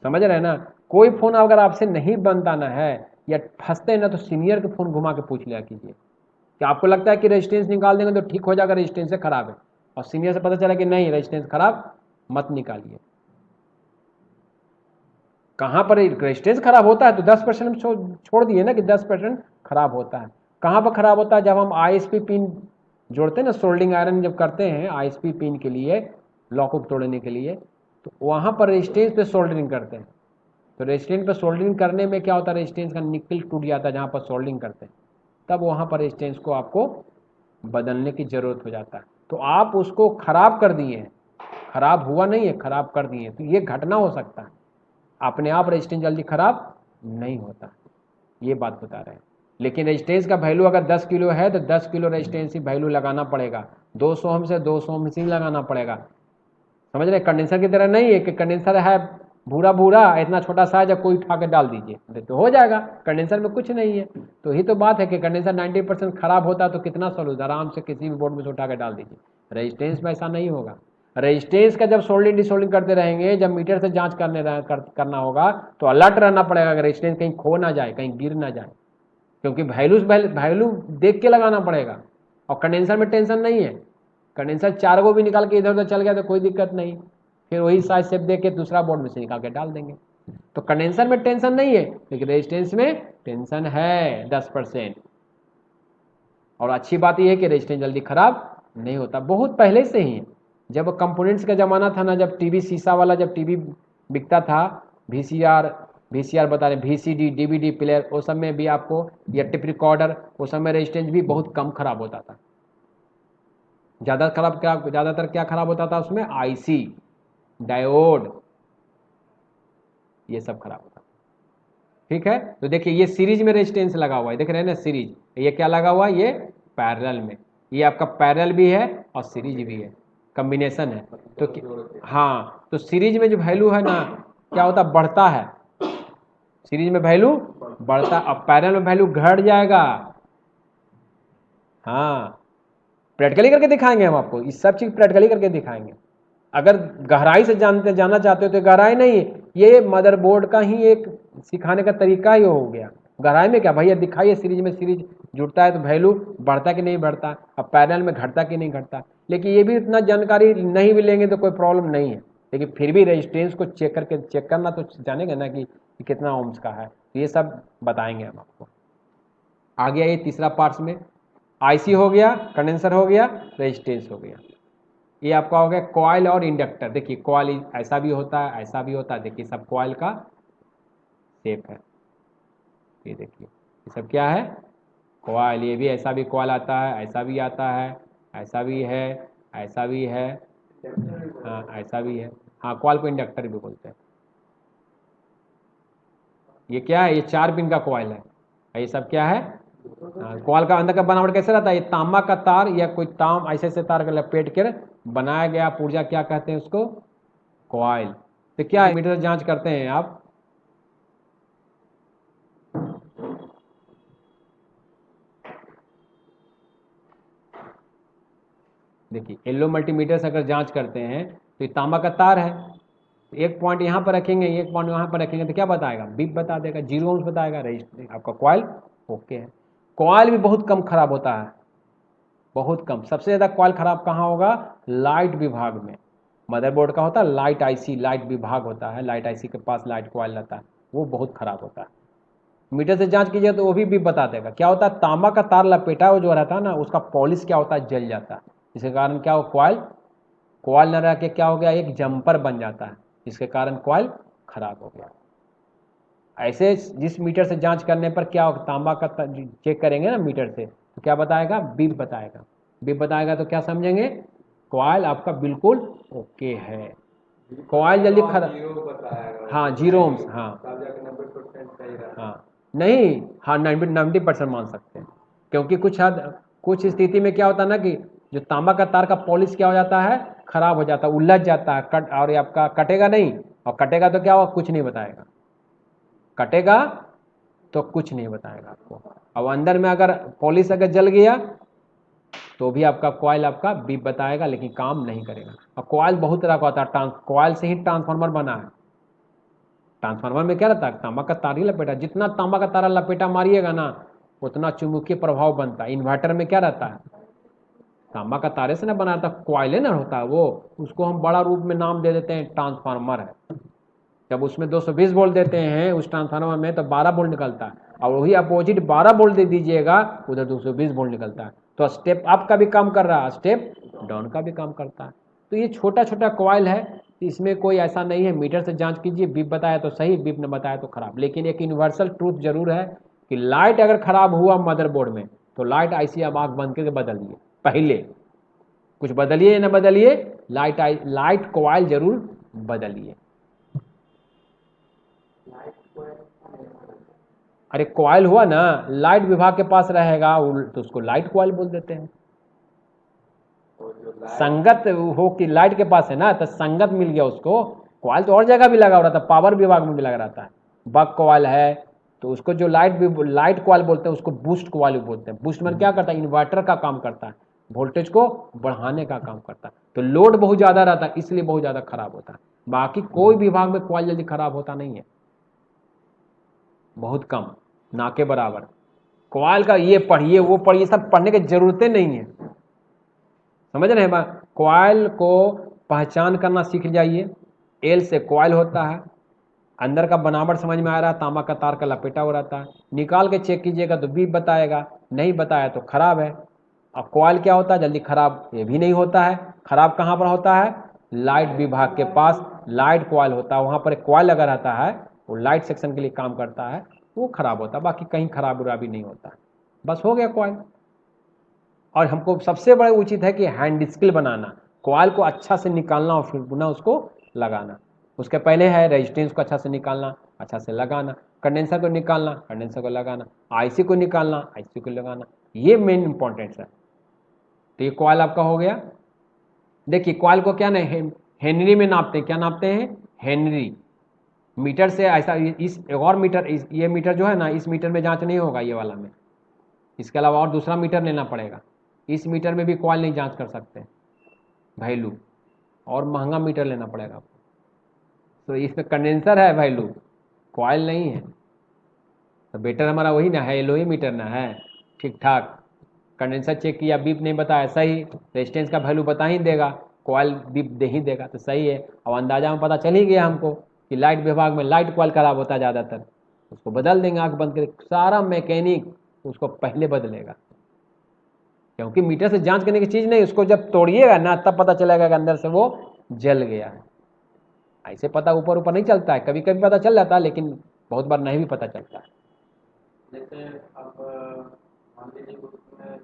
समझ रहे हैं ना। कोई फोन अगर आपसे नहीं बनता ना है या फंसते हैं ना, तो सीनियर के फोन घुमा के पूछ लिया कीजिए कि आपको लगता है कि रेजिस्टेंस निकाल देंगे तो ठीक हो जाएगा, रेजिस्टेंस से खराब है, और सीनियर से पता चला कि नहीं रेजिस्टेंस खराब, मत निकालिए। कहाँ पर रेजिस्टेंस खराब होता है तो 10% छोड़ दिए ना कि 10% खराब होता है। कहाँ पर खराब होता है, जब हम आईएसपी पिन जोड़ते हैं ना, सोल्डिंग आयरन जब करते हैं आईएसपी पिन के लिए, लॉकअप तोड़ने के लिए, तो वहाँ पर रेजिस्टेंस पे सोल्डरिंग करते हैं। तो रेजिस्टेंस पे सोल्डरिंग करने में क्या होता है, रेजिस्टेंस का निकल टूट जाता है जहाँ पर सोल्डरिंग करते हैं, तब वहाँ पर रेजिस्टेंस को आपको बदलने की ज़रूरत हो जाता है। तो आप उसको खराब कर दिए हैं, खराब हुआ नहीं है, खराब कर दिए, तो ये घटना हो सकता है। अपने आप रेजिस्टेंस जल्दी खराब नहीं होता, ये बात बता रहे हैं। लेकिन रेजिस्टेंस का वैल्यू अगर 10 किलो है तो 10 किलो रेजिस्टेंस ही वैल्यू लगाना पड़ेगा। 200 ओम से 200 ओम ही लगाना पड़ेगा। समझ रहे, कंडेंसर की तरह नहीं है कि कंडेंसर है भूरा भूरा इतना छोटा साइज है, कोई उठा के डाल दीजिए तो हो जाएगा। कंडेंसर में कुछ नहीं है। तो यही तो बात है कि कंडेंसर 90% खराब होता है तो कितना सोल्यूशन, आराम से किसी भी बोर्ड में से उठा के डाल दीजिए। रेजिस्टेंस में ऐसा नहीं होगा। रेजिस्टेंस का जब सोल्डिंग डिसोल्डिंग करते रहेंगे, जब मीटर से जांच करना होगा तो अलर्ट रहना पड़ेगा कि रेजिस्टेंस कहीं खो ना जाए, कहीं गिर ना जाए, क्योंकि वैल्यू देख के लगाना पड़ेगा। और कंडेंसर में टेंशन नहीं है, कंडेंसर 4 को भी निकाल के इधर उधर चल गया तो कोई दिक्कत नहीं, फिर वही साइज शेप दे के दूसरा बोर्ड में से निकाल के डाल देंगे। तो कंडेंसर में टेंशन नहीं है, लेकिन रेजिस्टेंस में टेंशन है 10%। और अच्छी बात यह है कि रेजिस्टेंस जल्दी खराब नहीं होता, बहुत पहले से ही। जब कंपोनेंट्स का ज़माना था ना, जब टीवी शीशा वाला जब टीवी बिकता था, वीसीआर बता रहे, वीसीडी, डीवीडी प्लेयर, उस समय भी आपको, या टेप रिकॉर्डर, उस समय रेजिस्टेंस भी बहुत कम खराब होता था। ज़्यादातर क्या खराब होता था उसमें? आईसी, डायोड, ये सब खराब होता। ठीक है, तो देखिए ये सीरीज में रेजिस्टेंस लगा हुआ है, देख रहे हैं ना सीरीज, ये क्या लगा हुआ है? ये पैरेलल में, ये आपका पैरेलल भी है और सीरीज भी है, कॉम्बिनेशन है। तो हाँ, तो सीरीज में जो वैल्यू है ना, क्या होता है? बढ़ता है। सीरीज में वैल्यू बढ़ता, अब पैरेलल में वैल्यू घट जाएगा। हाँ, प्रैक्टिकली करके दिखाएंगे हम आपको, इस सब चीज प्रैक्टिकली करके दिखाएंगे। अगर गहराई से जाना चाहते हो तो गहराई नहीं, ये मदरबोर्ड का ही एक सिखाने का तरीका ही हो गया। गहराई में क्या भैया दिखाइए, सीरीज में सीरीज जुड़ता है तो वैल्यू बढ़ता कि नहीं बढ़ता, अब पैरेलल में घटता कि नहीं घटता। लेकिन ये भी इतना जानकारी नहीं भी लेंगे तो कोई प्रॉब्लम नहीं है, लेकिन फिर भी रेजिस्टेंस को चेक करना तो जानेंगे ना कि कितना ओम्स का है, तो ये सब बताएंगे हम आपको। आ गया ये तीसरा पार्ट्स में, आईसी हो गया, कंडेंसर हो गया, रेजिस्टेंस हो गया। ये आपका हो गया कॉइल और इंडक्टर। देखिए कॉइल ऐसा भी होता है, ऐसा भी होता है, देखिए सब कॉइल का शेप है। ये देखिए ये सब क्या है? कॉइल। ये भी ऐसा भी कॉइल आता है, ऐसा भी आता है, ऐसा भी है, ऐसा भी है, हाँ ऐसा भी है। हाँ, कॉइल को इंडक्टर भी बोलते हैं। ये क्या है? ये 4 पिन का कॉइल है। ये सब क्या है? कॉइल का अंदर का बनावट कैसे रहता है? ये तांबा का तार या कोई ऐसे तार का लपेट कर बनाया गया पुर्जा, क्या कहते हैं उसको? कॉइल। तो क्या है, मीटर से जांच करते हैं आप, देखिए येलो मल्टीमीटर से अगर जांच करते हैं तो ये तांबा का तार है, एक पॉइंट यहाँ पर रखेंगे, एक पॉइंट यहाँ पर रखेंगे तो क्या बताएगा? बीप बता देगा, 0 ओम्स बताएगा। रजिस्टर आपका कॉइल ओके है। कॉइल भी बहुत कम खराब होता है, बहुत कम। सबसे ज़्यादा कॉइल खराब कहाँ होगा? लाइट विभाग में। मदरबोर्ड का होता है लाइट आईसी, लाइट विभाग होता है, लाइट आईसी के पास लाइट कॉइल रहता है, वो बहुत खराब होता है। मीटर से जांच कीजिए तो वो भी बता देगा। क्या होता है? तांबा का तार लपेटा हुआ जो रहता है ना, उसका पॉलिश क्या होता है? जल जाता है। इसके कारण क्या हो? कॉइल न रह के क्या हो गया? एक जंपर बन जाता है, जिसके कारण कॉइल खराब हो गया। ऐसे जिस मीटर से जांच करने पर क्या होगा? तांबा का चेक करेंगे ना मीटर से तो क्या बताएगा? बीप बताएगा। बीप बताएगा तो क्या समझेंगे? कॉइल आपका बिल्कुल ओके है। कॉइल जल्दी खराब, हाँ 0 ओम्स, हाँ हाँ नहीं, हाँ 90% मान सकते हैं, क्योंकि कुछ स्थिति में क्या होता है ना कि जो तांबा का तार का पॉलिश क्या हो जाता है? खराब हो जाता है, उलझ जाता है, और आपका कटेगा नहीं, और कटेगा तो क्या होगा? कुछ नहीं बताएगा, कटेगा तो कुछ नहीं बताएगा आपको। अब अंदर में अगर पॉलिश अगर जल गया तो भी आपका कॉइल आपका बीप बताएगा, लेकिन काम नहीं करेगा। और कॉइल बहुत तरह का होता है, कॉइल से ही ट्रांसफार्मर बना है। ट्रांसफार्मर में क्या रहता है? तांबा का तार ही लपेटा, जितना तांबा का तारा लपेटा मारिएगा ना उतना चुंबकीय प्रभाव बनता है। इन्वर्टर में क्या रहता है? तांबा का तारे से ना बना रहता, कॉइल ना होता है वो, उसको हम बड़ा रूप में नाम दे देते हैं ट्रांसफार्मर है। जब उसमें 220 वोल्ट देते हैं उस ट्रांसफार्मर में तो 12 वोल्ट निकलता है, और वही अपोजिट 12 वोल्ट दे दीजिएगा उधर 220 वोल्ट निकलता है। तो स्टेप अप का भी काम कर रहा है, स्टेप डाउन का भी काम करता है। तो ये छोटा छोटा कॉइल है, इसमें कोई ऐसा नहीं है। मीटर से जांच कीजिए, बीप बताया तो सही, बीप न बताया तो खराब। लेकिन एक यूनिवर्सल ट्रूथ जरूर है कि लाइट अगर खराब हुआ मदरबोर्ड में तो लाइट आईसी अब आँख बंद करके बदलिए, पहले कुछ बदलिए या न बदलिए, लाइट कॉइल जरूर बदलिए। अरे कॉइल हुआ ना, लाइट विभाग के पास रहेगा तो उसको लाइट कॉइल बोल देते हैं। संगत हो कि लाइट के पास है ना, तो संगत मिल गया उसको, कॉइल तो और जगह भी लगा हुआ रहता है, पावर विभाग में भी लगा रहता है। बक कॉइल है तो उसको जो लाइट कॉइल बोलते हैं उसको बूस्ट कॉइल भी बोलते हैं। बूस्ट मैन क्या करता है, इन्वर्टर का काम करता है, वोल्टेज को बढ़ाने का काम करता है। तो लोड बहुत ज़्यादा रहता है इसलिए बहुत ज़्यादा खराब होता है। बाकी कोई विभाग में कॉइल जल्दी खराब होता नहीं है, बहुत कम, ना के बराबर। कॉइल का ये पढ़िए वो पढ़िए सब पढ़ने की जरूरतें नहीं है, समझ रहे हैं। कॉइल को पहचान करना सीख जाइए। एल से कॉइल होता है, अंदर का बनावट समझ में आ रहा है, तांबा का तार का लपेटा हो रहता है, निकाल के चेक कीजिएगा तो भी बताएगा, नहीं बताया तो खराब है। अब कॉइल क्या होता है, जल्दी खराब ये भी नहीं होता है। खराब कहाँ पर होता है, लाइट विभाग के पास लाइट कॉइल होता है, वहाँ पर एक कॉइल अगर रहता है वो लाइट सेक्शन के लिए काम करता है, वो खराब होता है, बाकी कहीं खराब भी नहीं होता है। बस हो गया कॉइल। और हमको सबसे बड़ा उचित है कि हैंड स्किल बनाना, कॉइल को अच्छा से निकालना और फिर पुनः उसको लगाना। उसके पहले है रेजिस्टेंस को अच्छा से निकालना, अच्छा से लगाना, कंडेंसर को निकालना, कंडेंसर को लगाना, आईसी को निकालना, आईसी को लगाना, ये मेन इंपॉर्टेंट है। तो ये कॉइल आपका हो गया। देखिए कॉइल को क्या नहीं हेनरी में नापते हैं, क्या नापते हैं, हेनरी मीटर से। ऐसा इस एक और मीटर, ये मीटर जो है ना, इस मीटर में जांच नहीं होगा ये वाला में, इसके अलावा और दूसरा मीटर लेना पड़ेगा। इस मीटर में भी कॉइल नहीं जांच कर सकते, वैल्यू और महंगा मीटर लेना पड़ेगा आपको। तो इसमें कंडेंसर है वैल्यू, कॉइल नहीं है। तो बेटर हमारा वही ना है, एलओई मीटर ना है, ठीक ठाक। कंडेंसर चेक किया, बीप नहीं बताया, सही। रेजिस्टेंस का वैल्यू बता ही देगा, कॉइल बीप दे ही देगा, तो सही है। अब अंदाजा में पता चल ही गया हमको कि लाइट विभाग में लाइट कॉइल खराब होता है ज़्यादातर, उसको बदल देंगे आंख बंद करके। सारा मैकेनिक उसको पहले बदलेगा, क्योंकि मीटर से जांच करने की चीज़ नहीं, उसको जब तोड़िएगा ना तब पता चलेगा कि अंदर से वो जल गया है। ऐसे पता ऊपर ऊपर नहीं चलता है, कभी कभी पता चल जाता है लेकिन बहुत बार नहीं भी पता चलता है। जैसे अब मान लीजिए उसमें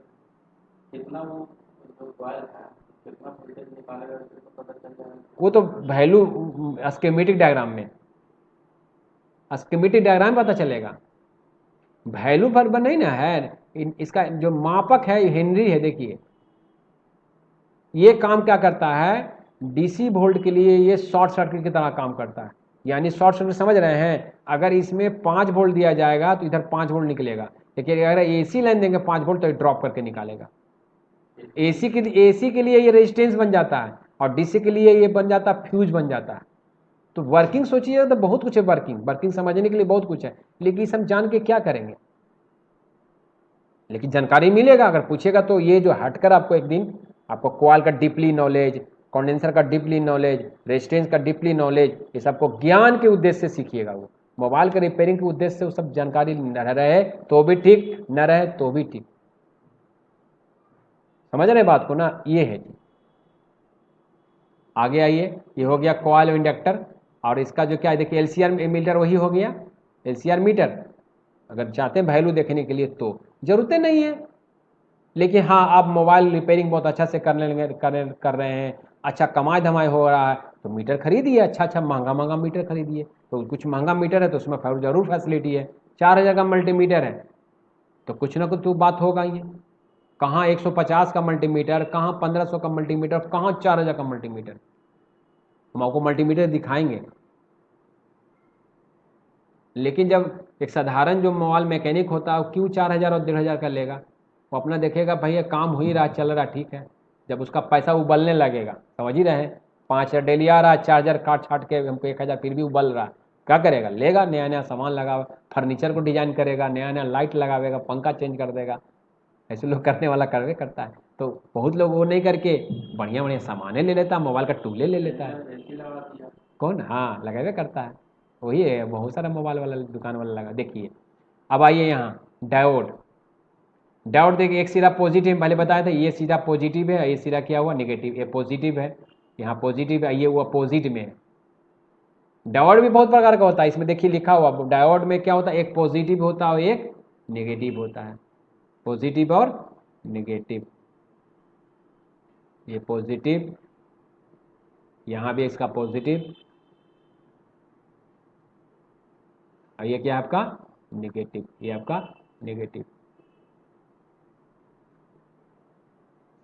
कितना वो जो कॉइल है कितना वोल्टेज निकालेगा उसको पता चल जाएगा। वो तो वैल्यू स्कीमेटिक डायग्राम में, स्कीमेटिक डायग्राम पता चलेगा, वैल्यू पर नहीं ना है। इसका जो मापक है हेनरी है। देखिए ये काम क्या करता है, डीसी वोल्ट के लिए ये शॉर्ट सर्किट की तरह काम करता है। यानी शॉर्ट सर्किट समझ रहे हैं, अगर इसमें 5 वोल्ट दिया जाएगा तो इधर 5 वोल्ट निकलेगा, लेकिन अगर एसी लाइन देंगे 5 वोल्ट तो ड्रॉप करके निकालेगा। एसी के लिए ये रेजिस्टेंस बन जाता है और डीसी के लिए ये बन जाता है फ्यूज बन जाता है। तो वर्किंग सोचिए तो बहुत कुछ है, वर्किंग समझने के लिए बहुत कुछ है, लेकिन इस हम जान के क्या करेंगे। लेकिन जानकारी मिलेगा अगर पूछेगा तो। ये जो हटकर आपको एक दिन आपको कॉइल का डीपली नॉलेज, कंडेंसर का डीपली नॉलेज, रेजिस्टेंस का डीपली नॉलेज, ये सबको ज्ञान के उद्देश्य से सीखिएगा। वो मोबाइल के रिपेयरिंग के उद्देश्य से वो सब जानकारी न रहे तो भी ठीक, न रहे तो भी ठीक। समझ रहे बात को ना, ये है जी। आगे आइए, ये हो गया कॉइल इंडक्टर। और इसका जो क्या है, देखिए एलसीआर मीटर वही हो गया, एलसीआर मीटर। अगर चाहते हैं वैल्यू देखने के लिए तो जरूरतें नहीं है, लेकिन हाँ आप मोबाइल रिपेयरिंग बहुत अच्छा से कर रहे हैं, अच्छा कमाई धमाई हो रहा है तो मीटर खरीदिए, अच्छा महंगा मीटर खरीदिए। तो कुछ महंगा मीटर है तो उसमें जरूर फैसिलिटी है। 4000 का मल्टीमीटर है तो कुछ ना कुछ तो बात होगा ही। कहाँ 150 का मल्टीमीटर, कहाँ 1500 का मल्टीमीटर, कहाँ 4000 का मल्टीमीटर। हम आपको मल्टीमीटर दिखाएंगे, लेकिन जब एक साधारण जो मोबाइल मैकेनिक होता है वो क्यों 4000 और 1500 का लेगा। वो अपना देखेगा भैया काम हो ही रहा, चल रहा, ठीक है। जब उसका पैसा उबलने लगेगा, समझ ही रहे हैं, 5000 डेली आ रहा, 4000 काट छाट के हमको 1000 फिर भी उबल रहा, क्या करेगा, लेगा नया नया सामान लगा, फर्नीचर को डिजाइन करेगा, नया नया लाइट लगावेगा, पंखा चेंज कर देगा। ऐसे लोग करने वाला करवे करता है। तो बहुत लोग वो नहीं करके बढ़िया बढ़िया सामानें ले लेता है, मोबाइल का टूले ले लेता है। एसी लगा दिया। कौन, हाँ लगावे करता है, वही है, बहुत सारा मोबाइल वाला दुकान वाला लगा। देखिए अब आइए यहाँ डायोड। डायोड देखिए एक सिरा पॉजिटिव, पहले बताया था, ये सिरा पॉजिटिव है, ये सिरा क्या हुआ निगेटिव, ये पॉजिटिव है, यहाँ पॉजिटिव है, ये हुआ अपोजिट में। डायोड भी बहुत प्रकार का होता है, इसमें देखिए लिखा हुआ डायोड में क्या होता है, एक पॉजिटिव होता है और एक नेगेटिव होता है, पॉजिटिव और नेगेटिव। ये पॉजिटिव, यहाँ भी इसका पॉजिटिव, और ये क्या है आपका नेगेटिव, ये आपका नेगेटिव।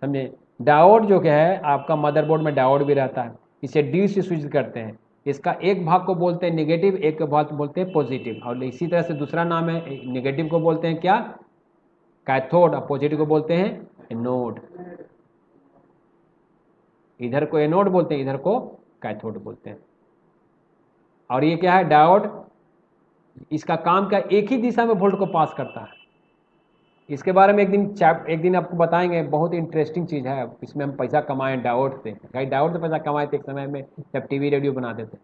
समझे। डायोड जो क्या है आपका मदरबोर्ड में डायोड भी रहता है, इसे डी से स्विच करते हैं। इसका एक भाग को बोलते हैं नेगेटिव, एक भाग को बोलते हैं पॉजिटिव। और इसी तरह से दूसरा नाम है, नेगेटिव को बोलते हैं क्या, कैथोड, और पॉजिटिव को बोलते हैं एनोड। इधर को एनोड बोलते हैं, इधर को कैथोड बोलते हैं। और ये क्या है, डायोड, इसका काम क्या, एक ही दिशा में वोल्ट को पास करता है। इसके बारे में एक दिन आपको बताएंगे, बहुत इंटरेस्टिंग चीज़ है। इसमें हम पैसा कमाए डायोड से, भाई डायोड से पैसा कमाए थे एक समय में जब टीवी रेडियो बनाते थे।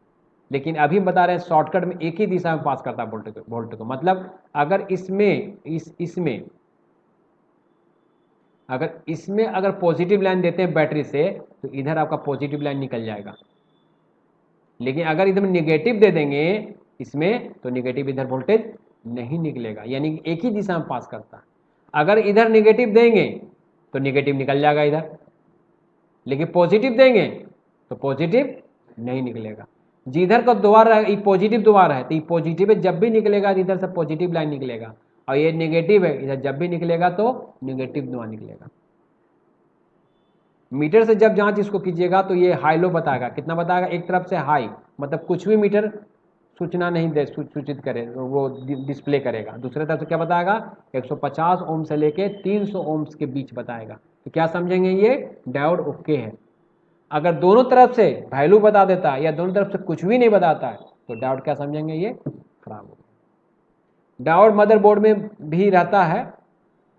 लेकिन अभी बता रहे हैं शॉर्टकट में एक ही दिशा में पास करता है वोल्ट को। मतलब अगर इसमें अगर पॉजिटिव लाइन देते हैं बैटरी से, तो इधर आपका पॉजिटिव लाइन निकल जाएगा। लेकिन अगर इधर निगेटिव दे देंगे इसमें, तो निगेटिव इधर वोल्टेज नहीं निकलेगा, यानी एक ही दिशा में पास करता है। अगर इधर निगेटिव देंगे तो निगेटिव निकल जाएगा इधर, लेकिन पॉजिटिव देंगे तो पॉजिटिव नहीं निकलेगा। जिधर का द्वार है, ये पॉजिटिव द्वार है, तो ये पॉजिटिव है, जब भी निकलेगा इधर से पॉजिटिव लाइन निकलेगा, और ये नेगेटिव है, इधर जब भी निकलेगा तो नेगेटिव द्वार निकलेगा। मीटर से जब जांच इसको कीजिएगा तो ये हाई लो बताएगा, कितना बताएगा, एक तरफ से हाई मतलब कुछ भी मीटर सूचना नहीं दे, सूचित करे, वो डिस्प्ले करेगा। दूसरे तरफ से क्या बताएगा, 150 ओम से लेके 300 ओम्स के बीच बताएगा। तो क्या समझेंगे, ये डायोड ओके है। अगर दोनों तरफ से वैल्यू बता देता है या दोनों तरफ से कुछ भी नहीं बताता है, तो डायोड क्या समझेंगे, ये खराब हो गया। डायोड मदरबोर्ड में भी रहता है,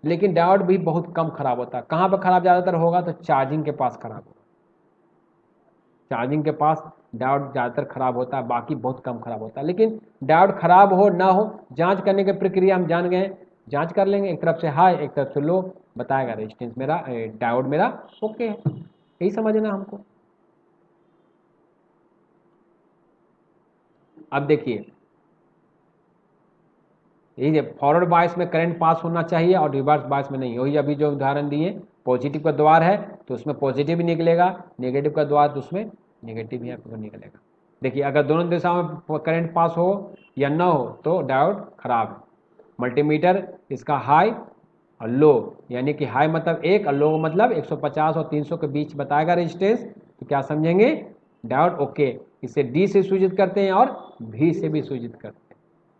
लेकिन डायोड भी बहुत कम खराब होता है। कहाँ पर खराब ज़्यादातर होगा, तो चार्जिंग के पास खराब होगा। चार्जिंग के पास डायोड ज़्यादातर खराब होता है, बाकी बहुत कम खराब होता है। लेकिन डायोड खराब हो ना हो, जांच करने की प्रक्रिया हम जान गए, जांच कर लेंगे, एक तरफ से हाई एक तरफ से लो बताएगा, रेजिस्टेंस मेरा डायोड मेरा ओके है, यही समझना हमको। अब देखिए, यही फॉरवर्ड बायस में करंट पास होना चाहिए और रिवर्स बायस में नहीं। वही अभी जो उदाहरण दिए, पॉजिटिव का द्वार है तो उसमें पॉजिटिव ही निकलेगा, नेगेटिव का द्वार तो उसमें नेगेटिव ही आपको निकलेगा। देखिए, अगर दोनों दिशाओं में करंट पास हो या ना हो तो डायोड खराब है। मल्टीमीटर इसका हाई और लो, यानी कि हाई मतलब 1 और लो मतलब 150 और 300 के बीच बताएगा रेजिस्टेंस, तो क्या समझेंगे, डायोड ओके। इसे डी से सूचित करते हैं और भी से भी सूचित करते हैं।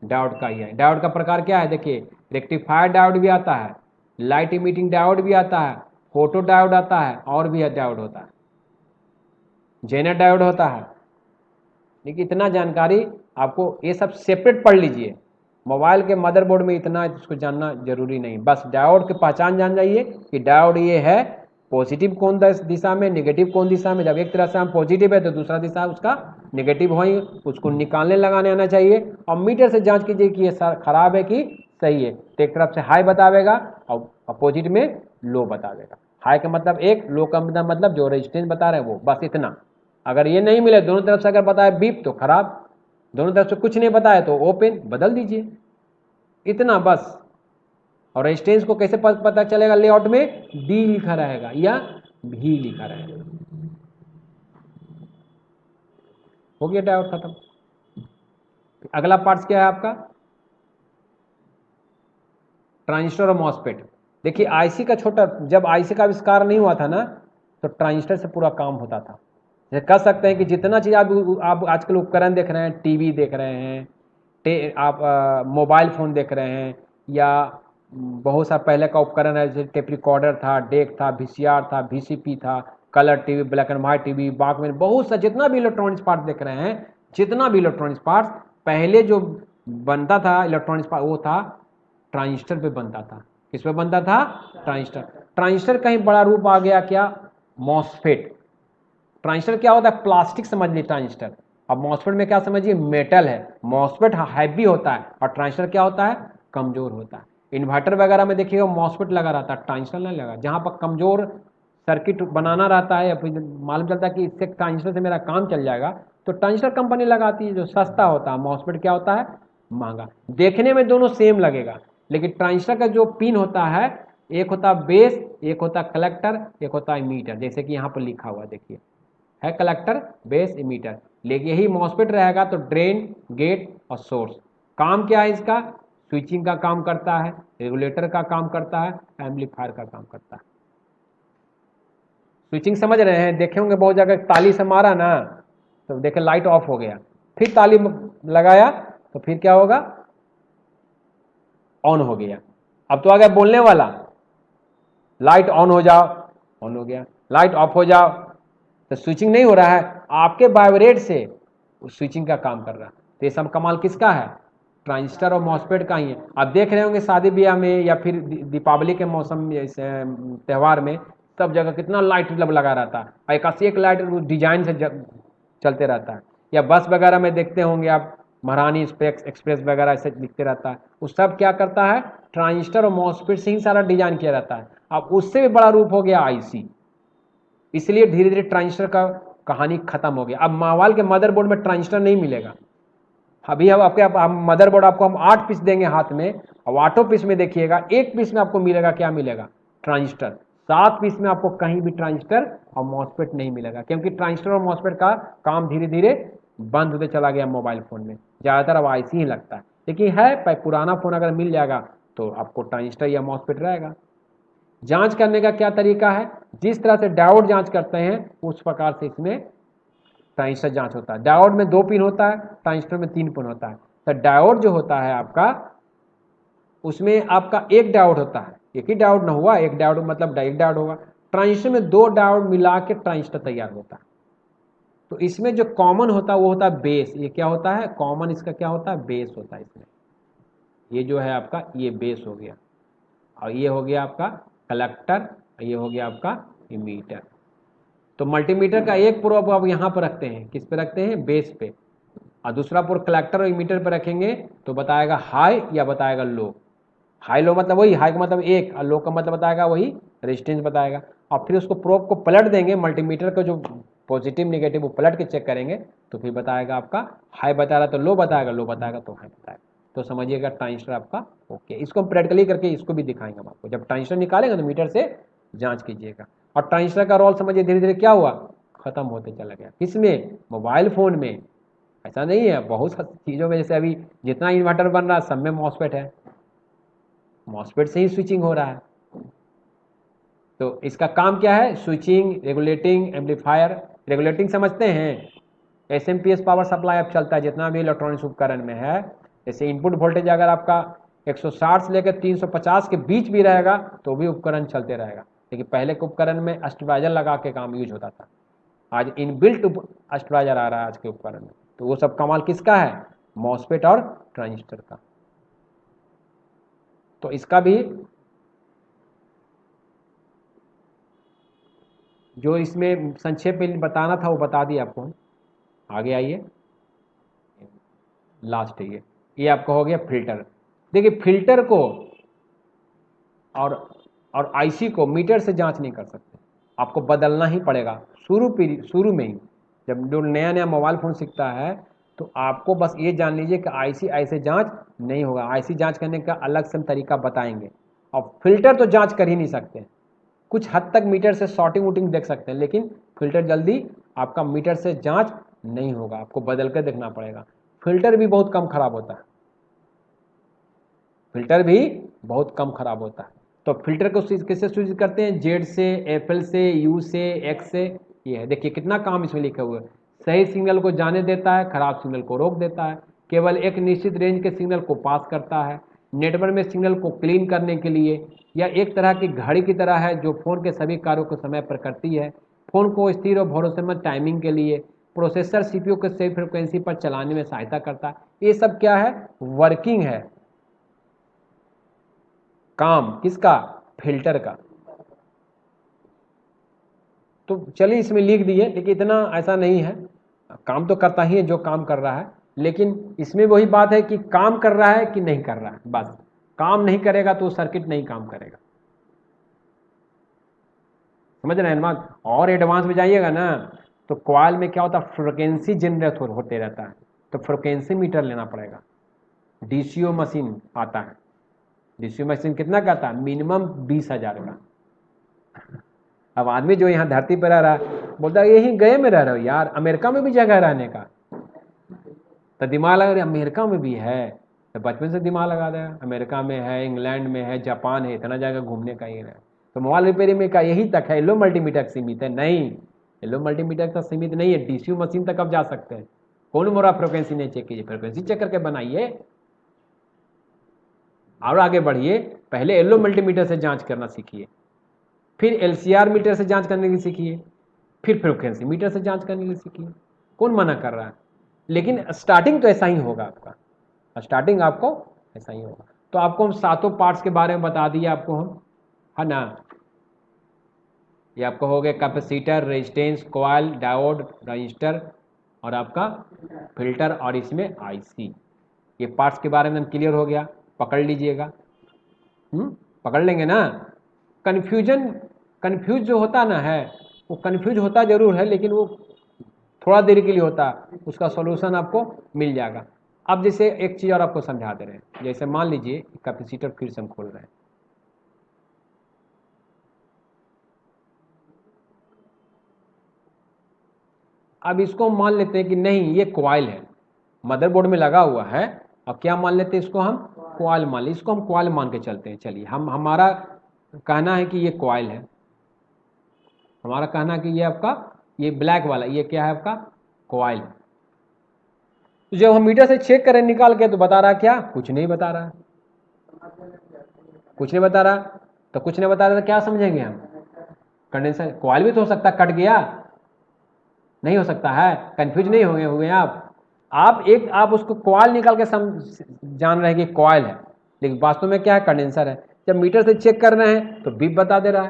डायोड का ही है। डायोड का प्रकार क्या है, देखिए, रेक्टिफायर डायोड भी आता है, लाइट इमिटिंग डायोड भी आता है, फोटो डायोड आता है, और भी डायोड होता है, जेनर डायोड होता है। देखिए, इतना जानकारी आपको ये सब सेपरेट पढ़ लीजिए। मोबाइल के मदरबोर्ड में इतना इसको जानना जरूरी नहीं, बस डायोड की पहचान जान जाइए कि डायोड ये है, पॉजिटिव कौन दिशा में, नेगेटिव कौन दिशा में। जब एक तरह से हम पॉजिटिव है तो दूसरा दिशा उसका नेगेटिव हो, उसको निकालने लगाने आना चाहिए। और मीटर से जांच कीजिए कि ये खराब है कि सही है। तो एक तरफ से हाई बतावेगा और अपोजिट में लो बतावेगा। हाई का मतलब 1, लो का मतलब जो रेजिस्टेंस बता रहे हैं वो, बस इतना। अगर ये नहीं मिले, दोनों तरफ से अगर बताए बीप तो खराब, दोनों तरफ से कुछ नहीं बताया तो ओपन, बदल दीजिए, इतना बस। और रेजिस्टेंस को कैसे पता चलेगा, लेआउट में डी लिखा रहेगा या भी लिखा रहेगा। हो गया डायोड खत्म। अगला पार्ट क्या है आपका, ट्रांजिस्टर और मॉसफेट। देखिए, आईसी का छोटा, जब आईसी का आविष्कार नहीं हुआ था ना, तो ट्रांजिस्टर से पूरा काम होता था। जैसे कह सकते हैं कि जितना चीज़ आप आजकल उपकरण देख रहे हैं, टीवी देख रहे हैं, आप मोबाइल फ़ोन देख रहे हैं, या बहुत सा पहले का उपकरण है, जैसे टेप रिकॉर्डर था, डेक था, वीसीआर था, वीसीपी था, colour TV, black and white TV, Walkman, बहुत सा जितना भी इलेक्ट्रॉनिक्स पार्ट देख रहे हैं, जितना भी इलेक्ट्रॉनिक्स पार्ट पहले जो बनता था इलेक्ट्रॉनिक्स पार्ट, वो था ट्रांजिस्टर पे बनता था। किस पे बनता था, ट्रांजिस्टर। ट्रांजिस्टर का ही बड़ा रूप आ गया क्या, मॉसफेट। ट्रांजिस्टर क्या होता है, प्लास्टिक समझ लीजिए ट्रांजिस्टर। अब मॉसफेट में क्या समझिए, मेटल है। मॉसफेट हैवी होता है और ट्रांजिस्टर क्या होता है, कमजोर होता है। इन्वर्टर वगैरह में देखिएगा मॉसफेट लगा रहता है, ट्रांजिस्टर नहीं लगा। जहां पर कमजोर सर्किट बनाना रहता है या फिर मालूम चलता है कि इससे ट्रांजिस्टर से मेरा काम चल जाएगा, तो ट्रांजिस्टर कंपनी लगाती है जो सस्ता होता है। मॉसफेट क्या होता है, महंगा। देखने में दोनों सेम लगेगा, लेकिन ट्रांजिस्टर का जो पिन होता है, एक होता है बेस, एक होता है कलेक्टर, एक होता है मीटर। जैसे कि यहाँ पर लिखा हुआ देखिए, है कलेक्टर, बेस, इमीटर। लेकिन यही मॉसफेट रहेगा तो ड्रेन, गेट और सोर्स। काम क्या है इसका, स्विचिंग का काम करता है, रेगुलेटर का काम करता है, एम्पलीफायर का काम करता है। स्विचिंग समझ रहे हैं, देखे होंगे बहुत जगह ताली से मारा ना, तो देखें लाइट ऑफ हो गया, फिर ताली लगाया तो फिर क्या होगा, ऑन हो गया। अब तो आ गया बोलने वाला, लाइट ऑन हो जाओ, ऑन हो गया, लाइट ऑफ हो जाओ, तो स्विचिंग नहीं हो रहा है, आपके वाइब्रेट से स्विचिंग का काम कर रहा है। तो ये सब कमाल किसका है, ट्रांजिस्टर और मॉसफेट का ही है। आप देख रहे होंगे शादी ब्याह में या फिर दीपावली के मौसम त्यौहार में सब जगह कितना लाइट लगा रहता है, और एक लाइट डिजाइन से चलते रहता है। या बस वगैरह में देखते होंगे आप, महारानी एक्सप्रेस वगैरह ऐसे दिखते रहता है, वो सब क्या करता है, ट्रांजिस्टर और मॉसफेट से ही सारा डिजाइन किया रहता है। अब उससे भी बड़ा रूप हो गया आईसी, इसलिए धीरे धीरे ट्रांजिस्टर का कहानी खत्म हो गया। अब मोबाइल के मदरबोर्ड में ट्रांजिस्टर नहीं मिलेगा। अभी हम आपके मदरबोर्ड आपको हम 8 पीस देंगे हाथ में, और 8 पीस में देखिएगा एक पीस में आपको मिलेगा, क्या मिलेगा, ट्रांजिस्टर। 7 पीस में आपको कहीं भी ट्रांजिस्टर और मॉसफेट नहीं मिलेगा, क्योंकि ट्रांजिस्टर और मॉसफेट का काम धीरे धीरे बंद होते चला गया मोबाइल फोन में। ज़्यादातर अब आईसी ही लगता है, लेकिन है पुराना फोन अगर मिल जाएगा तो आपको ट्रांजिस्टर या मॉसफेट रहेगा। जांच करने का क्या तरीका है, जिस तरह से डायोड जांच करते हैं उस प्रकार से इसमें ट्रांजिस्टर जांच होता है। डायोड में 2 पिन होता है, ट्रांजिस्टर में 3 पिन होता है। तो डायोड जो होता है आपका, उसमें आपका एक डायोड होता है, एक ही डायोड ना हुआ, एक डायोड मतलब एक डायोड होगा। ट्रांजिस्टर में 2 डायोड मिला के ट्रांजिस्टर तैयार होता है। तो इसमें जो कॉमन होता है वो होता है बेस। ये क्या होता है, कॉमन इसका क्या होता है, बेस होता है इसमें। ये जो है आपका ये बेस हो गया, और ये हो गया आपका कलेक्टर, ये हो गया आपका इमीटर। तो मल्टीमीटर का एक प्रोब आप यहाँ पर रखते हैं, किस पे रखते हैं, बेस पे, और दूसरा प्रोब कलेक्टर और इमीटर पे रखेंगे तो बताएगा हाई या बताएगा लो। हाई लो मतलब वही, हाई का मतलब 1 और लो का मतलब बताएगा वही रेजिस्टेंस बताएगा। और फिर उसको प्रोब को पलट देंगे, मल्टीमीटर का जो पॉजिटिव नेगेटिव वो पलट के चेक करेंगे तो फिर बताएगा आपका हाई बता रहा तो लो बताएगा, लो बताएगा तो हाई बताएगा। तो समझिएगा ट्रांजिस्टर आपका ओके। इसको हम प्रैक्टिकली करके इसको भी दिखाएंगे हम आपको। जब ट्रांजिस्टर निकालेंगे तो मीटर से जांच कीजिएगा। और ट्रांजिस्टर का रोल समझिए धीरे धीरे क्या हुआ, खत्म होते चला गया। किसमें, मोबाइल फोन में। ऐसा नहीं है, बहुत चीज़ों में, जैसे अभी जितना इन्वर्टर बन रहा है सब में मॉसफेट है, मॉसफेट से ही स्विचिंग हो रहा है। तो इसका काम क्या है, स्विचिंग, रेगुलेटिंग, एम्पलीफायर। रेगुलेटिंग समझते हैं, एसएमपीएस पावर सप्लाई अब चलता है जितना भी इलेक्ट्रॉनिक्स उपकरण में है। जैसे इनपुट वोल्टेज अगर आपका 160 से लेकर 350 के बीच भी रहेगा तो भी उपकरण चलते रहेगा। लेकिन पहले के उपकरण में स्टेबलाइजर लगा के काम यूज होता था, आज इनबिल्ट स्टेबलाइजर आ रहा है आज के उपकरण में। तो वो सब कमाल किसका है, मॉसफेट और ट्रांजिस्टर का। तो इसका भी जो इसमें संक्षेप में बताना था वो बता दिया आपको। आगे आइए, लास्ट है ये आपका हो गया फिल्टर। देखिए फिल्टर को और आईसी को मीटर से जांच नहीं कर सकते, आपको बदलना ही पड़ेगा। शुरू में ही जब जो नया नया मोबाइल फ़ोन सीखता है तो आपको बस ये जान लीजिए कि आईसी ऐसे जांच नहीं होगा। आईसी जांच करने का अलग से हम तरीका बताएंगे। और फिल्टर तो जांच कर ही नहीं सकते, कुछ हद तक मीटर से शॉर्टिंग वूटिंग देख सकते हैं, लेकिन फिल्टर जल्दी आपका मीटर से जांच नहीं होगा, आपको बदल कर देखना पड़ेगा। फिल्टर भी बहुत कम खराब होता है, फिल्टर भी बहुत कम खराब होता है। तो फिल्टर को किससे सूचित करते हैं, जेड से, एफएल से, यू से, एक्स से। ये है, देखिए कितना काम इसमें लिखा हुआ है। सही सिग्नल को जाने देता है, खराब सिग्नल को रोक देता है, केवल एक निश्चित रेंज के सिग्नल को पास करता है, नेटवर्क में सिग्नल को क्लीन करने के लिए, या एक तरह की घड़ी की तरह है जो फोन के सभी कार्यों को समय पर करती है, फोन को स्थिर और भरोसेमंद टाइमिंग के लिए, प्रोसेसर सीपीयू को सही फ्रिक्वेंसी पर चलाने में सहायता करता है। ये सब क्या है, वर्किंग है, काम किसका, फिल्टर का। तो चलिए इसमें लिख दिए, लेकिन इतना ऐसा नहीं है, काम तो करता ही है जो काम कर रहा है, लेकिन इसमें वही बात है कि काम कर रहा है कि नहीं कर रहा है। बस काम नहीं करेगा तो सर्किट नहीं काम करेगा, समझ रहे हैं बात। और एडवांस में जाइएगा ना तो कॉइल में क्या होता है, फ्रिक्वेंसी जनरेट होते रहता है, तो फ्रिक्वेंसी मीटर लेना पड़ेगा। डीसीओ मशीन आता है, डीसीओ मशीन कितना का आता है, मिनिमम 20,000 का। अब आदमी जो यहाँ धरती पर रह रहा है बोलता है यहीं गए में रह रहे हो यार, अमेरिका में भी जगह रहने का। तो दिमाग लगा रहे अमेरिका में भी है, तो बचपन से दिमाग लगा देगा, अमेरिका में है, इंग्लैंड में है, जापान है, इतना जगह घूमने का ही है। तो मोबाइल रिपेयरिंग में का यही तक है, लो मल्टीमीटर सीमित है नहीं, येलो मल्टीमीटर तक सीमित नहीं है, डीसीयू मशीन तक अब जा सकते हैं। कौन मोरा फ्रिक्वेंसी नहीं चेक कीजिए, फ्रिक्वेंसी चेक करके बनाइए और आगे बढ़िए। पहले येलो मल्टीमीटर से जांच करना सीखिए, फिर एलसीआर मीटर से जांच करने की सीखिए, फिर फ्रिक्वेंसी मीटर से जांच करने की सीखिए। कौन मना कर रहा है? लेकिन स्टार्टिंग तो ऐसा ही होगा आपका, स्टार्टिंग आपको ऐसा ही होगा। तो आपको हम सातों पार्ट्स के बारे में बता दिए आपको हम, है ना। ये आपको हो गया capacitor, resistance, coil, diode, register और आपका फिल्टर और इसमें आईसी। ये पार्ट्स के बारे में क्लियर हो गया, पकड़ लीजिएगा। पकड़ लेंगे ना। कन्फ्यूज जो होता ना है, वो कन्फ्यूज होता जरूर है, लेकिन वो थोड़ा देर के लिए होता है, उसका सॉल्यूशन आपको मिल जाएगा। अब जैसे एक चीज़ और आपको समझा दे रहे हैं, जैसे मान लीजिए कैपेसिटर फिर से हम खोल रहे हैं, अब इसको मान लेते हैं कि नहीं ये कॉइल है, मदरबोर्ड में लगा हुआ है। अब क्या मान लेते हैं इसको हम? कॉइल मान ले, इसको हम कॉइल मान के चलते हैं। चलिए, हमारा कहना है कि ये कॉइल है, हमारा कहना है कि ये आपका ये ब्लैक वाला ये क्या है आपका? कॉइल। तो जब हम मीटर से चेक करें निकाल के तो बता रहा क्या? कुछ नहीं बता रहा है, कुछ नहीं बता रहा। तो कुछ नहीं बता रहा तो क्या समझेंगे हम? कंडेंसर। कॉइल भी तो हो सकता कट गया, नहीं हो सकता है? कंफ्यूज नहीं हुए आप उसको कॉइल निकाल के जान रहे हैं कि कॉइल है, लेकिन वास्तव में क्या है? कंडेंसर है। जब मीटर से चेक कर रहे हैं तो बीप बता दे रहा है,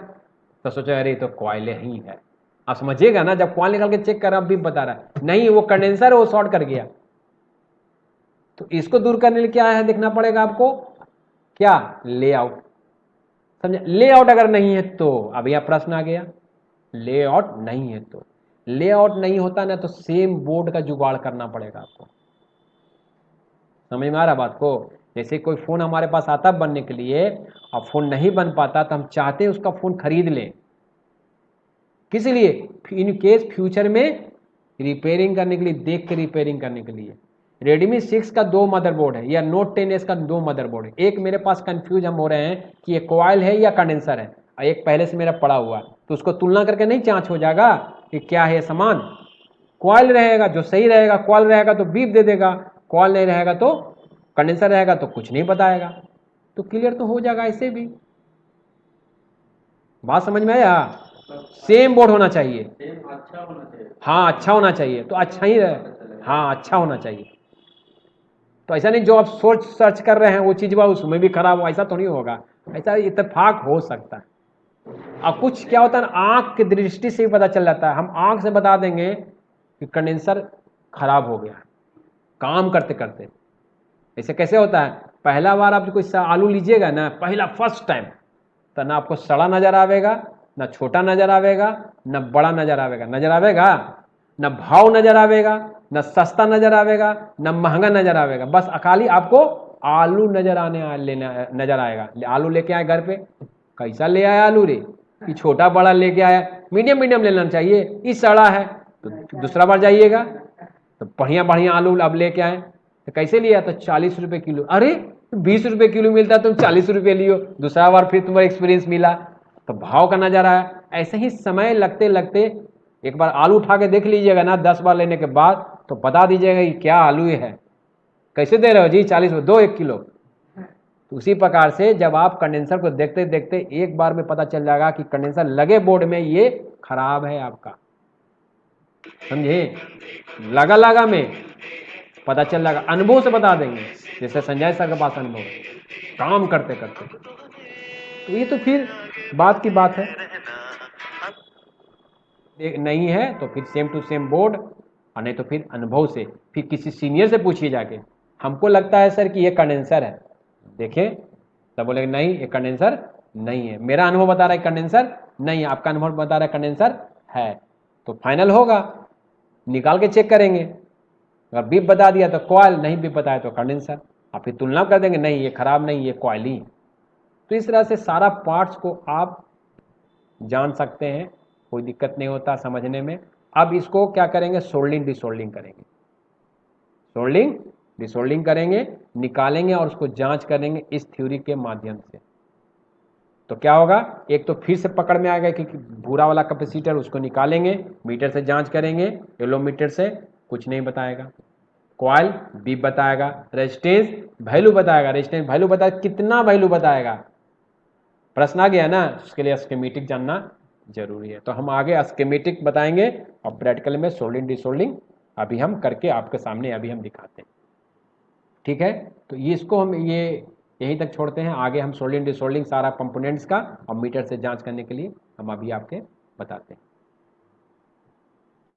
तो सोचो अरे तो कॉइल ही है। आप समझिएगा ना, जब कॉइल निकाल के चेक कर रहा है बीप बता रहा है, नहीं वो कंडेंसर है, वो शॉर्ट कर गया। तो इसको दूर करने के लिए क्या है देखना पड़ेगा आपको? क्या? लेआउट। समझे? लेआउट अगर नहीं है तो अब यह प्रश्न आ गया, लेआउट नहीं है तो, लेआउट नहीं होता ना तो सेम बोर्ड का जुगाड़ करना पड़ेगा आपको। समझ में आ रहा बात को? जैसे कोई फोन हमारे पास आता बनने के लिए और फोन नहीं बन पाता तो हम चाहते हैं उसका फोन खरीद लें, किस लिए? इन केस फ्यूचर में रिपेयरिंग करने के लिए, देख के रिपेयरिंग करने के लिए। रेडमी 6 का 2 मदरबोर्ड है या नोट 10s का 2 मदरबोर्ड है। एक मेरे पास कंफ्यूज हम हो रहे हैं कि ये कॉइल है या कंडेंसर है, और एक पहले से मेरा पड़ा हुआ है, तो उसको तुलना करके नहीं जांच हो जाएगा कि क्या है समान? कॉइल रहेगा जो सही रहेगा, कॉइल रहेगा तो बीप दे देगा, कॉइल नहीं रहेगा तो, कंडेंसर रहेगा तो कुछ नहीं बताएगा। तो क्लियर तो हो जाएगा ऐसे भी। बात समझ में आया? सेम बोर्ड होना चाहिए। अच्छा होना चाहिए। हाँ अच्छा होना चाहिए, तो अच्छा ही रहे। हाँ अच्छा होना चाहिए। तो ऐसा नहीं जो आप सोच सर्च कर रहे हैं वो चीज उसमें भी खराब हो, ऐसा तो नहीं होगा। ऐसा इत्तेफाक हो सकता है। अब कुछ क्या होता है ना, आंख की दृष्टि से ही पता चल जाता है। हम आंख से बता देंगे कि कंडेंसर खराब हो गया काम करते करते। ऐसे कैसे होता है? पहला बार आप कोई आलू लीजिएगा ना, पहला फर्स्ट टाइम, तो ना आपको सड़ा नजर आवेगा, ना छोटा नजर आवेगा, ना बड़ा नजर आवेगा। नजर आवेगा ना, भाव नजर आवेगा ना, सस्ता नजर आवेगा ना, महंगा नजर आवेगा। बस अकाली आपको आलू लेना नजर आएगा। आलू लेके आए घर पे, कैसा ले आया आलू रे? कि छोटा बड़ा लेके आया, मीडियम मीडियम लेना चाहिए, इस सड़ा है। तो दूसरा बार जाइएगा तो बढ़िया बढ़िया आलू अब लेके आए, तो कैसे लिया? तो 40 रुपए किलो। अरे 20 रुपए किलो मिलता तुम 40 रुपए लियो। दूसरा बार फिर तुम्हारा एक्सपीरियंस मिला तो भाव का नजर आया। ऐसे ही समय लगते लगते एक बार आलू उठा के देख लीजिएगा ना, 10 बार लेने के बाद तो बता दीजिएगा कि क्या आलू है, कैसे दे रहे हो जी? 40 रुपये, दो 1 किलो। तो उसी प्रकार से जब आप कंडेंसर को देखते देखते एक बार में पता चल जाएगा कि कंडेंसर लगे बोर्ड में ये खराब है आपका, समझे? लगा में पता चल जाएगा, अनुभव से बता देंगे। जैसे संजय सर के पास अनुभव काम करते करते, तो ये तो फिर बात की बात है। नहीं है तो फिर सेम टू सेम बोर्ड, और नहीं तो फिर अनुभव से, फिर किसी सीनियर से पूछिए जाके, हमको लगता है सर कि ये कंडेंसर है, देखें तब बोले नहीं ये कंडेंसर नहीं है, मेरा अनुभव बता रहा है कंडेंसर नहीं है, आपका अनुभव बता रहा है कंडेंसर है, तो फाइनल होगा, निकाल के चेक करेंगे। अगर बीप बता दिया तो कॉइल, नहीं बीप बताया तो कंडेंसर, आप फिर तुलना कर देंगे, नहीं ये खराब नहीं ये कॉइल ही। तो इस तरह से सारा पार्ट्स को आप जान सकते हैं, कोई दिक्कत नहीं होता समझने में। अब इसको क्या करेंगे? सोल्डिंग डिसोल्डिंग करेंगे, सोल्डिंग डिसोल्डिंग करेंगे, निकालेंगे और उसको जांच करेंगे इस थ्योरी के माध्यम से। तो क्या होगा, एक तो फिर से पकड़ में आएगा कि भूरा वाला कैपेसिटर, उसको निकालेंगे, मीटर से जांच करेंगे, येलो मीटर से कुछ नहीं बताएगा, कॉइल बी बताएगा, रेजिस्टेंस वैल्यू बताएगा, रेजिस्टेंस वैल्यू बताएगा, कितना वैल्यू बताएगा, प्रश्न आ गया ना, उसके लिए स्कीमेटिक जानना जरूरी है। तो हम आगे स्कीमेटिक बताएंगे और प्रैक्टिकल में सोल्डिंग डिसोल्डिंग अभी हम करके आपके सामने अभी हम दिखाते हैं, ठीक है। तो ये इसको हम ये यहीं तक छोड़ते हैं, आगे हम सोल्डिंग डिसोल्डिंग सारा कंपोनेंट्स का और मीटर से जांच करने के लिए हम अभी आपके बताते हैं।